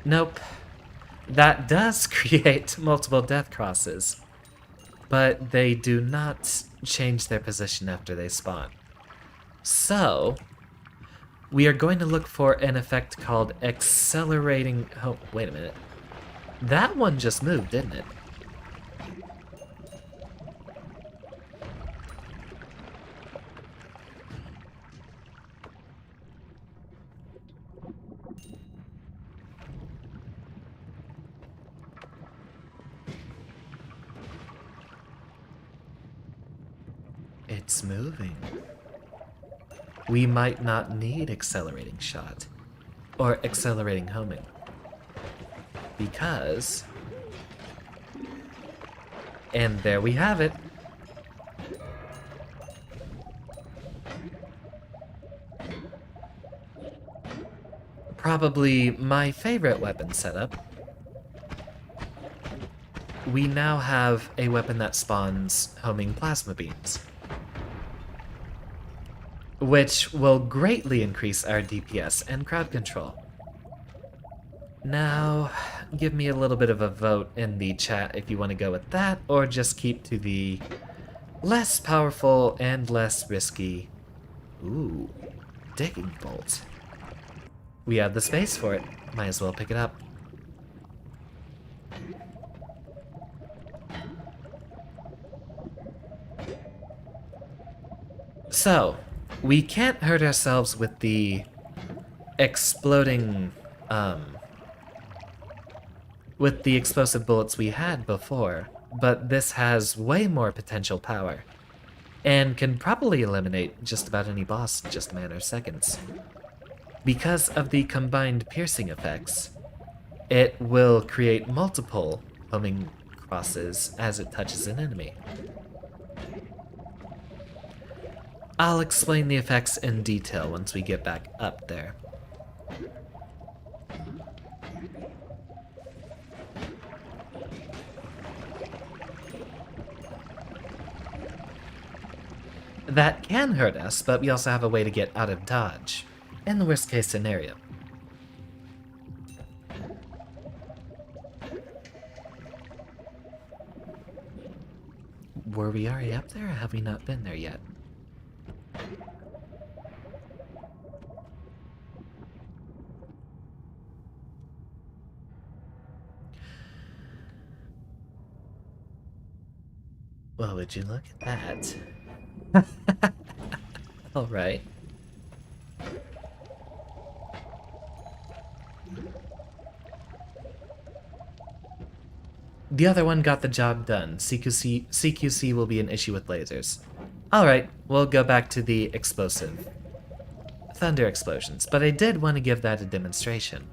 Nope. That does create multiple death crosses, but they do not change their position after they spawn. So, we are going to look for an effect called accelerating... Oh, wait a minute. That one just moved, didn't it? It's moving. We might not need accelerating shot or accelerating homing because, and there we have it. Probably my favorite weapon setup. We now have a weapon that spawns homing plasma beams, which will greatly increase our DPS and crowd control. Now, give me a little bit of a vote in the chat if you want to go with that, or just keep to the Less powerful and less risky. Ooh, digging bolt. We have the space for it. Might as well pick it up. So, we can't hurt ourselves with the exploding, with the explosive bullets we had before, but this has way more potential power, and can probably eliminate just about any boss in just a matter of seconds. Because of the combined piercing effects, it will create multiple homing crosses as it touches an enemy. I'll explain the effects in detail once we get back up there. That can hurt us, but we also have a way to get out of dodge, in the worst case scenario. Were we already up there, or have we not been there yet? Well, would you look at that? Alright. The other one got the job done. CQC will be an issue with lasers. Alright, we'll go back to the explosive. Thunder explosions, but I did want to give that a demonstration.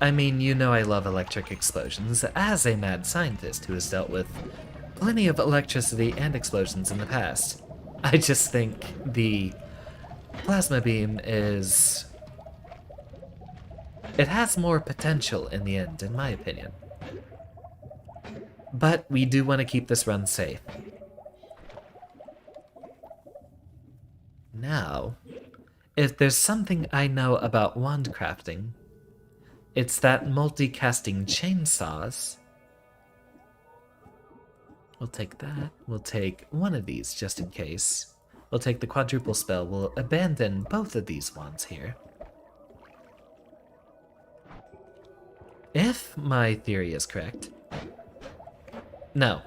I mean, you know I love electric explosions, as a mad scientist who has dealt with plenty of electricity and explosions in the past. I just think the plasma beam is... it has more potential in the end, in my opinion. But we do want to keep this run safe. Now, if there's something I know about wand crafting, it's that multicasting chainsaws. We'll take that. We'll take one of these just in case. We'll take the quadruple spell. We'll abandon both of these wands here. If my theory is correct. No.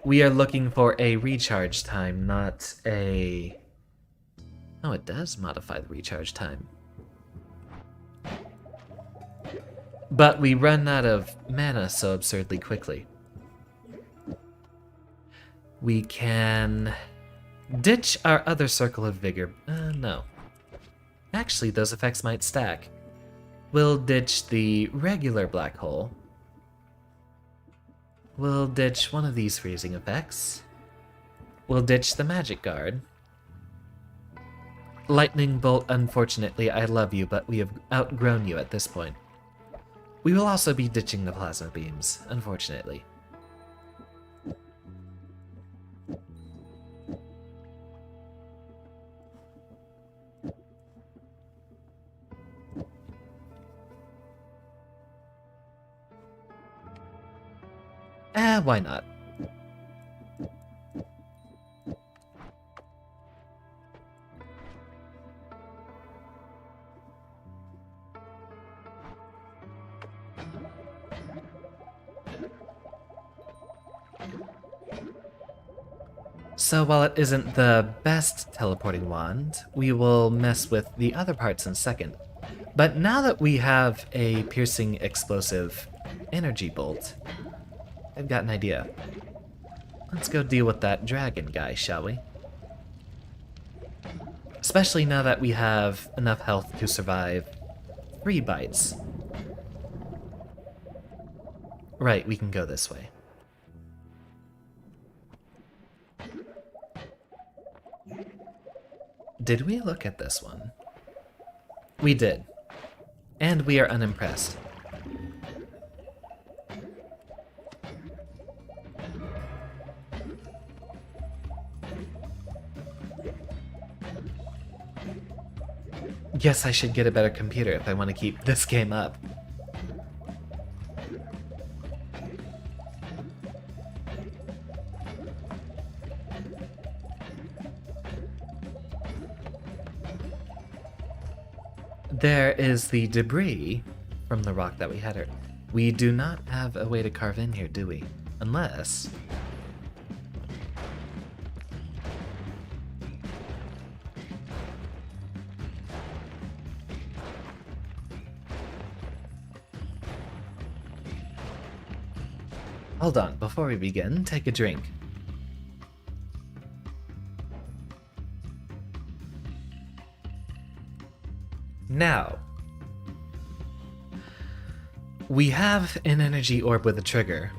We are looking for a recharge time, not a... Oh, it does modify the recharge time. But we run out of mana so absurdly quickly. We can ditch our other circle of vigor. No. Actually, those effects might stack. We'll ditch the regular black hole. We'll ditch one of these freezing effects. We'll ditch the magic guard. Lightning bolt, unfortunately, I love you, but we have outgrown you at this point. We will also be ditching the plasma beams, unfortunately. Why not? So while it isn't the best teleporting wand, we will mess with the other parts in a second. But now that we have a piercing explosive energy bolt, I've got an idea. Let's go deal with that dragon guy, shall we? Especially now that we have enough health to survive 3 bites. Right, we can go this way. Did we look at this one? We did. And we are unimpressed. Guess I should get a better computer if I want to keep this game up. There is the debris from the rock that we had her. We do not have a way to carve in here, do we? Unless... Hold on, before we begin, take a drink. Now, we have an energy orb with a trigger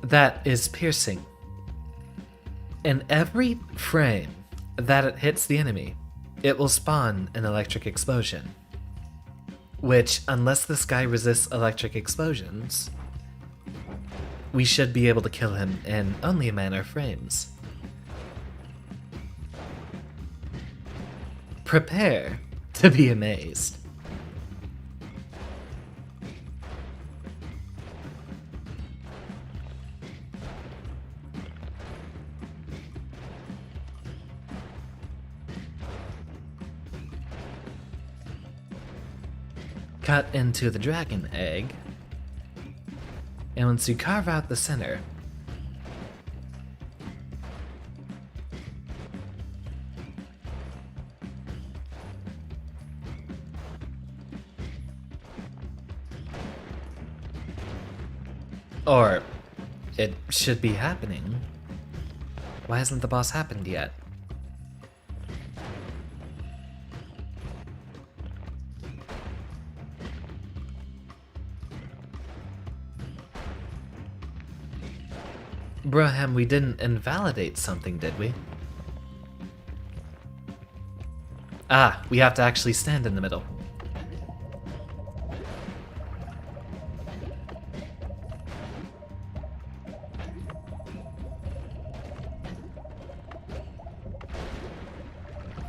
that is piercing. And every frame that it hits the enemy, it will spawn an electric explosion. Which, unless this guy resists electric explosions, we should be able to kill him in only a matter of frames. Prepare to be amazed. Cut into the dragon egg, and once you carve out the center, or it should be happening. Why hasn't the boss happened yet? Braham, we didn't invalidate something, did we? Ah, we have to actually stand in the middle.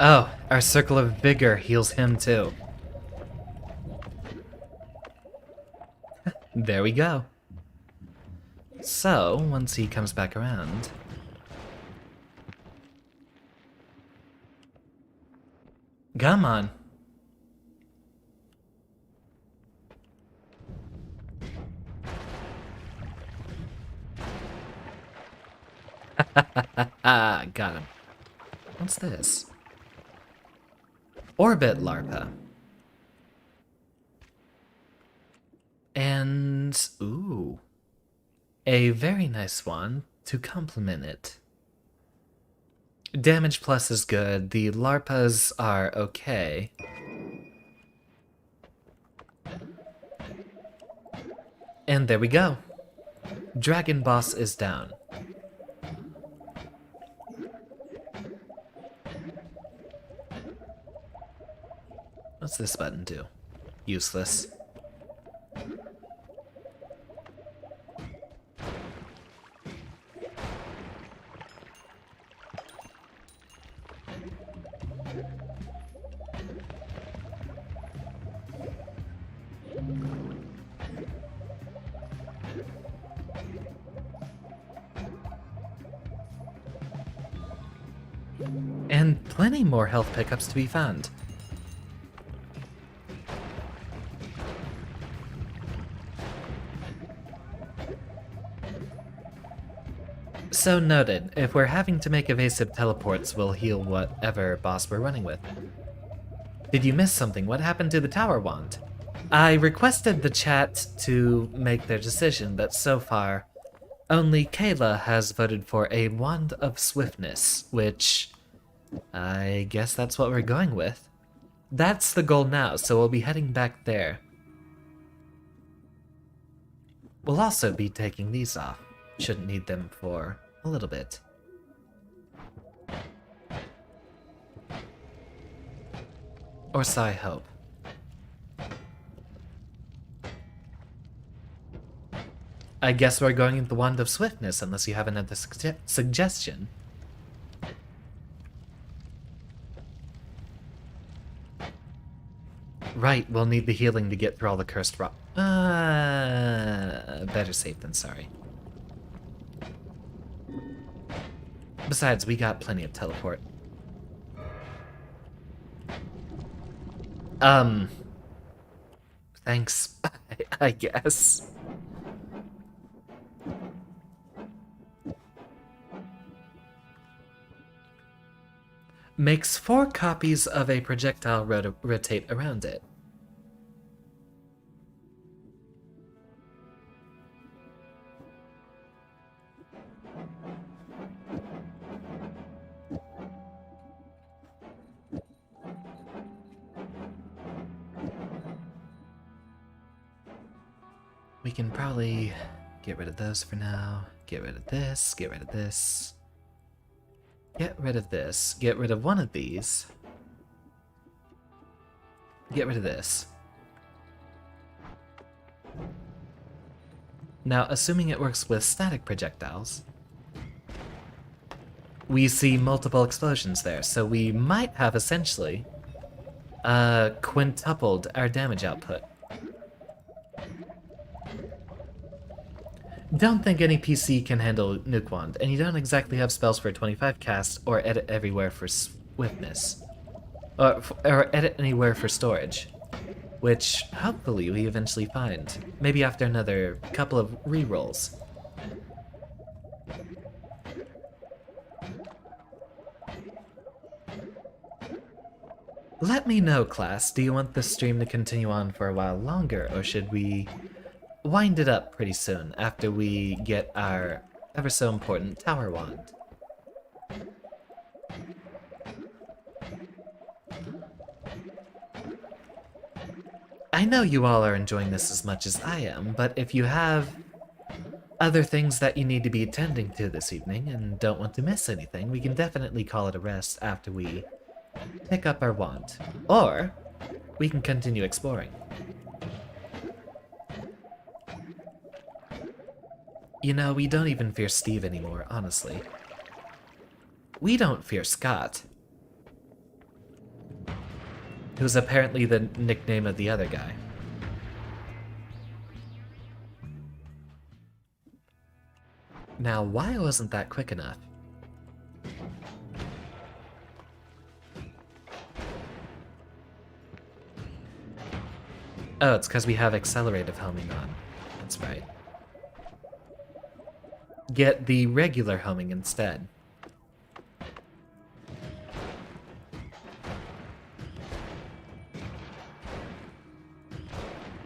Oh, our circle of vigor heals him too. There we go. So, once he comes back around... Come on. Got him. What's this? Orbit larva. And... ooh. A very nice one to complement it. Damage plus is good. The larpas are okay. And there we go. Dragon boss is down. What's this button do? Useless. And plenty more health pickups to be found. So noted, if we're having to make evasive teleports, we'll heal whatever boss we're running with. Did you miss something? What happened to the tower wand? I requested the chat to make their decision, but so far, only Kayla has voted for a Wand of Swiftness, which I guess that's what we're going with. That's the goal now, so we'll be heading back there. We'll also be taking these off. Shouldn't need them for a little bit. Or so I hope. I guess we're going with the Wand of Swiftness, unless you have another suggestion. Right, we'll need the healing to get through all the cursed rock. Better safe than sorry. Besides, we got plenty of teleport. Thanks, I guess. Makes 4 copies of a projectile rotate around it. We can probably get rid of those for now. Get rid of this, get rid of this. Get rid of this. Get rid of one of these. Get rid of this. Now, assuming it works with static projectiles, we see multiple explosions there, so we might have essentially quintupled our damage output. Don't think any PC can handle Nuke Wand, and you don't exactly have spells for 25 cast or edit everywhere for swiftness. Or edit anywhere for storage. Which, hopefully, we eventually find. Maybe after another couple of rerolls. Let me know, class. Do you want this stream to continue on for a while longer, or should we wind it up pretty soon after we get our ever so important tower wand? I know you all are enjoying this as much as I am, but if you have other things that you need to be attending to this evening and don't want to miss anything, we can definitely call it a rest after we pick up our wand. Or we can continue exploring. You know, we don't even fear Steve anymore, honestly. We don't fear Scott, who's apparently the nickname of the other guy. Now, why wasn't that quick enough? Oh, it's because we have accelerative homing on. That's right. Get the regular homing instead.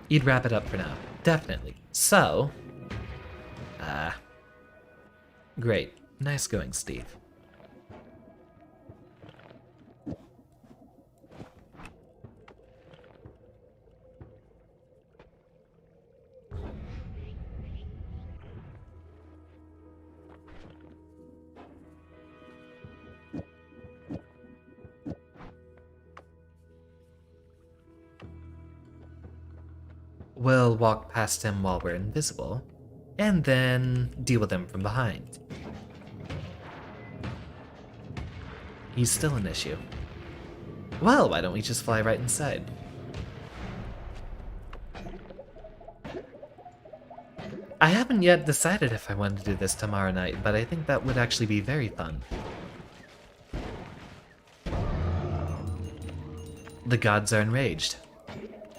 You'd wrap it up for now. Definitely. So... great. Nice going, Steve. We'll walk past him while we're invisible, and then deal with him from behind. He's still an issue. Well, why don't we just fly right inside? I haven't yet decided if I want to do this tomorrow night, but I think that would actually be very fun. The gods are enraged.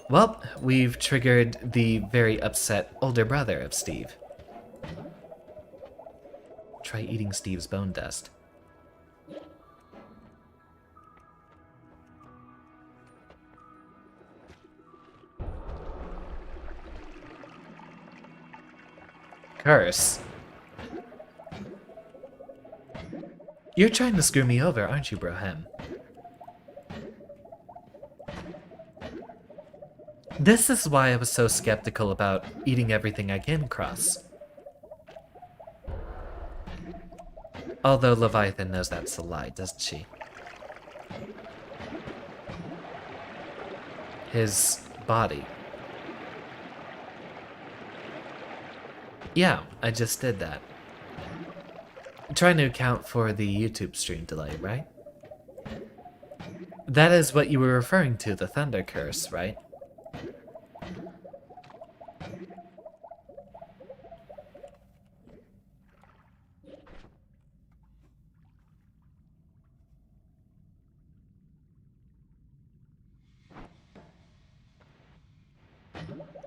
Well, we've triggered the very upset older brother of Steve. Try eating Steve's bone dust. Curse. You're trying to screw me over, aren't you, Brohem? This is why I was so skeptical about eating everything I came across. Although Leviathan knows that's a lie, doesn't she? His body. Yeah, I just did that. I'm trying to account for the YouTube stream delay, right? That is what you were referring to, the Thunder Curse, right?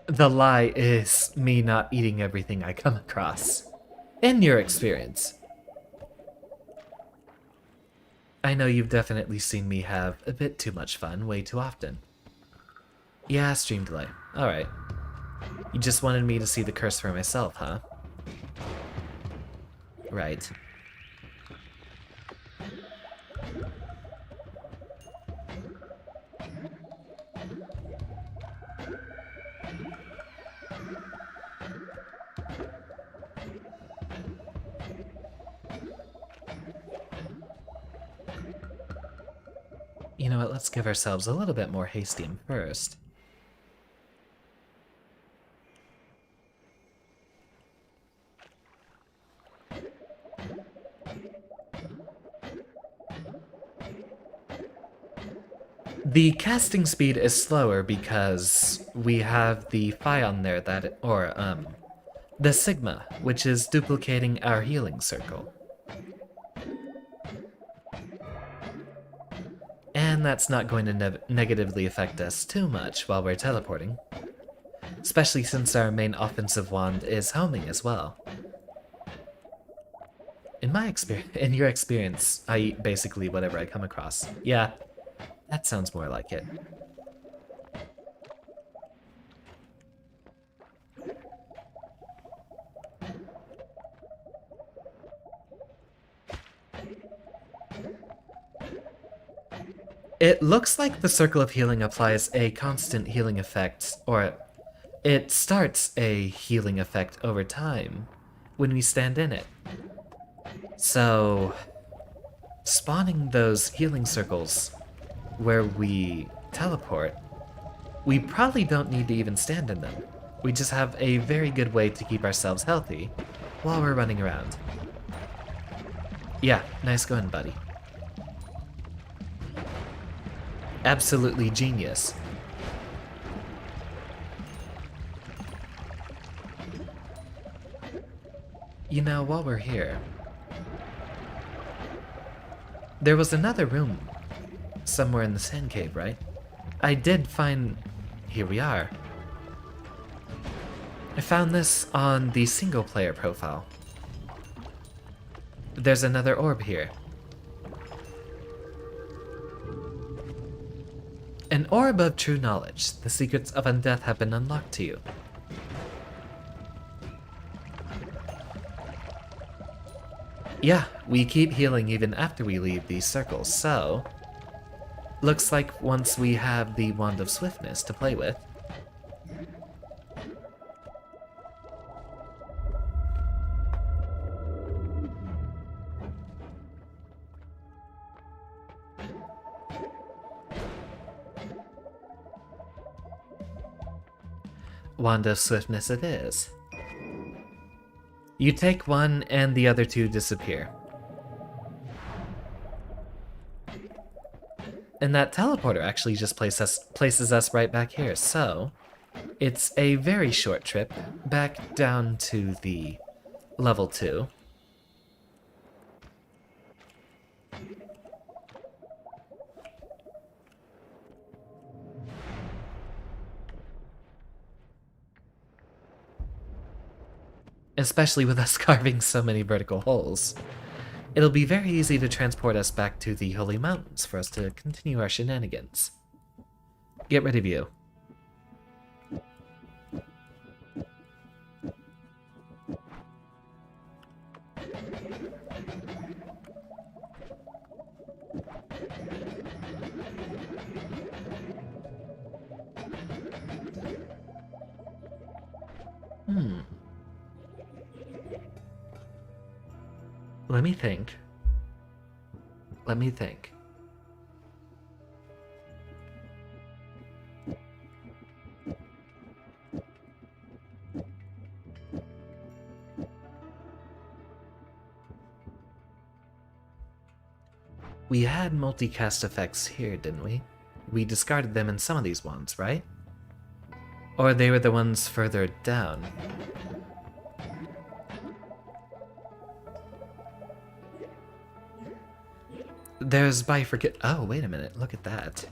The lie is me not eating everything I come across. In your experience. I know you've definitely seen me have a bit too much fun way too often. Yeah, stream delay. Alright. You just wanted me to see the curse for myself, huh? Right. You know what, let's give ourselves a little bit more hastium first. The casting speed is slower because we have the phi on there that, the sigma, which is duplicating our healing circle. And that's not going to negatively affect us too much while we're teleporting. Especially since our main offensive wand is homing as well. In your experience, I eat basically whatever I come across. Yeah, that sounds more like it. It looks like the Circle of Healing applies a constant healing effect, or it starts a healing effect over time when we stand in it. So, spawning those healing circles where we teleport, we probably don't need to even stand in them. We just have a very good way to keep ourselves healthy while we're running around. Yeah, nice going, buddy. Absolutely genius. You know, while we're here, there was another room somewhere in the sand cave, right? I did find... Here we are. I found this on the single player profile. There's another orb here. An orb of true knowledge. The secrets of undeath have been unlocked to you. Yeah, we keep healing even after we leave these circles, so... Looks like once we have the Wand of Swiftness to play with... Wand of Swiftness it is. You take one and the other two disappear. And that teleporter actually just places us right back here, so... It's a very short trip back down to the level 2. Especially with us carving so many vertical holes. It'll be very easy to transport us back to the Holy Mountains for us to continue our shenanigans. Get rid of you. Let me think. Let me think. we had multicast effects here, didn't we? We discarded them in some of these wands, right? Or they were the ones further down. There's bifurcate. Oh, wait a minute. Look at that.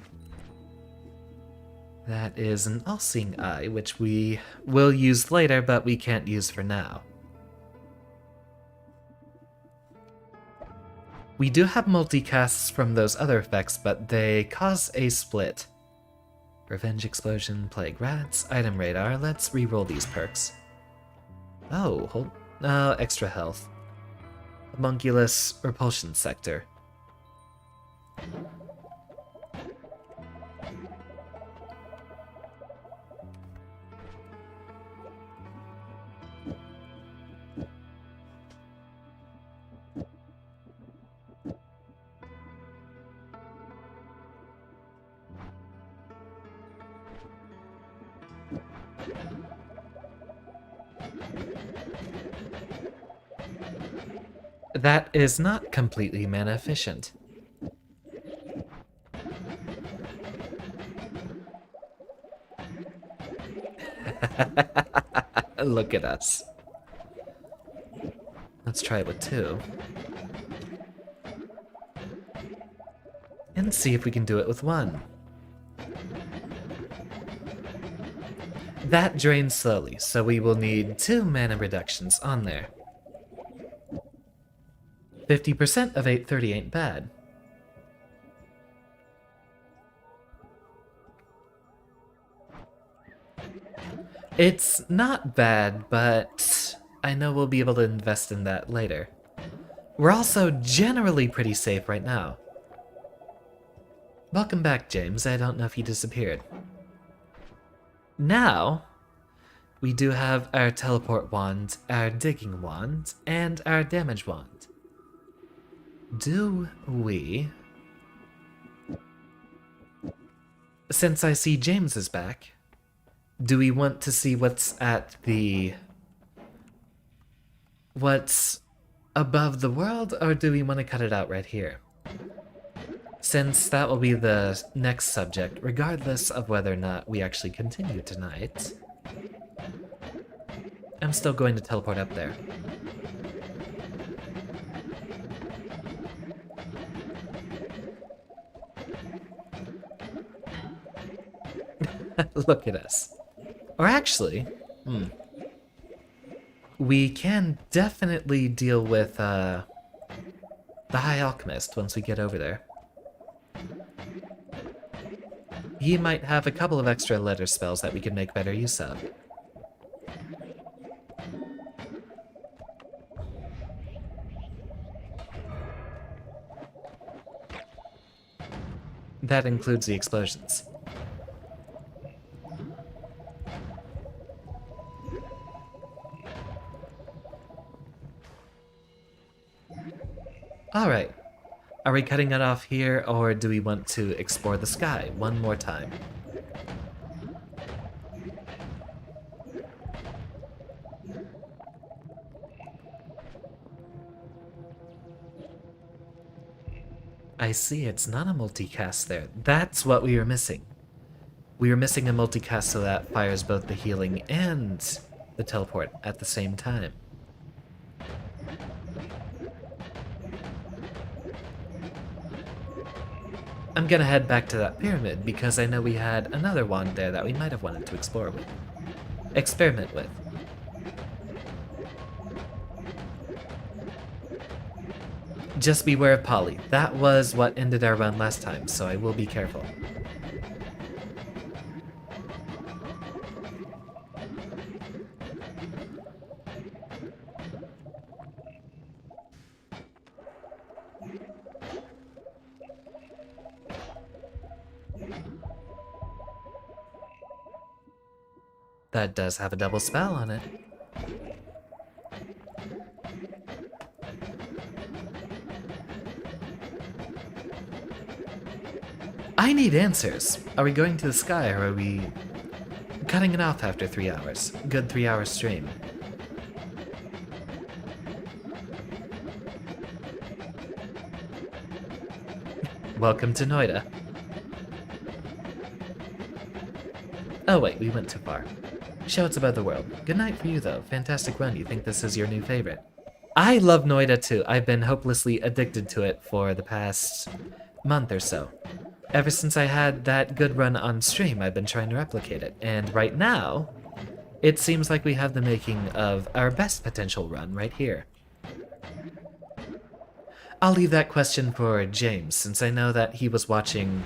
That is an all-seeing eye, which we will use later, but we can't use for now. We do have multicasts from those other effects, but they cause a split. Revenge Explosion, Plague Rats, Item Radar. Let's reroll these perks. Oh, hold... extra health. Homunculus, Repulsion Sector. That is not completely mana efficient. Look at us. Let's try it with 2. And see if we can do it with 1. That drains slowly, so we will need 2 mana reductions on there. 50% of 830 ain't bad. It's not bad, but I know we'll be able to invest in that later. We're also generally pretty safe right now. Welcome back, James. I don't know if you disappeared. Now, we do have our teleport wand, our digging wand, and our damage wand. Do we... Since I see James is back, do we want to see what's at the... what's above the world, or do we want to cut it out right here? Since that will be the next subject, regardless of whether or not we actually continue tonight, I'm still going to teleport up there. Look at us. Or actually, we can definitely deal with the High Alchemist once we get over there. He might have a couple of extra letter spells that we could make better use of. That includes the explosions. Alright. Are we cutting it off here, or do we want to explore the sky one more time? I see, it's not a multicast there. That's what we were missing. We were missing a multicast so that fires both the healing and the teleport at the same time. I'm gonna head back to that pyramid because I know we had another wand there that we might have wanted to explore with. Experiment with. Just beware of Polly. That was what ended our run last time, so I will be careful. That does have a double spell on it. I need answers. Are we going to the sky, or are we cutting it off after 3 hours? Good 3-hour stream. Welcome to Noita. Oh wait, we went too far. Show it's about the world. Good night for you though. Fantastic run. You think this is your new favorite? I love Noita too. I've been hopelessly addicted to it for the past month or so. Ever since I had that good run on stream, I've been trying to replicate it. And right now, it seems like we have the making of our best potential run right here. I'll leave that question for James, since I know that he was watching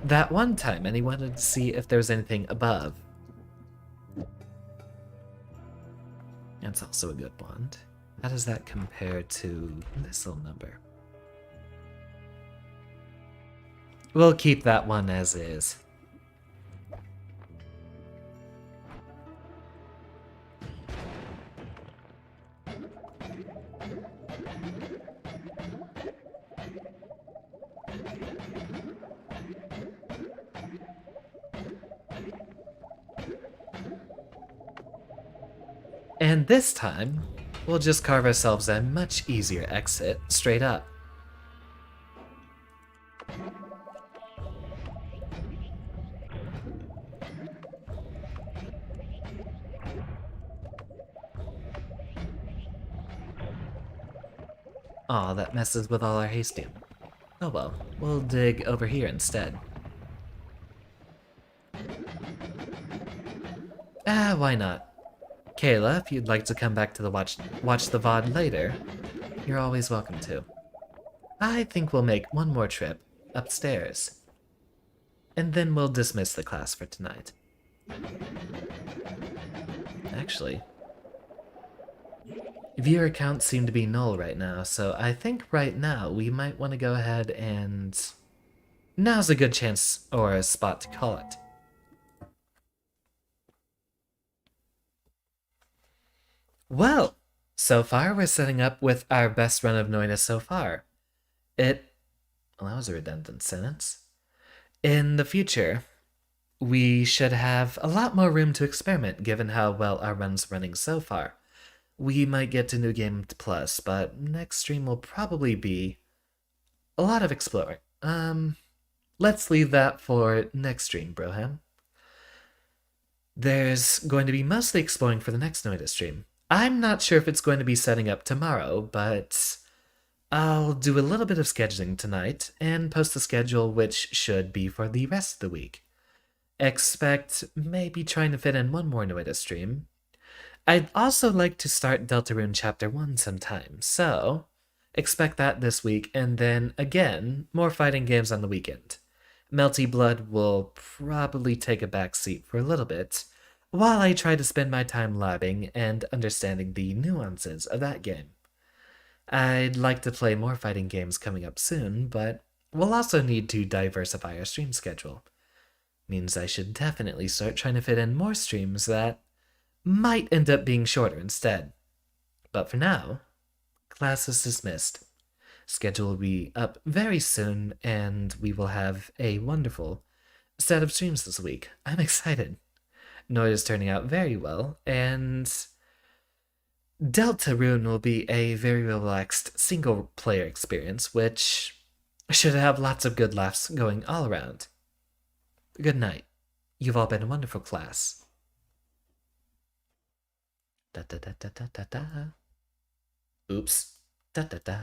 that one time and he wanted to see if there was anything above. That's also a good one. How does that compare to this little number? We'll keep that one as is. And this time, we'll just carve ourselves a much easier exit straight up. Aw, that messes with all our hastium. Oh well, we'll dig over here instead. Why not? Kayla, if you'd like to come back to the watch the VOD later, you're always welcome to. I think we'll make one more trip upstairs. And then we'll dismiss the class for tonight. Actually, viewer counts seem to be null right now, so I think right now we might want to go ahead and... Now's a good chance or a spot to call it. Well, so far we're setting up with our best run of Noita so far. Well, that was a redundant sentence. In the future, we should have a lot more room to experiment given how well our run's running so far. We might get to New Game Plus, but next stream will probably be a lot of exploring. Let's leave that for next stream, Broham. There's going to be mostly exploring for the next Noita stream. I'm not sure if it's going to be setting up tomorrow, but I'll do a little bit of scheduling tonight and post the schedule, which should be for the rest of the week. Expect maybe trying to fit in one more Noita stream. I'd also like to start Deltarune Chapter 1 sometime, so expect that this week, and then, again, more fighting games on the weekend. Melty Blood will probably take a back seat for a little bit, while I try to spend my time labbing and understanding the nuances of that game. I'd like to play more fighting games coming up soon, but we'll also need to diversify our stream schedule. Means I should definitely start trying to fit in more streams that might end up being shorter instead. But for now, class is dismissed. Schedule will be up very soon, and we will have a wonderful set of streams this week. I'm excited. Noita's turning out very well, and Deltarune will be a very relaxed single-player experience, which should have lots of good laughs going all around. Good night. You've all been a wonderful class. Da da da da da da da. Oops. Da da da.